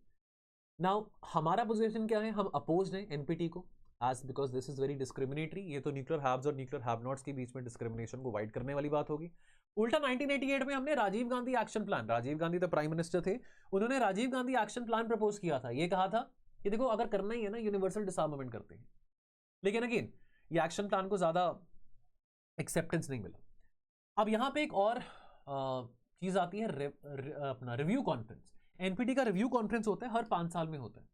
नाउ हमारा पोजीशन क्या है? हम अपोज्ड हैं एनपीटी को, आज because this is very discriminatory. ये तो न्यूक्लियर हैव्स और न्यूक्लियर हैव नॉट्स के बीच में डिस्क्रिमिनेशन को वाइड करने वाली बात होगी। उल्टा 1988 में हमने राजीव गांधी एक्शन प्लान, राजीव गांधी तो प्राइम मिनिस्टर थे, उन्होंने Rajiv Gandhi action plan propose किया था। ये कहा था कि देखो अगर करना ही है ना, यूनिवर्सल डिसआर्मामेंट करते हैं। लेकिन अगेन ये एक्शन प्लान को ज्यादा एक्सेप्टेंस नहीं मिला। अब यहां पे एक और चीज आती है, अपना रिव्यू कॉन्फ्रेंस। एनपीटी का रिव्यू कॉन्फ्रेंस होता है, हर 5 साल में होता है,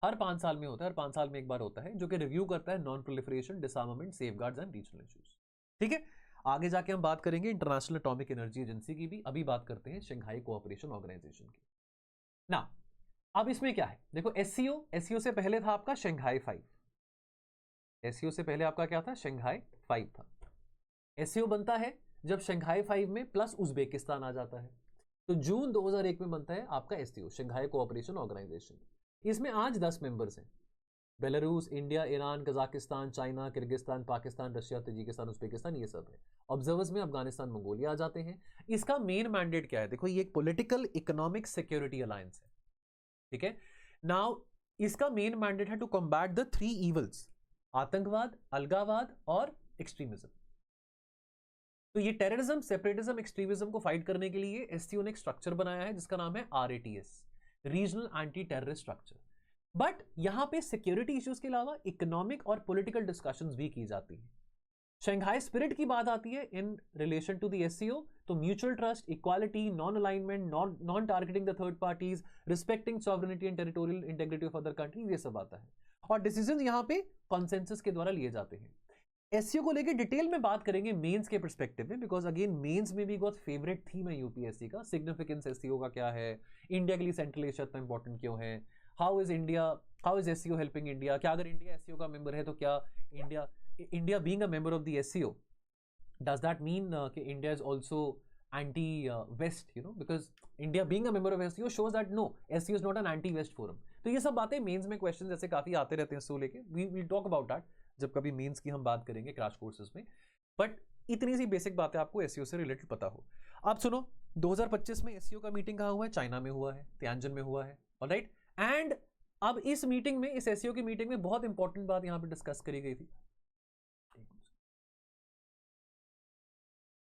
हर 5 साल में होता है, हर 5 साल में एक बार होता है, जो कि रिव्यू करता है non proliferation, डिसआर्मामेंट, safeguards and regional issues. ठीक है, आगे जाके हम बात करेंगे इंटरनेशनल एटॉमिक एनर्जी एजेंसी की भी। अभी बात करते हैं शंघाई कोऑपरेशन ऑर्गेनाइजेशन की ना। अब इसमें क्या है, देखो एससीओ, एससीओ से पहले था आपका शंघाई 5, एससीओ से पहले आपका क्या था? शंघाई 5 था। एससीओ बनता है जब शंघाई 5 में प्लस उज्बेकिस्तान आ जाता है, तो जून 2001 में बनता है आपका एससीओ, शंघाई कोऑपरेशन ऑर्गेनाइजेशन। इसमें आज 10 मेंबर्स हैं, Belarus, India, Iran, Kazakhstan, China, Kyrgyzstan, Pakistan, Russia, Tajikistan, Uzbekistan, ये सब है। ऑब्जर्वर्स में अफगानिस्तान, मंगोलिया आ जाते हैं। इसका मेन मैंडेट क्या है? देखो ये एक पॉलिटिकल इकोनॉमिक सिक्योरिटी अलायंस है, ठीक है। नाउ इसका मेन मैंडेट है टू कॉम्बैट द 3 इवल्स, आतंकवाद, अलगावाद और एक्सट्रीमिज्म। तो ये टेररिज्म, सेपरेटिज्म, एक्सट्रीमिज्म को फाइट करने के लिए एससीओ ने एक स्ट्रक्चर बनाया है जिसका नाम है RATS, regional anti terrorist structure. But यहां पे सिक्योरिटी इश्यूज के अलावा इकोनॉमिक और पॉलिटिकल डिस्कशंस भी की जाती हैं। शंघाई स्पिरिट की बात आती है in relation to the SCO, तो mutual trust, equality, non alignment, non targeting the third parties, respecting sovereignty and territorial integrity of other countries, ये सब आता है। और डिसीजन यहां पे कॉन्सेंसस के द्वारा लिए जाते हैं। एससीओ को लेकर डिटेल में बात करेंगे मेंस के पर्सपेक्टिव में, बिकॉज अगेन मेंस में भी बहुत फेवरेट थीम है यूपीएससी का। सिग्निफिकेंस एससीओ का क्या है, इंडिया के लिए सेंट्रल एशिया इतना इंपॉर्टेंट क्यों है, how is SCO helping India, क्या अगर इंडिया एससीओ का मेंबर है तो क्या India being a member of the SCO, does that mean कि India is also anti west, you know, because India being a member of SCO shows that no, SCO is not an anti west forum. तो ये सब बातें mains में question जैसे काफी आते रहते हैं इसको लेके, we will talk about that जब कभी मेंस की हम बात करेंगे क्रैश कोर्सेज में। बट इतनी सी बेसिक बातें आपको एससीओ से रिलेटेड पता हो। आप सुनो, 2025 में एससीओ का मीटिंग कहाँ हुआ है? चाइना में हुआ है, तियानजिन में हुआ है, ऑलराइट। एंड अब इस मीटिंग में, इस एससीओ की मीटिंग में बहुत इंपॉर्टेंट बात यहां पे डिस्कस करी गई थी।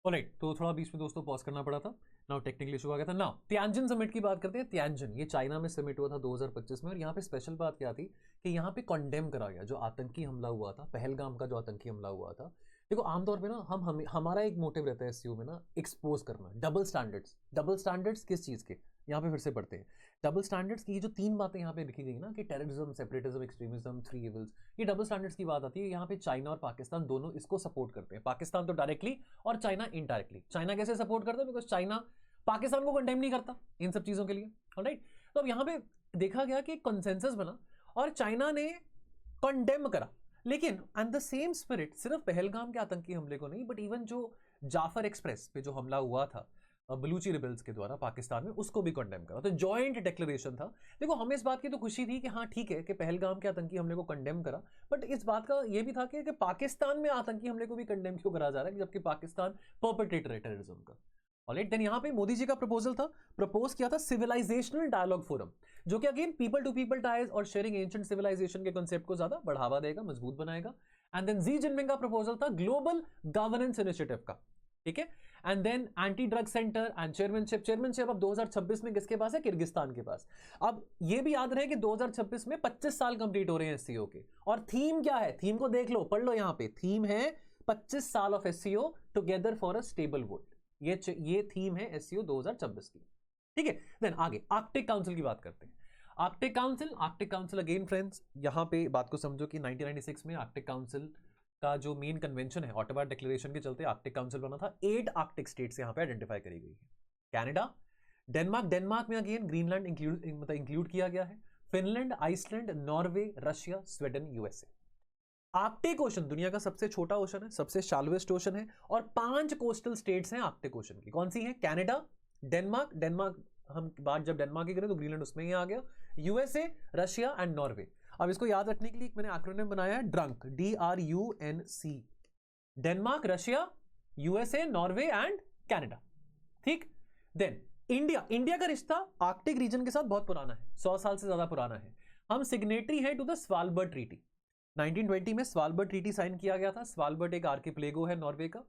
ऑलराइट, तो थोड़ा बीच में दोस्तों पॉज करना पड़ा था, नाउ टेक्निकल इशू आ गया था। नाउ तियानजिन समिट की बात करते हैं। तियानजिन ये चाइना में समिट हुआ था 2025 में, और यहाँ पे स्पेशल बात क्या थी कि यहाँ पे कंडेम करा गया जो आतंकी हमला हुआ था, पहलगाम का जो आतंकी हमला हुआ था। देखो आमतौर पे ना हमारा एक मोटिव रहता है एससीओ में ना, एक्सपोज करना डबल स्टैंडर्ड्स। डबल स्टैंडर्ड्स किस चीज के? यहाँ पे फिर से पढ़ते हैं डबल स्टैंडर्ड्स की। ये जो 3 बातें यहाँ पे लिखी गई ना कि टेररिज्म, सेपरेटिज्म, एक्सट्रीमिज्म, 3 इविल्स, ये डबल स्टैंडर्ड्स की बात आती है। यहाँ पे चाइना और पाकिस्तान दोनों इसको सपोर्ट करते हैं, पाकिस्तान तो डायरेक्टली और चाइना इनडायरेक्टली। चाइना कैसे सपोर्ट करता है? बिकॉज चाइना पाकिस्तान को कंडेम नहीं करता इन सब चीजों के लिए, ऑलराइट। तो अब यहाँ पे देखा गया कि कंसेंसस बना और चाइना ने कंडेम करा, लेकिन एंड द सेम स्पिरिट सिर्फ पहलगाम के आतंकी हमले को नहीं, बट इवन जो जाफर एक्सप्रेस पे जो हमला हुआ था बलूची रिबेल्स के द्वारा पाकिस्तान में, उसको भी कंडेम करा। तो जॉइंट डिक्लेरेशन था। देखो हमें इस बात की तो खुशी थी कि हाँ ठीक है कि पहलगाम के आतंकी हमले को कंडेम करा, बट इस बात का ये भी था कि पाकिस्तान में आतंकी हमले को भी कंडेम क्यों करा जा रहा है, जबकि पाकिस्तान परपेट्रेटर है टेररिज्म का। ऑलराइट, देन यहाँ पे मोदी जी का प्रपोजल था, प्रपोज किया था सिविलाइजेशनल डायलॉग फोरम, जो कि again people to people ties और शेयरिंग एंशिएंट सिविलाइजेशन के कांसेप्ट को ज्यादा बढ़ावा देगा, मजबूत बनाएगा। एंड देन जी जिनपिंग का प्रपोजल था ग्लोबल गवर्नेंस इनिशिएटिव का, ठीक है। And then anti drug centre and chairmanship अब 2026 में किसके पास है? किर्गिस्तान के पास। अब ये भी याद रहे कि 2026 में 25 साल कंप्लीट हो रहे हैं एससीओ के। और थीम क्या है? थीम को देख लो, पढ़ लो, यहां पे थीम है 25 साल of SCO together for a stable world. ये थीम है एससीओ 2026 की। ठीक है। देन आगे आर्कटिक काउंसिल की बात करते हैं। आर्कटिक काउंसिल अगेन फ्रेंड्स, यहां पे बात को समझो कि 1996 में आर्कटिक काउंसिल का जो मेन कन्वेंशन है, ऑटोवा डिक्लेरेशन के चलते आर्कटिक काउंसिल बना था। 8 आर्कटिक स्टेट्स यहां पे आइडेंटिफाई करी गई है। कनाडा, डेनमार्क में अगेन ग्रीनलैंड इंक्लूड किया गया है। Finland, Iceland, Norway, Russia, Sweden, USA. Arctic Ocean दुनिया का सबसे छोटा ओशन है, सबसे शैलोएस्ट ओशन है, और 5 कोस्टल स्टेट्स हैं आर्कटिक ओशन की। कौन सी है? कनाडा, डेनमार्क हम बात जब डेनमार्क की करें तो ग्रीनलैंड उसमें ही आ गया, यूएसए, रशिया एंड नॉर्वे। अब इसको याद रखने के लिए मैंने एक्रोनिम बनाया है drunk, DRUNC। Denmark, Russia, USA, Norway and Canada. ठीक। देन इंडिया का रिश्ता आर्कटिक रीजन के साथ बहुत पुराना है, 100 साल से ज्यादा पुराना है। हम सिग्नेटरी हैं टू द स्वालबर्ड ट्रीटी। 1920 में स्वालबर्ड ट्रीटी साइन किया गया था। स्वालबर्ड एक आर्किपेलागो है नॉर्वे का।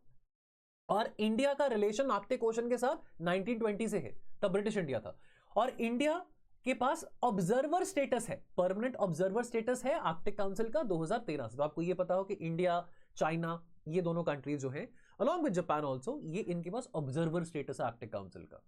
और इंडिया का रिलेशन आर्कटिक ओशन के साथ 1920 से है, तब ब्रिटिश इंडिया था। और इंडिया के पास ऑब्जर्वर स्टेटस है, परमानेंट ऑब्जर्वर स्टेटस है आर्कटिक काउंसिल का 2013 से। तो आपको ये पता हो कि इंडिया, चाइना, ये दोनों कंट्रीज जो हैं अलॉन्ग विद जापान ऑल्सो, ये इनके पास ऑब्जर्वर स्टेटस है आर्कटिक काउंसिल का।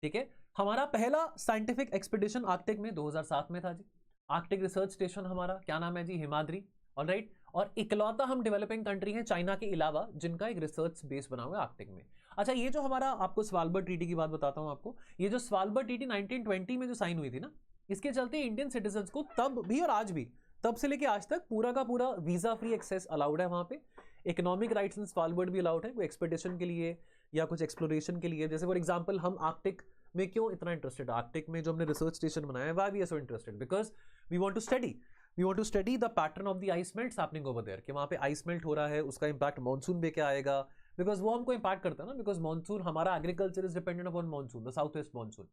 ठीक है। हमारा पहला साइंटिफिक एक्सपीडिशन आर्कटिक में 2007 में था जी। आर्कटिक रिसर्च स्टेशन हमारा क्या नाम है जी? हिमाद्री। ऑलराइट। और इकलौता हम डेवलपिंग कंट्री हैं चाइना के अलावा जिनका एक रिसर्च बेस बना हुआ है आर्कटिक में। अच्छा, ये जो हमारा, आपको स्वालबर्ड ट्रीटी की बात बताता हूं आपको। ये जो स्वालबर्ड ट्रीटी 1920 में जो साइन हुई थी ना, इसके चलते इंडियन सिटीजन्स को तब भी और आज भी, तब से लेके आज तक पूरा का पूरा वीजा फ्री एक्सेस अलाउड है वहां पे। इकोनॉमिक राइट्स इन स्वालबर्ड भी अलाउड है, कोई एक्सपेडिशन के लिए या कुछ एक्सप्लोरेशन के लिए। जैसे फॉर एग्जाम्पल हम आर्कटिक में क्यों इतना इंटरेस्टेड, आर्कटिक में जो हमने रिसर्च स्टेशन बनाया है, why we are so interested? Because we want to study the pattern of the ice melts happening over there, कि वहां पे आइस मेल्ट हो रहा है, उसका इंपैक्ट मानसून पे क्या आएगा, बिकॉज वो हमको इंपैक्ट करता है ना। बिकॉज मानसून, हमारा agriculture is dependent upon monsoon, the south west monsoon.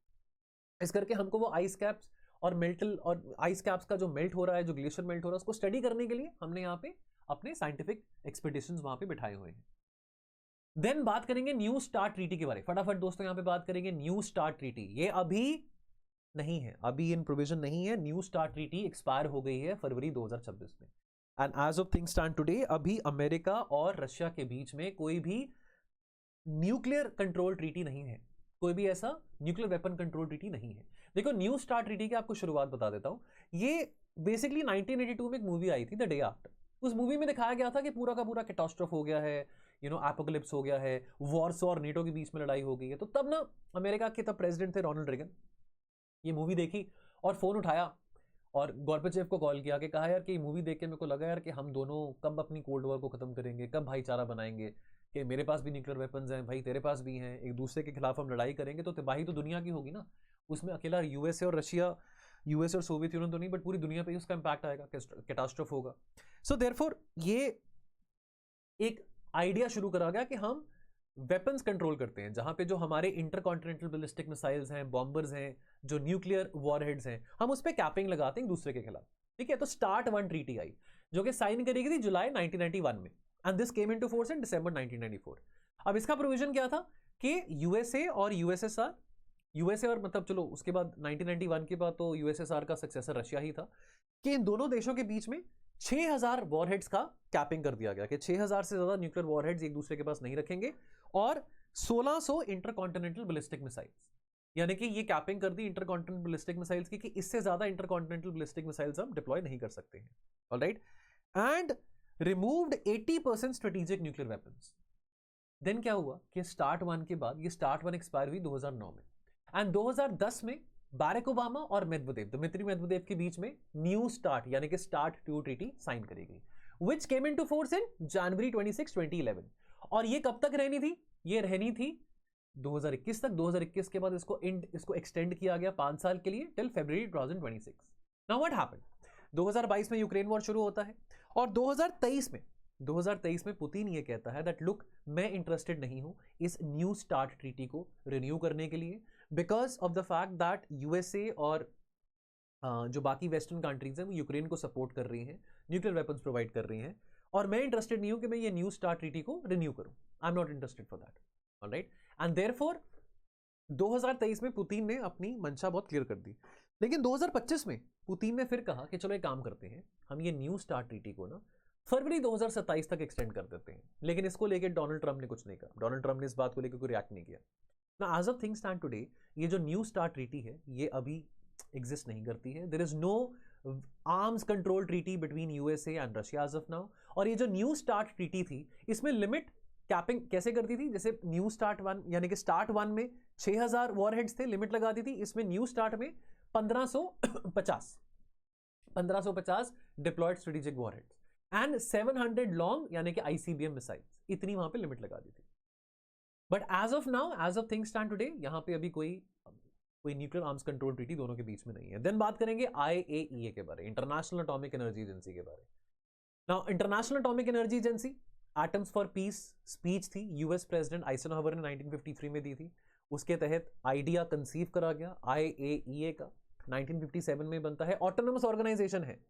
इस करके हमको वो आइस कैप्स और मेल्टल और आइस कैप्स का जो मेल्ट हो रहा है, जो ग्लेशियर मेल्ट हो रहा है, उसको स्टडी करने के लिए हमने यहाँ पे अपने साइंटिफिक एक्सपेडिशंस वहां पे बिठाए हुए हैं। देन बात करेंगे न्यू स्टार्ट ट्रीटी के बारे में। फटाफट दोस्तों यहाँ पे बात करेंगे न्यू स्टार्ट ट्रीटी। ये अभी नहीं है, अभी इन प्रोविजन नहीं है। न्यू स्टार्ट ट्रीटी एक्सपायर हो गई है फरवरी 2026 में। And as of things stand today, अभी अमेरिका और रशिया के बीच में कोई भी न्यूक्लियर कंट्रोल ट्रीटी नहीं है, कोई भी ऐसा न्यूक्लियर वेपन कंट्रोल ट्रीटी नहीं है। देखो, न्यू स्टार्ट ट्रीटी की आपको शुरुआत बता देता हूं। ये बेसिकली 1982 में एक मूवी आई थी, द डे आफ्टर। उस मूवी में दिखाया गया था कि पूरा का पूरा कैटास्ट्रोफ हो गया है, एपोकलिप्स हो गया है, वॉर्स और नेटो के बीच में लड़ाई हो गई है। तो तब ना अमेरिका के तब प्रेसिडेंट थे रोनाल्ड रेगन। ये मूवी देखी और फोन उठाया और गॉर्बाचेव को कॉल किया कि कहा यार कि मूवी देख के मेरे को लगा यार कि हम दोनों कब अपनी कोल्ड वॉर को खत्म करेंगे, कब भाईचारा बनाएंगे, कि मेरे पास भी न्यूक्लियर वेपन्स हैं भाई, तेरे पास भी हैं, एक दूसरे के खिलाफ हम लड़ाई करेंगे तो तबाही तो दुनिया की होगी ना। उसमें अकेला यूएसए और रशिया, यूएसए और सोवियत यूनियन तो नहीं, बट पूरी दुनिया पे उसका इंपैक्ट आएगा, कैटास्ट्रोफ होगा। सो देयरफॉर ये एक आइडिया शुरू करा गया कि हम वेपन्स कंट्रोल करते हैं, जहां पे जो हमारे इंटरकॉन्टिनेंटल बैलिस्टिक मिसाइल्स हैं, बॉम्बर्स हैं, जो न्यूक्लियर वॉरहेड्स हैं, हम उस पर कैपिंग लगाते हैं दूसरे के खिलाफ। ठीक है। तो स्टार्ट 1 ट्रीटी आई जो कि साइन करी गई थी जुलाई 1991 में, and this came into force in December 1994। अब इसका प्रोविजन क्या था कि यूएसए और यूएसएसआर, यूएसए और मतलब चलो उसके बाद 1991 के बाद तो यूएसएसआर का सक्सेसर रशिया ही था, कि इन दोनों देशों के बीच में 6000 वॉरहेड्स का कैपिंग कर दिया गया कि 6000 से ज्यादा न्यूक्लियर वॉरहेड्स एक दूसरे के पास नहीं रखेंगे, और 1600 इंटरकॉन्टिनेंटल बैलिस्टिक मिसाइल्स, यानी कि ये कैपिंग कर दी इंटरकॉन्टिनेंटल बैलिस्टिक मिसाइल्स की कि इससे ज्यादा इंटरकॉन्टिनेंटल बैलिस्टिक मिसाइल्स हम डिप्लॉय नहीं कर सकते हैं। Alright. And removed 80% strategic nuclear weapons. Then क्या हुआ कि स्टार्ट 1 के बाद, ये स्टार्ट 1 एक्सपायर हुई 2009 में, एंड 2010 में बैरक ओबामा और मेदवेदेव, दिमित्री मेदवेदेव के बीच में न्यू स्टार्ट यानी कि स्टार्ट 2 ट्रीटी साइन करी गई, which came into force in January 26, 2011। और ये कब तक रहनी थी? ये रहनी थी 2021 तक। 2021 के बाद इसको एक्सटेंड किया गया 5 साल के लिए, till February 2026। Now what happened? 2022 में यूक्रेन वॉर शुरू होता है, और 2023 में पुतिन ये कहता है दैट लुक, मैं इंटरेस्टेड नहीं हूं इस न्यू स्टार्ट ट्रीटी को रिन्यू करने के लिए, because of the fact that USA और जो बाकी वेस्टर्न कंट्रीज हैं वो यूक्रेन को सपोर्ट कर रही हैं, न्यूक्लियर वेपन्स प्रोवाइड कर रही हैं, और मैं इंटरेस्टेड नहीं हूं कि मैं ये न्यू स्टार्ट ट्रीटी को रिन्यू करूं। I am not interested for that. Alright, and therefore 2023 में पुतिन ने अपनी मंशा बहुत क्लियर कर दी, लेकिन 2025 में पुतिन ने फिर कहा कि चलो एक काम करते हैं, हम ये न्यू स्टार्ट ट्रीटी को ना फरवरी 2027 तक एक्सटेंड कर देते हैं। लेकिन इसको लेकर डोनाल्ड ट्रंप ने कुछ नहीं कहा, डोनाल्ड ट्रंप ने इस बात को लेकर कोई रिएक्ट नहीं किया ना। As of things stand today, ये जो न्यू स्टार्ट ट्रीटी है ये अभी एग्जिस्ट नहीं करती है। There is no arms control treaty between USA and Russia as of now. और ये जो न्यू स्टार्ट ट्रीटी थी इसमें लिमिट कैपिंग कैसे करती थी, जैसे न्यू स्टार्ट वन यानी कि स्टार्ट वन में 6000 वॉरहेड्स थे, लिमिट लगा दी थी। इसमें न्यू स्टार्ट में 1550 deployed strategic warheads and 700 long यानी कि आईसीबीएम मिसाइल्स, इतनी वहां पे लिमिट लगा दी थी। But as of now, as of things stand today, यहां पे अभी कोई न्यूक्लियर आर्म्स कंट्रोल ट्रीटी दोनों के बीच में नहीं है। देन बात करेंगे IAEA के बारे, इंटरनेशनल एटॉमिक एनर्जी एजेंसी के बारे। Now international atomic energy agency atoms for piece speech थी, यूएस प्रेसिडेंट आइजनहावर ने 1953 में दी थी। उसके तहत आइडिया कंसीव करा गया IAEA का, 1957 में बनता है। ऑटोनोमस ऑर्गेनाइजेशन है,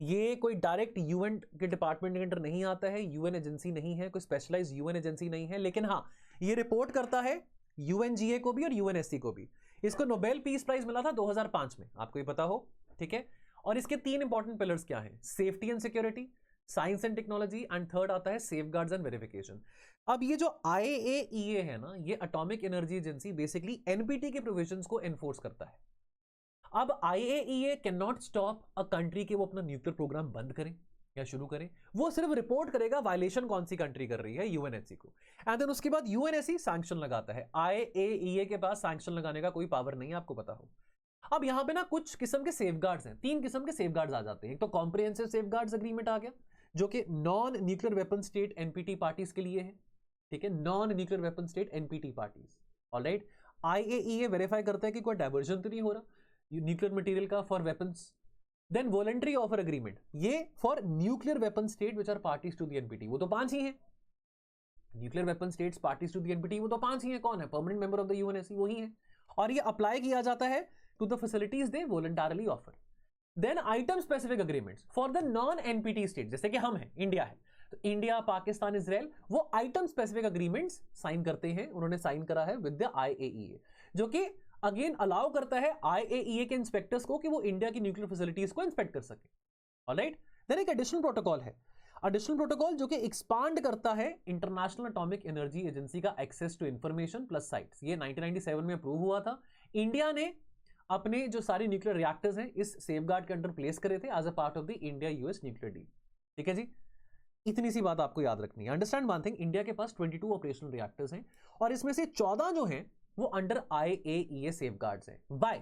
ये कोई डायरेक्ट यूएन के डिपार्टमेंट के अंडर नहीं आता है, यूएन एजेंसी नहीं है, कोई स्पेशलाइज्ड यूएन एजेंसी नहीं है, लेकिन हाँ ये रिपोर्ट करता है यूएनजीए को भी और यूएनएससी को भी। इसको नोबेल पीस प्राइज मिला था 2005 में, आपको ये पता हो, ठीक है। और इसके 3 इंपॉर्टेंट पिलर्स क्या हैं, safety and security, science and technology, and third आता है सेफगार्ड्स एंड वेरिफिकेशन। अब ये जो IAEA है ना, ये atomic energy agency basically NPT के प्रोविजंस को एनफोर्स करता है। अब IAEA can not stop a country के वो अपना न्यूक्लियर प्रोग्राम बंद करें या शुरू करें, वो सिर्फ रिपोर्ट करेगा वायलेशन कौन सी कंट्री कर रही है यूएनएससी को, एंड देन उसके बाद यूएनएससी सैंक्शन लगाता है। IAEA के पास सैंक्शन लगाने का कोई पावर नहीं है, आपको पता हो। अब यहां पे ना कुछ किस्म के सेफगार्ड्स हैं, 3 किस्म के सेफगार्ड्स आ जाते हैं। एक तो कॉम्प्रिहेंसिव सेफगार्ड्स एग्रीमेंट आ गया, जो कि non nuclear weapon state NPT parties के लिए है, ठीक है, non nuclear weapon state NPT parties, alright. IAEA verify करता है कि कोई डाइवर्जन तो नहीं हो रहा न्यूक्लियर मटेरियल का for weapons. Then voluntary offer agreement, ये for nuclear weapon state which are parties to the NPT, वो तो 5 ही हैं। Nuclear weapon states parties to the NPT, वो तो 5 ही हैं। कौन है permanent member of the UNSC, वही है। और ये अप्लाई किया जाता है to the facilities they voluntarily offer. Then item specific agreements for the non NPT state, जैसे कि हम हैं, इंडिया है, तो इंडिया, पाकिस्तान, इजराइल, वो आइटम स्पेसिफिक अग्रीमेंट्स साइन करते हैं, उन्होंने साइन करा है विद द IAEA, जो कि अगेन अलाउ करता है IAEA के इंस्पेक्टर्स को कि वो इंडिया की न्यूक्लियर फैसिलिटीज को इंस्पेक्ट कर सके, ऑलराइट। देन एक एडिशनल प्रोटोकॉल है, एडिशनल प्रोटोकॉल जो कि एक्सपांड करता है इंटरनेशनल एटॉमिक एनर्जी एजेंसी का access to information plus sites. ये 1997 में अप्रूव हुआ था। इंडिया ने अपने जो सारे न्यूक्लियर रिएक्टर्स हैं इस सेफगार्ड के अंडर प्लेस करे थे as a part of the India US nuclear deal, ठीक है जी। इतनी सी बात आपको याद रखनी है। अंडरस्टैंड वन थिंग, इंडिया के पास 22 ऑपरेशनल रिएक्टर्स हैं और इसमें से 14 जो हैं वो अंडर IAEA सेफगार्ड्स हैं। बाय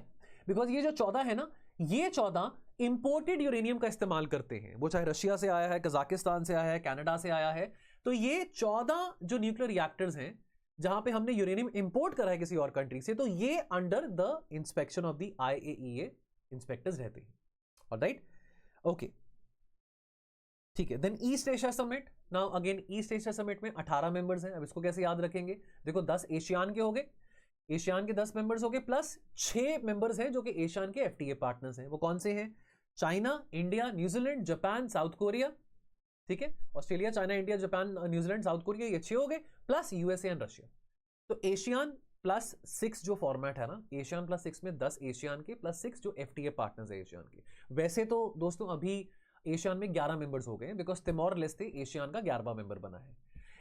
बिकॉज ये जो 14 है ना, ये 14 इंपोर्टेड यूरेनियम का इस्तेमाल करते हैं, वो चाहे रशिया से आया है, कजाकिस्तान से आया है, कनाडा से आया है। तो ये 14 जो न्यूक्लियर रिएक्टर्स हैं जहां पे हमने यूरेनियम इंपोर्ट करा है किसी और कंट्री से, तो ये under the inspection of the IAEA inspectors रहते हैं, ऑलराइट, ओके, ठीक है। Then East Asia summit, now again East Asia summit में 18 मेंबर्स हैं। अब इसको कैसे याद रखेंगे, देखो 10 एशियान के हो गए, एशियान के 10 मेंबर्स हो गए, प्लस 6 मेंबर्स हैं जो कि एशियान के FTA पार्टनर्स हैं। वो कौन से हैं, China, India, New Zealand, Japan, south Korea, ठीक है, Australia, China, India, Japan, New Zealand, south Korea, ये 6 हो गए, प्लस यूएसए एंड रशिया। तो एशियान प्लस 6 जो फॉर्मेट है ना, एशियान प्लस 6 में 10 एशियान के प्लस 6 जो FTA पार्टनर्स है एशियान के। वैसे तो दोस्तों अभी एशियान में 11 मेंबर्स हो गए बिकॉज तिमोर लेस्ते एशियान का 11वां मेंबर बना है।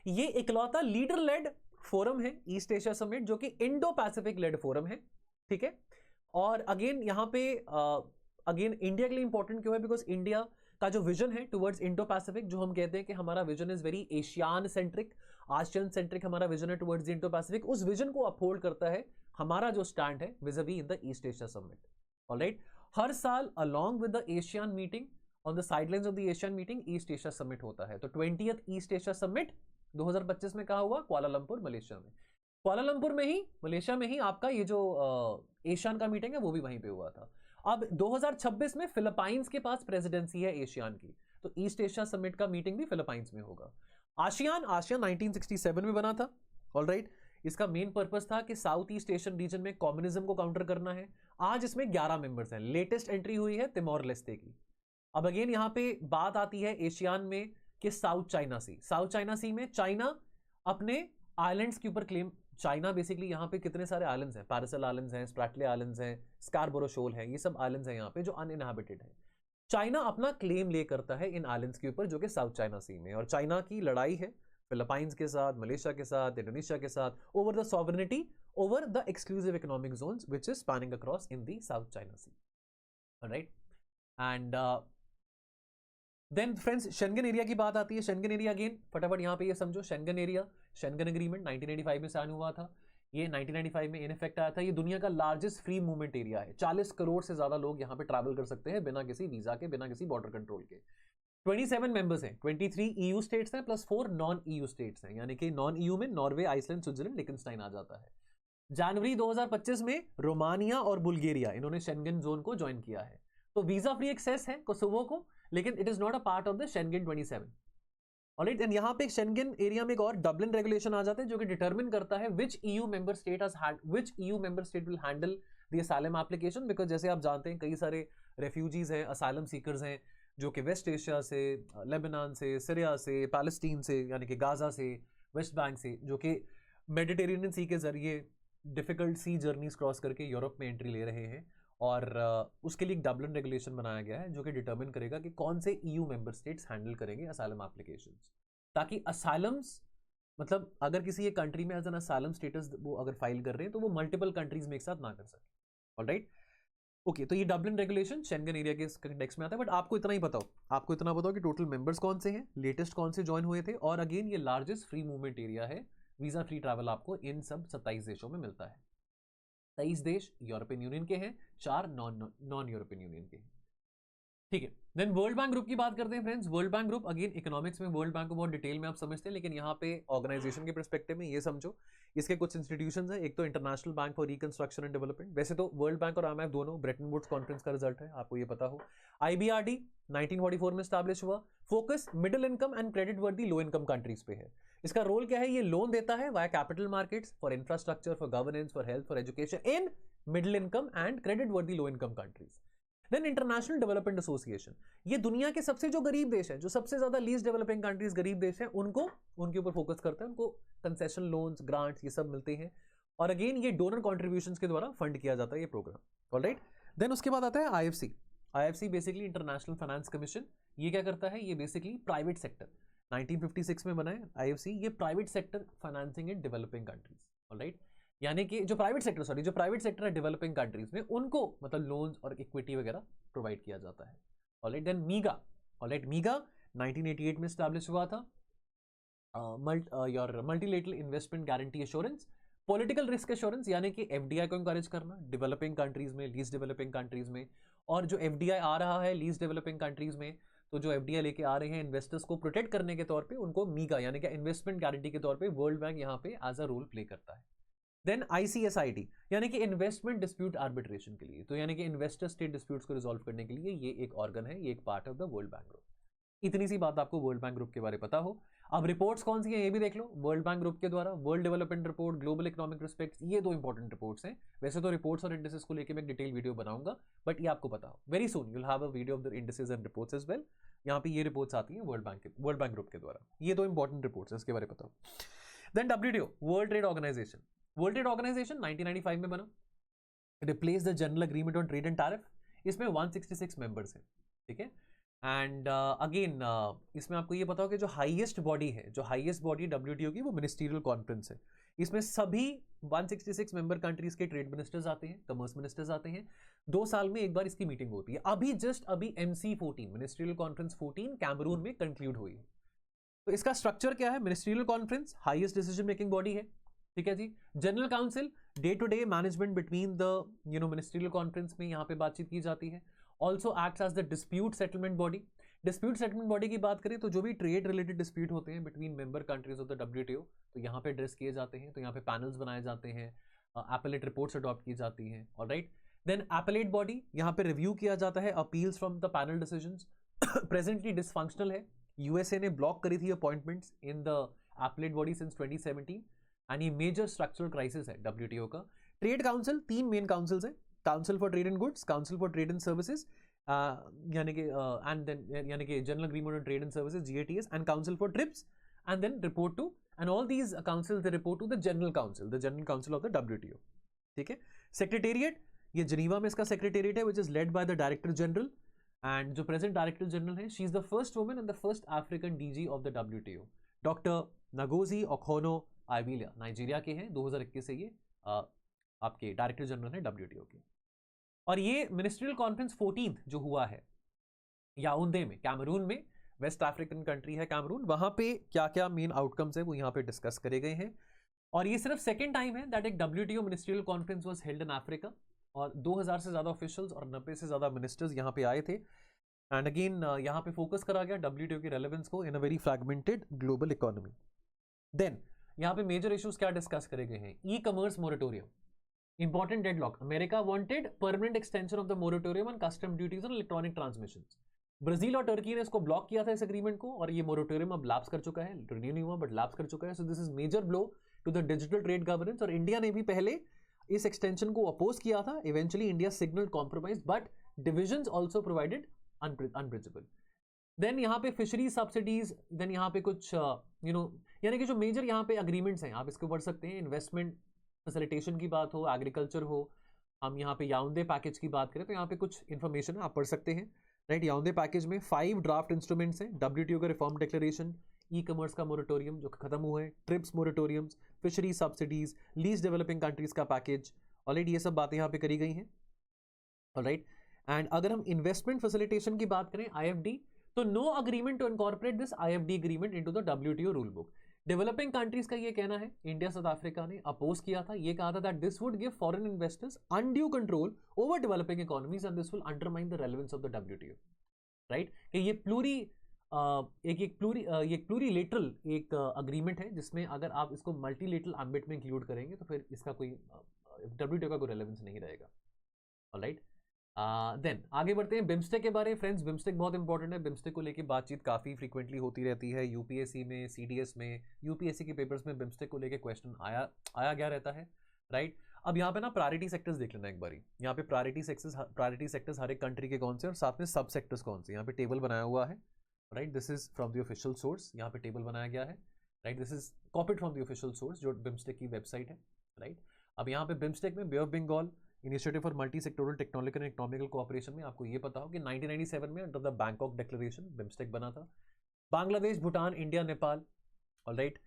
ये इकलौता लीडर लेड फोरम है ईस्ट एशिया समिट, जो कि इंडो पैसिफिक लेड फोरम है, ठीक है। और अगेन यहाँ पे अगेन इंडिया के लिए इंपॉर्टेंट क्यों है, बिकॉज इंडिया का जो विजन है टुवर्ड्स इंडो पैसिफिक, जो हम कहते हैं कि हमारा vision is very ASEAN centric, ASEAN centric हमारा विजन है टुवर्ड्स इंडो पैसिफिक, उस विजन को अपहोल्ड करता है हमारा जो स्टैंड है vis-a-vis in the East Asia summit, alright. हर साल along with the ASEAN meeting on the sidelines of the ASEAN meeting East Asia summit होता है। तो 20th ईस्ट एशिया समिट 2025 में कहा हुआ कुआलालंपुर मलेशिया में, कुआलालंपुर में ही मलेशिया में ही आपका ये जो एशियन का मीटिंग है वो भी वहीं पे हुआ था। अब 2026 में फिलीपाइंस के पास प्रेसिडेंसी है एशियान की, तो ईस्ट एशिया समिट का मीटिंग भी फिलीपाइंस में होगा। आसियान 1967 में बना था, ऑलराइट। इसका मेन पर्पस था कि साउथ ईस्ट एशियन रीजन में कम्युनिज्म को काउंटर करना है। आज इसमें 11 मेंबर्स हैं, लेटेस्ट एंट्री हुई है तिमोर लेस्ते की। अब अगेन यहाँ पे बात आती है एशियान में कि साउथ चाइना सी, साउथ चाइना सी में चाइना अपने आइलैंड्स के ऊपर क्लेम चाइना बेसिकली यहाँ पे कितने सारे आइलैंड्स हैं, पैरासेल आइलैंड्स हैं, स्प्रैटले आइलैंड्स हैं, स्कारबोरो शोल है, ये सब आइलैंड्स हैं यहाँ पे जो अनइनहैबिटेड है। चाइना अपना क्लेम ले करता है इन आइलैंड्स के ऊपर जो कि साउथ चाइना सी में, और चाइना की लड़ाई है फिलीपाइंस के साथ, मलेशिया के साथ, इंडोनेशिया के साथ over the sovereignty over the exclusive economic zones which is spanning across in the South China Sea, right. And then friends Schengen area की बात आती है। शेंगन एरिया अगेन फटाफट यहाँ पे ये समझो, शेंगन एरिया, शेंगन एग्रीमेंट 1985 में साइन हुआ था, ये 1995 में इन इफेक्ट आया था। ये दुनिया का लार्जेस्ट फ्री मूवमेंट एरिया है, 40 करोड़ से ज्यादा लोग यहाँ पे ट्रैवल कर सकते हैं बिना किसी वीजा के, बिना किसी बॉर्डर कंट्रोल के। 27 मेंबर्स हैं, 23 EU स्टेट्स हैं प्लस 4 नॉन EU स्टेट्स हैं, यानी कि नॉन EU में नॉर्वे, आइसलैंड, स्विट्जरलैंड, लिechtenstein आ जाता है। जनवरी 2025 में रोमानिया और बुल्गारिया इन्होंने शेंगन जोन को ज्वाइन किया है। तो वीजा फ्री एक्सेस है कोसोवो को, लेकिन it is not a part of the Schengen 27। Alright, and यहाँ पे शेंगन एरिया में एक और डबलिन रेगुलेशन आ जाते हैं जो कि डिटरमिन करता है which EU member state will handle the asylum application, because जैसे आप जानते हैं कई सारे रेफ्यूजीज हैं, असाइलम सीकर्स हैं जो कि वेस्ट एशिया से, लेबनान से, सीरिया से, पैलेस्टीन से यानी कि गाजा से, वेस्ट बैंक से, जो कि मेडिटेरेनियन सी के जरिए डिफिकल्ट सी जर्नीज क्रॉस करके यूरोप में एंट्री ले रहे हैं, और उसके लिए एक डबलिन रेगुलेशन बनाया गया है जो कि डिटरमिन करेगा कि कौन से EU मेंबर स्टेट्स हैंडल करेंगे असाइलम एप्लीकेशंस, ताकि असाइलम्स मतलब अगर किसी एक कंट्री में एज एन असाइलम स्टेटस वो अगर फाइल कर रहे हैं तो वो मल्टीपल कंट्रीज में एक साथ ना कर सके। ऑलराइट, ओके, तो ये डबलिन रेगुलेशन शेंगन एरिया के कंटेक्स्ट में आता है। बट आपको इतना ही बताओ, आपको इतना बताओ कि टोटल मेंबर्स कौन से हैं, लेटेस्ट कौन से ज्वाइन हुए थे, और अगेन ये लार्जेस्ट फ्री मूवमेंट एरिया है, वीजा फ्री ट्रैवल आपको इन सब 27 देशों में मिलता है। 23 देश यूरोपियन यूनियन के हैं, 4 नॉन यूरोपियन यूनियन के हैं, ठीक है। देन वर्ल्ड बैंक ग्रुप की बात करते हैं friends. World bank group again economics में वर्ल्ड बैंक को बहुत डिटेल में आप समझते हैं, लेकिन यहाँ पे ऑर्गेनाइजेशन के पर्सपेक्टिव में ये समझो, इसके कुछ इंस्टीट्यूशंस हैं। एक तो international bank for reconstruction and development, वैसे तो वर्ल्ड बैंक और IMF दोनों ब्रेटन वुड्स कॉन्फ्रेंस का रिजल्ट है, आपको ये पता हो। IBRD 1944 में स्टैब्लिश हुआ, focus middle income and credit worthy low income countries पे है। इसका रोल क्या है, ये लोन देता है via capital markets for infrastructure, for governance, for health, for education in middle income and credit worthy low income countries. Then international development association, ये दुनिया के सबसे जो गरीब देश है, जो सबसे ज्यादा लीस्ट डेवलपिंग कंट्रीज गरीब देश है, उनको उनके ऊपर फोकस करता है, उनको कंसेशन लोन्स, ग्रांट्स ये सब मिलते हैं, और अगेन ये डोनर कॉन्ट्रीब्यूशंस के द्वारा फंड किया जाता है ये प्रोग्राम। ऑलराइट, देन उसके बाद आता है IFC basically international finance commission. ये क्या करता है, ये बेसिकली प्राइवेट सेक्टर 1956 में बना है IFC, ये private sector financing in developing countries. Alright, यानी कि जो प्राइवेट सेक्टर है डेवलपिंग कंट्रीज में, उनको मतलब लोन्स और इक्विटी वगैरह प्रोवाइड किया जाता है। ऑलराइट, देन मीगा 1988 में स्टैब्लिश हुआ था, your multilateral investment guarantee assurance, political risk assurance, यानी कि FDI को इंकरेज करना डेवलपिंग कंट्रीज में, लीस्ट डेवलपिंग कंट्रीज में, और जो FDI आ रहा है लीस्ट डेवलपिंग कंट्रीज में, तो जो FDI लेके आ रहे हैं इन्वेस्टर्स को प्रोटेक्ट करने के तौर पे, उनको मीगा यानी कि इन्वेस्टमेंट गारंटी के तौर पे वर्ल्ड बैंक यहाँ पे एज अ रोल प्ले करता है। देन ICSID यानी कि इन्वेस्टमेंट डिस्प्यूट आर्बिट्रेशन के लिए, तो यानी कि इन्वेस्टर स्टेट डिस्प्यूट्स को रिजॉल्व करने के लिए ये एक ऑर्गन है, ये एक part of the world bank group. इतनी सी बात आपको वर्ल्ड बैंक ग्रुप के बारे में पता हो। अब रिपोर्ट्स कौन सी हैं ये भी देख लो, वर्ल्ड बैंक ग्रुप के द्वारा world development report, global economic respects, ये 2 इंपॉर्टेंट रिपोर्ट्स हैं। वैसे तो रिपोर्ट्स और इंडिसेस को लेकर मैं एक डिटेल वीडियो बनाऊंगा, बट ये आपको पता हो, very soon you will have a video of the indices and reports as well. यहाँ पे ये रिपोर्ट्स आती हैं वर्ल्ड बैंक ग्रुप के द्वारा, ये 2 इंपॉर्टेंट रिपोर्ट्स हैं, इसके बारे में पता हो। Then WTO World Trade Organization 1995 में बना, replace the General agreement on trade and Tariff. इसमें 166 मेंबर्स हैं, ठीक है। एंड अगेन इसमें आपको ये पता हो कि जो हाईएस्ट बॉडी WTO की, वो मिनिस्ट्रियल कॉन्फ्रेंस है। इसमें सभी 166 मेंबर कंट्रीज के ट्रेड मिनिस्टर्स आते हैं, कमर्स मिनिस्टर्स आते हैं, 2 साल में एक बार इसकी मीटिंग होती है। अभी MC14 मिनिस्ट्रियल कॉन्फ्रेंस 14 कैमरून में कंक्लूड हुई है। तो इसका स्ट्रक्चर क्या है, ministerial conference highest decision making body है, ठीक है जी। General council day to day management between the ministerial conference में यहाँ पे बातचीत की जाती है। Also acts as the dispute settlement body. Dispute settlement body की बात करें तो जो भी ट्रेड रिलेटेड डिस्प्यूट होते हैं between member countries of the WTO, तो यहाँ पे एड्रेस किए जाते हैं, तो यहाँ पे पैनल्स बनाए जाते हैं, एपेलेट रिपोर्ट्स अडॉप्ट की जाती हैं। ऑलराइट, देन एपेलेट बॉडी, यहाँ पे रिव्यू किया जाता है appeals from the panel decisions. Presently dysfunctional है, USA ने ब्लॉक करी थी appointments in the appellate body since 2017, and ये मेजर स्ट्रक्चरल क्राइसिस है WTO का। ट्रेड काउंसिल 3 मेन काउंसिल्स हैं, council for trade and goods, council for trade and services, यानी कि एंड देन यानी कि general agreement on trade and services GATS, and council for TRIPS, and then report to and all these councils they report to the general council of the WTO. ठीक है. Secretariat, ये Geneva में इसका secretariat है, which is led by the Director General, and जो present director general है, she is the first woman and the first African DG of the WTO. Doctor Ngozi Okonjo Iweala Nigeria के हैं, 2021 से ये आपके डायरेक्टर जनरल हैं WTO के. और ये मिनिस्ट्रियल कॉन्फ्रेंस 14th जो हुआ है याओंडे में, कैमरून में, वेस्ट अफ्रीकन कंट्री है कैमरून, वहां पे क्या क्या मेन आउटकम्स है वो यहाँ पे डिस्कस करे गए हैं. और ये सिर्फ सेकेंड टाइम है दैट एक WTO ministerial conference was held in Africa, और 2000 से ज़्यादा ऑफिशियल्स और 90 से ज़्यादा मिनिस्टर्स यहाँ पे आए थे. एंड अगेन यहाँ पे फोकस करा गया WTO की रेलेवेंस को in a very fragmented global economy. Then यहाँ पे मेजर इश्यूज क्या डिस्कस करे गए हैं. E commerce moratorium, important deadlock. America wanted permanent extension of the moratorium on custom duties on electronic transmissions. Brazil और Turkey ने इसको ब्लॉक किया था इस एग्रीमेंट को, और ये मोरेटोरियम अब लैप्स कर चुका है, रिन्यू नहीं हुआ बट लैप्स कर चुका है. So this is major blow to the digital trade governance. और इंडिया ने भी पहले इस एक्सटेंशन को अपोज किया था. Eventually India signalled compromise, but divisions also provided unprincipled. Then यहाँ पे फिशरीज सब्सिडीज, देन यहाँ पे कुछ यानी कि जो मेजर यहाँ पे अग्रीमेंट्स हैं आप इसको पढ़ सकते हैं. इन्वेस्टमेंट फैसिलिटेशन की बात हो, एग्रीकल्चर हो, हम यहाँ पे याओंडे पैकेज की बात करें तो यहाँ पे कुछ इन्फॉर्मेशन है आप पढ़ सकते हैं. राइट, याओंडे पैकेज में 5 ड्राफ्ट इंस्ट्रूमेंट्स हैं. WTO का रिफॉर्म डिक्लेरेशन, ई कमर्स का मोरेटोरियम जो खत्म हुआ है, TRIPS moratoriums, fishery subsidies, least developing countries का पैकेज. ऑलरेडी ये सब बातें यहाँ पे करी गई हैं. ऑलराइट, एंड अगर हम इन्वेस्टमेंट फैसिलिटेशन की बात करें IFD, तो no agreement to incorporate this IFD agreement into the WTO rule book. Developing countries का ये कहना है, इंडिया साउथ अफ्रीका ने अपोज किया था, ये कहा था that this would give foreign investors undue control over developing economies and this will undermine the relevance of the WTO. Right, कि ये एक प्लूरीलेटरल एक अग्रीमेंट है जिसमें अगर आप इसको मल्टीलेटरल एम्बिट में इंक्लूड करेंगे तो फिर इसका कोई WTO का कोई रेलेवेंस नहीं रहेगा. ऑलराइट, देन आगे बढ़ते हैं बिम्स्टेक के बारे में. फ्रेंड्स, बिम्स्टेक बहुत इंपॉर्टेंट है. बिम्स्टेक को लेकर बातचीत काफ़ी फ्रीक्वेंटली होती रहती है. UPSC में, CDS में, UPSC के पेपर्स में बिम्स्टेक को लेकर क्वेश्चन आया गया रहता है. राइट, अब यहाँ पे ना प्रायोरिटी सेक्टर्स देख लेना एक बारी. यहाँ पे प्रायोरिटी सेक्टर्स हर एक कंट्री के कौन से और साथ में सब सेक्टर्स कौन से, यहाँ पे टेबल बनाया हुआ है. Right, this is from the official source, यहाँ पे टेबल बनाया गया है. Right, this is copied from the official source जो बिम्स्टेक की वेबसाइट है. राइट, अब यहाँ पे बिम्स्टेक में bay of Bengal initiative for multi sectoral technological and economical cooperation में आपको ये पता हो कि 1997 में under the Bangkok declaration BIMSTEC बना था. Bangladesh, Bhutan, India, Nepal, alright,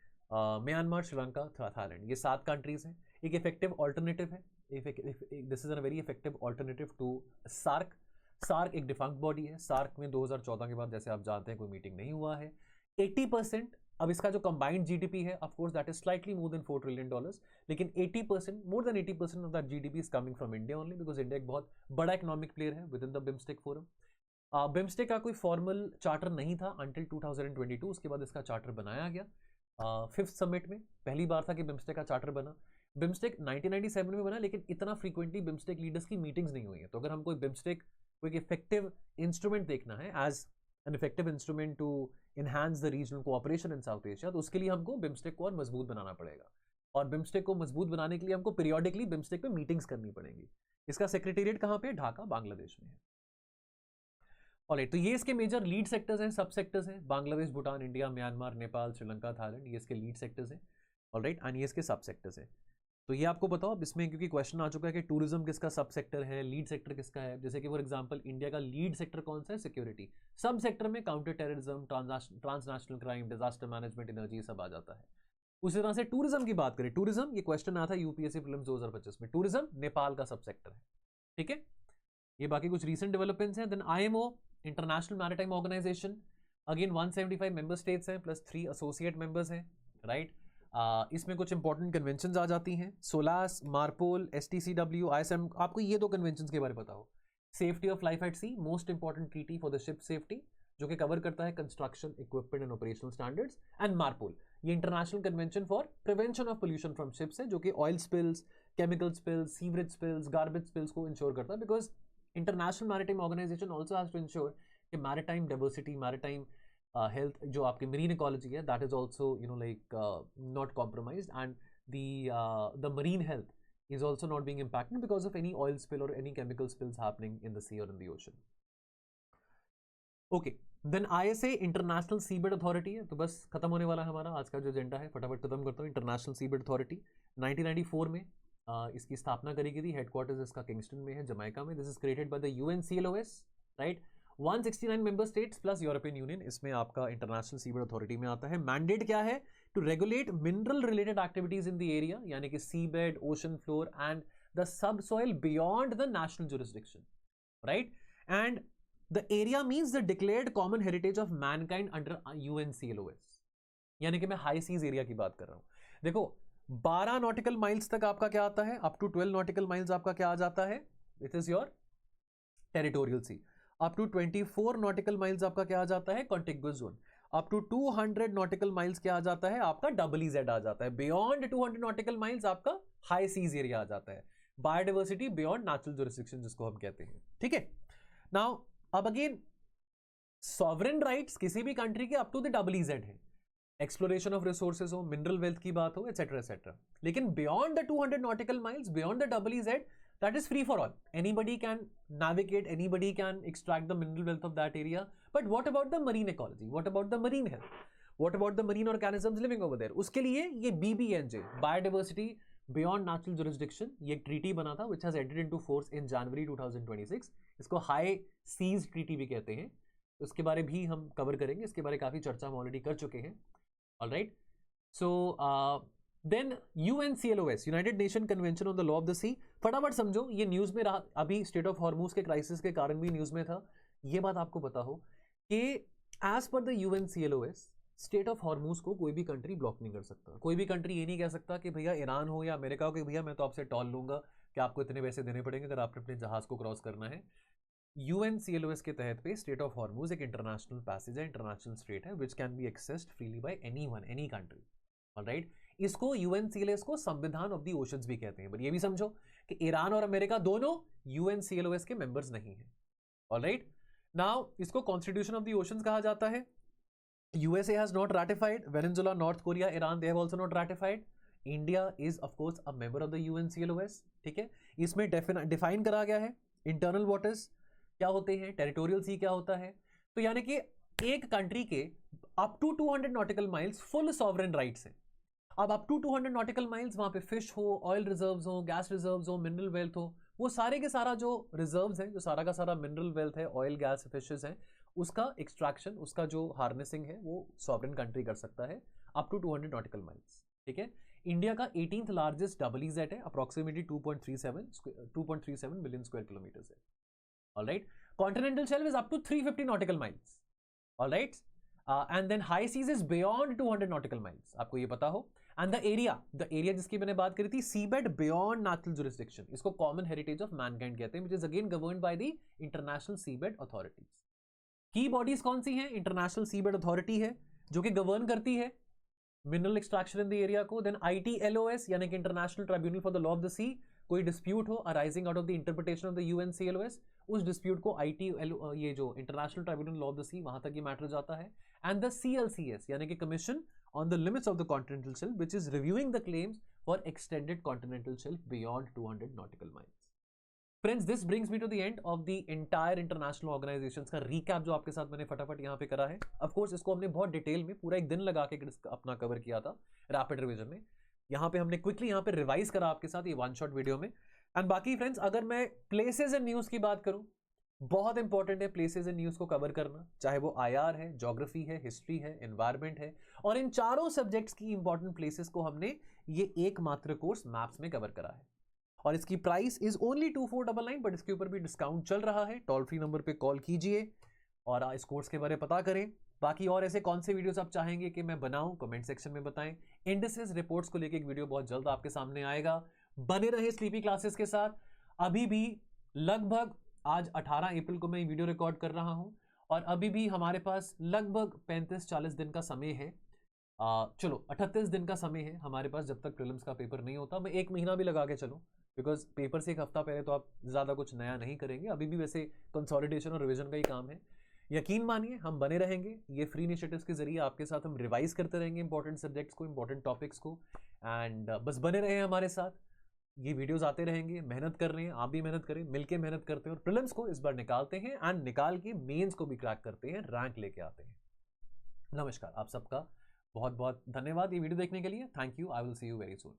Myanmar, Sri Lanka, Thailand, ये 7 कंट्रीज हैं. एक इफेक्टिव ऑल्टरनेटिव है, this is a very effective alternative to SAARC. SAARC एक डिफंक्ट बॉडी है. सार्क में 2014 के बाद जैसे आप जानते हैं कोई मीटिंग नहीं हुआ है. 80%, अब इसका जो कंबाइंड GDP है of course that is slightly more than $4 trillion, लेकिन 80%, more than 80% of that GDP is coming from India only, because India एक बहुत बड़ा इकोनॉमिक प्लेयर है with in the BIMSTEC forum. BIMSTEC का कोई फॉर्मल चार्टर नहीं था अंटिल 2022, उसके बाद इसका चार्टर बनाया गया. 5th समिट में पहली बार था कि बिम्स्टेक का चार्टर बना. बिम्स्टेक 1997 में बना, लेकिन इतना फ्रीक्वेंटली बिम्स्टेक लीडर्स की मीटिंग्स नहीं हुई है. तो अगर हम कोई बिम्स्टेक को एक इफेक्टिव इंस्ट्रूमेंट देखना है as an effective instrument to enhance the regional cooperation in South Asia, तो उसके लिए हमको बिम्स्टेक को और मजबूत बनाना पड़ेगा. और बिम्स्टेक को मजबूत बनाने के लिए हमको पीरियोडिकली बिम्स्टेक पे मीटिंग्स करनी पड़ेंगी. इसका सेक्रेटेरिएट कहाँ पे है? ढाका, बांग्लादेश में है. ऑलराइट, तो ये इसके मेजर लीड सेक्टर्स हैं, सब सेक्टर्स हैं. Bangladesh, Bhutan, India, Myanmar, Nepal, Sri Lanka, Thailand, ये इसके लीड सेक्टर्स हैं. ऑलराइट, एंड ये इसके सब सेक्टर्स हैं. तो ये आपको बताओ अब इसमें, क्योंकि क्वेश्चन आ चुका है कि टूरिज्म किसका सब सेक्टर है, लीड सेक्टर किसका है. जैसे कि फॉर एग्जांपल इंडिया का लीड सेक्टर कौन सा है? सिक्योरिटी. सब सेक्टर में counter terrorism, transnational crime, disaster management, energy, सब आ जाता है. उसी तरह से टूरिज्म की बात करें, टूरिज्म, ये क्वेश्चन आया था UPSC प्रीलिम्स 2025 में. टूरिज्म नेपाल का सब सेक्टर है. ठीक है, ये बाकी कुछ रीसेंट डेवलपमेंट्स हैं. Then IMO, International maritime Organization, again 175 member states हैं प्लस 3 एसोसिएट मेंबर्स हैं. राइट, इसमें कुछ इंपॉर्टेंट कन्वेंशंस आ जाती हैं. SOLAS, MARPOL, STCW, ISM. आपको ये 2 कन्वेंशंस के बारे में बताओ. Safety of life at sea, most important treaty for the ship safety, जो कि कवर करता है construction, equipment and operational standards. And MARPOL, ये international convention for prevention of pollution from ships है, जो कि oil spills, chemical spills, sewerage spills, garbage spills को ensure करता है. Because international maritime organization also has to ensure कि maritime diversity, maritime health, जो आपकी marine ecology है, that is also not compromised, and the marine health is also not being impacted because of any oil spill or any chemical spills happening in the sea or in the ocean. Okay, then ISA International Seabed Authority है। तो बस खत्म होने वाला है हमारा आज का जो एजेंडा है, फटाफट खत्म करता हूँ। इंटरनेशनल सीबेड अथॉरिटी 1994 में इसकी स्थापना करी गई थी। हेडक्वार्टर्स इसका किंगस्टन में है, जमैका में। This is created by the UNCLOS, right. 169 member states plus European union इसमें आपका इंटरनेशनल सीबेड अथॉरिटी में आता है। मैंडेट क्या है? To regulate mineral related activities in the area, यानी कि seabed, ocean floor and the subsoil beyond the national jurisdiction, right. And the area means the declared common heritage of mankind under UNCLOS, यानी कि मैं high seas area की बात कर रहा हूं। देखो 12 नॉटिकल माइल्स तक आपका क्या आता है, अप टू 12 नॉटिकल माइल्स आपका क्या आ जाता है, it is your territorial sea. Up to 24 nautical miles आपका क्या आ जाता है, contiguous zone. Up to 200 nautical miles क्या आ जाता है आपका, EEZ आ जाता है। बियॉन्ड 200 नॉटिकल माइल्स आपका हाई सीज एरिया आ जाता है। बायोडाइवर्सिटी बियॉन्ड नेचुरल जुरिस्डिक्शन जिसको हम कहते हैं, ठीक है। नाउ अब अगेन सॉवरेन राइट्स किसी भी कंट्री के अप टू द EEZ है। एक्सप्लोरेशन ऑफ रिसोर्सेज हो, मिनरल वेल्थ की बात हो, एटसेट्रा एटसेट्रा। लेकिन beyond the 200 nautical miles, beyond the EEZ, that is free for all. Anybody can navigate, anybody can extract the mineral wealth of that area. But what about the marine ecology? What about the marine health? What about the marine organisms living over there? उसके लिए ये BBNJ, Biodiversity Beyond Natural Jurisdiction, ये एक treaty बना था which has entered into force in January 2026. इसको High Seas Treaty भी कहते हैं। उसके बारे भी हम कवर करेंगे, इसके बारे काफ़ी चर्चा हम ऑलरेडी कर चुके हैं। All right. So then UNCLOS, United Nation convention on the law of the sea. फटाफट समझो, ये न्यूज में रहा, अभी स्टेट ऑफ हॉर्मूज के क्राइसिस के कारण भी न्यूज में था। ये बात आपको पता हो कि as per the UNCLOS state of Hormuz को कोई भी कंट्री ब्लॉक नहीं कर सकता। कोई भी कंट्री ये नहीं कह सकता कि भैया ईरान हो या अमेरिका हो कि भैया मैं तो आपसे टॉल लूंगा कि आपको इतने पैसे देने पड़ेंगे अगर आपने अपने जहाज को क्रॉस करना है। UNCLOS के तहत पे स्टेट ऑफ हॉर्मूज एक इंटरनेशनल पैसेज है, इंटरनेशनल स्ट्रेट है, which can be accessed freely bye anyone, any country. Alright, इसको UNCLOS को संविधान ऑफ द ओशंस भी कहते हैं। बट ये भी समझो कि ईरान और अमेरिका दोनों UNCLOS के मेंबर्स नहीं हैं। ऑलराइट, नाउ इसको कॉन्स्टिट्यूशन ऑफ द ओशंस कहा जाता है। USA has not ratified, Venezuela, North Korea, Iran, they have also not ratified. India is of course a member of the UNCLOS, ठीक है। इसमें डिफाइन करा गया है इंटरनल वाटर्स क्या होते हैं, टेरिटोरियल सी क्या होता है। तो यानी कि एक कंट्री के up to 200 nautical miles full sovereign rights हैं। अब अप टू 200 नॉटिकल माइल्स वहां पे फिश हो, ऑयल रिजर्व्स हो, गैस रिजर्व्स हो, मिनरल वेल्थ हो, वो सारे के सारा जो रिजर्व्स हैं, जो सारा का सारा मिनरल वेल्थ है, ऑयल गैस फिशेस हैं, उसका एक्सट्रैक्शन, उसका जो हार्नेसिंग है वो सॉवरेन कंट्री कर सकता है अप टू 200 नॉटिकल माइल्स, ठीक है। इंडिया का 18th लार्जेस्ट EEZ है, अप्रोक्सीमेटली 2.37 मिलियन स्क्वायर किलोमीटर है। Alright, continental shelf is up to 350 nautical miles. Alright, and then high seas is beyond 200 nautical miles, आपको ये पता हो। एंड द एरिया जिसकी मैंने बात करी थी, सीबेड बियॉन्ड नेचुरल जुरिस्डिक्शन, इसको कॉमन हेरिटेज ऑफ मैनकाइंड कहते हैं, which is again governed by the international seabed authorities. की बॉडीज कौन सी हैं? इंटरनेशनल सीबेड अथॉरिटी है जो कि गवर्न करती है mineral extraction in the area को। देन ITLOS यानी कि international tribunal for the law of the sea, कोई डिस्प्यूट हो arising out of the interpretation of the UNCLOS, उस डिस्प्यूट को ये जो international tribunal law of the sea, वहां तक ये मैटर जाता है। एंड द CLCS यानी कि commission on the limits of the continental shelf, which is reviewing the claims for extended continental shelf beyond 200 nautical miles. Friends, this brings me to the end of the entire international organisations का recap जो आपके साथ मैंने फटाफट यहाँ पे करा है। ऑफ कोर्स इसको हमने बहुत डिटेल में पूरा एक दिन लगा के अपना कवर किया था रैपिड रिवीजन में। यहाँ पे हमने क्विकली यहाँ पे रिवाइज करा आपके साथ ये वन शॉट वीडियो में। एंड बाकी फ्रेंड्स, अगर मैं प्लेसेस एंड न्यूज की बात करूँ, बहुत इंपॉर्टेंट है प्लेसेस एंड न्यूज को कवर करना, चाहे वो IR है, ज्योग्राफी है, हिस्ट्री है, एनवायरमेंट है। और इन चारों सब्जेक्ट्स की इंपॉर्टेंट प्लेसेस को हमने ये एकमात्र कोर्स मैप्स में कवर करा है। और इसकी प्राइस इज ओनली 2499, बट इसके ऊपर भी डिस्काउंट चल रहा है। टोल फ्री नंबर पे कॉल कीजिए और इस कोर्स के बारे में पता करें। बाकी और ऐसे कौन से वीडियोस आप चाहेंगे कि मैं बनाऊं, कमेंट सेक्शन में बताएं। इंडिसेस रिपोर्ट्स को लेकर एक वीडियो बहुत जल्द आपके सामने आएगा। बने रहे स्लीपी क्लासेस के साथ। अभी भी लगभग आज 18 अप्रैल को मैं वीडियो रिकॉर्ड कर रहा हूं और अभी भी हमारे पास लगभग 35-40 दिन का समय है। चलो 38 दिन का समय है हमारे पास, जब तक प्रीलिम्स का पेपर नहीं होता। मैं 1 महीना भी लगा के चलूं, बिकॉज पेपर से 1 हफ्ता पहले तो आप ज़्यादा कुछ नया नहीं करेंगे। अभी भी वैसे कंसोलिडेशन और रिवीजन का ही काम है। यकीन मानिए हम बने रहेंगे, ये फ्री इनिशिएटिव्स के जरिए आपके साथ हम रिवाइज करते रहेंगे इंपॉर्टेंट सब्जेक्ट्स को, इंपॉर्टेंट टॉपिक्स को। एंड बस बने रहे हमारे साथ। ये वीडियोस आते रहेंगे, मेहनत कर रहे हैं, आप भी मेहनत करें, मिलके मेहनत करते हैं और प्रीलिम्स को इस बार निकालते हैं एंड निकाल के मेंस को भी क्रैक करते हैं, रैंक लेके आते हैं। नमस्कार, आप सबका बहुत बहुत धन्यवाद ये वीडियो देखने के लिए। Thank you. I will see you very soon.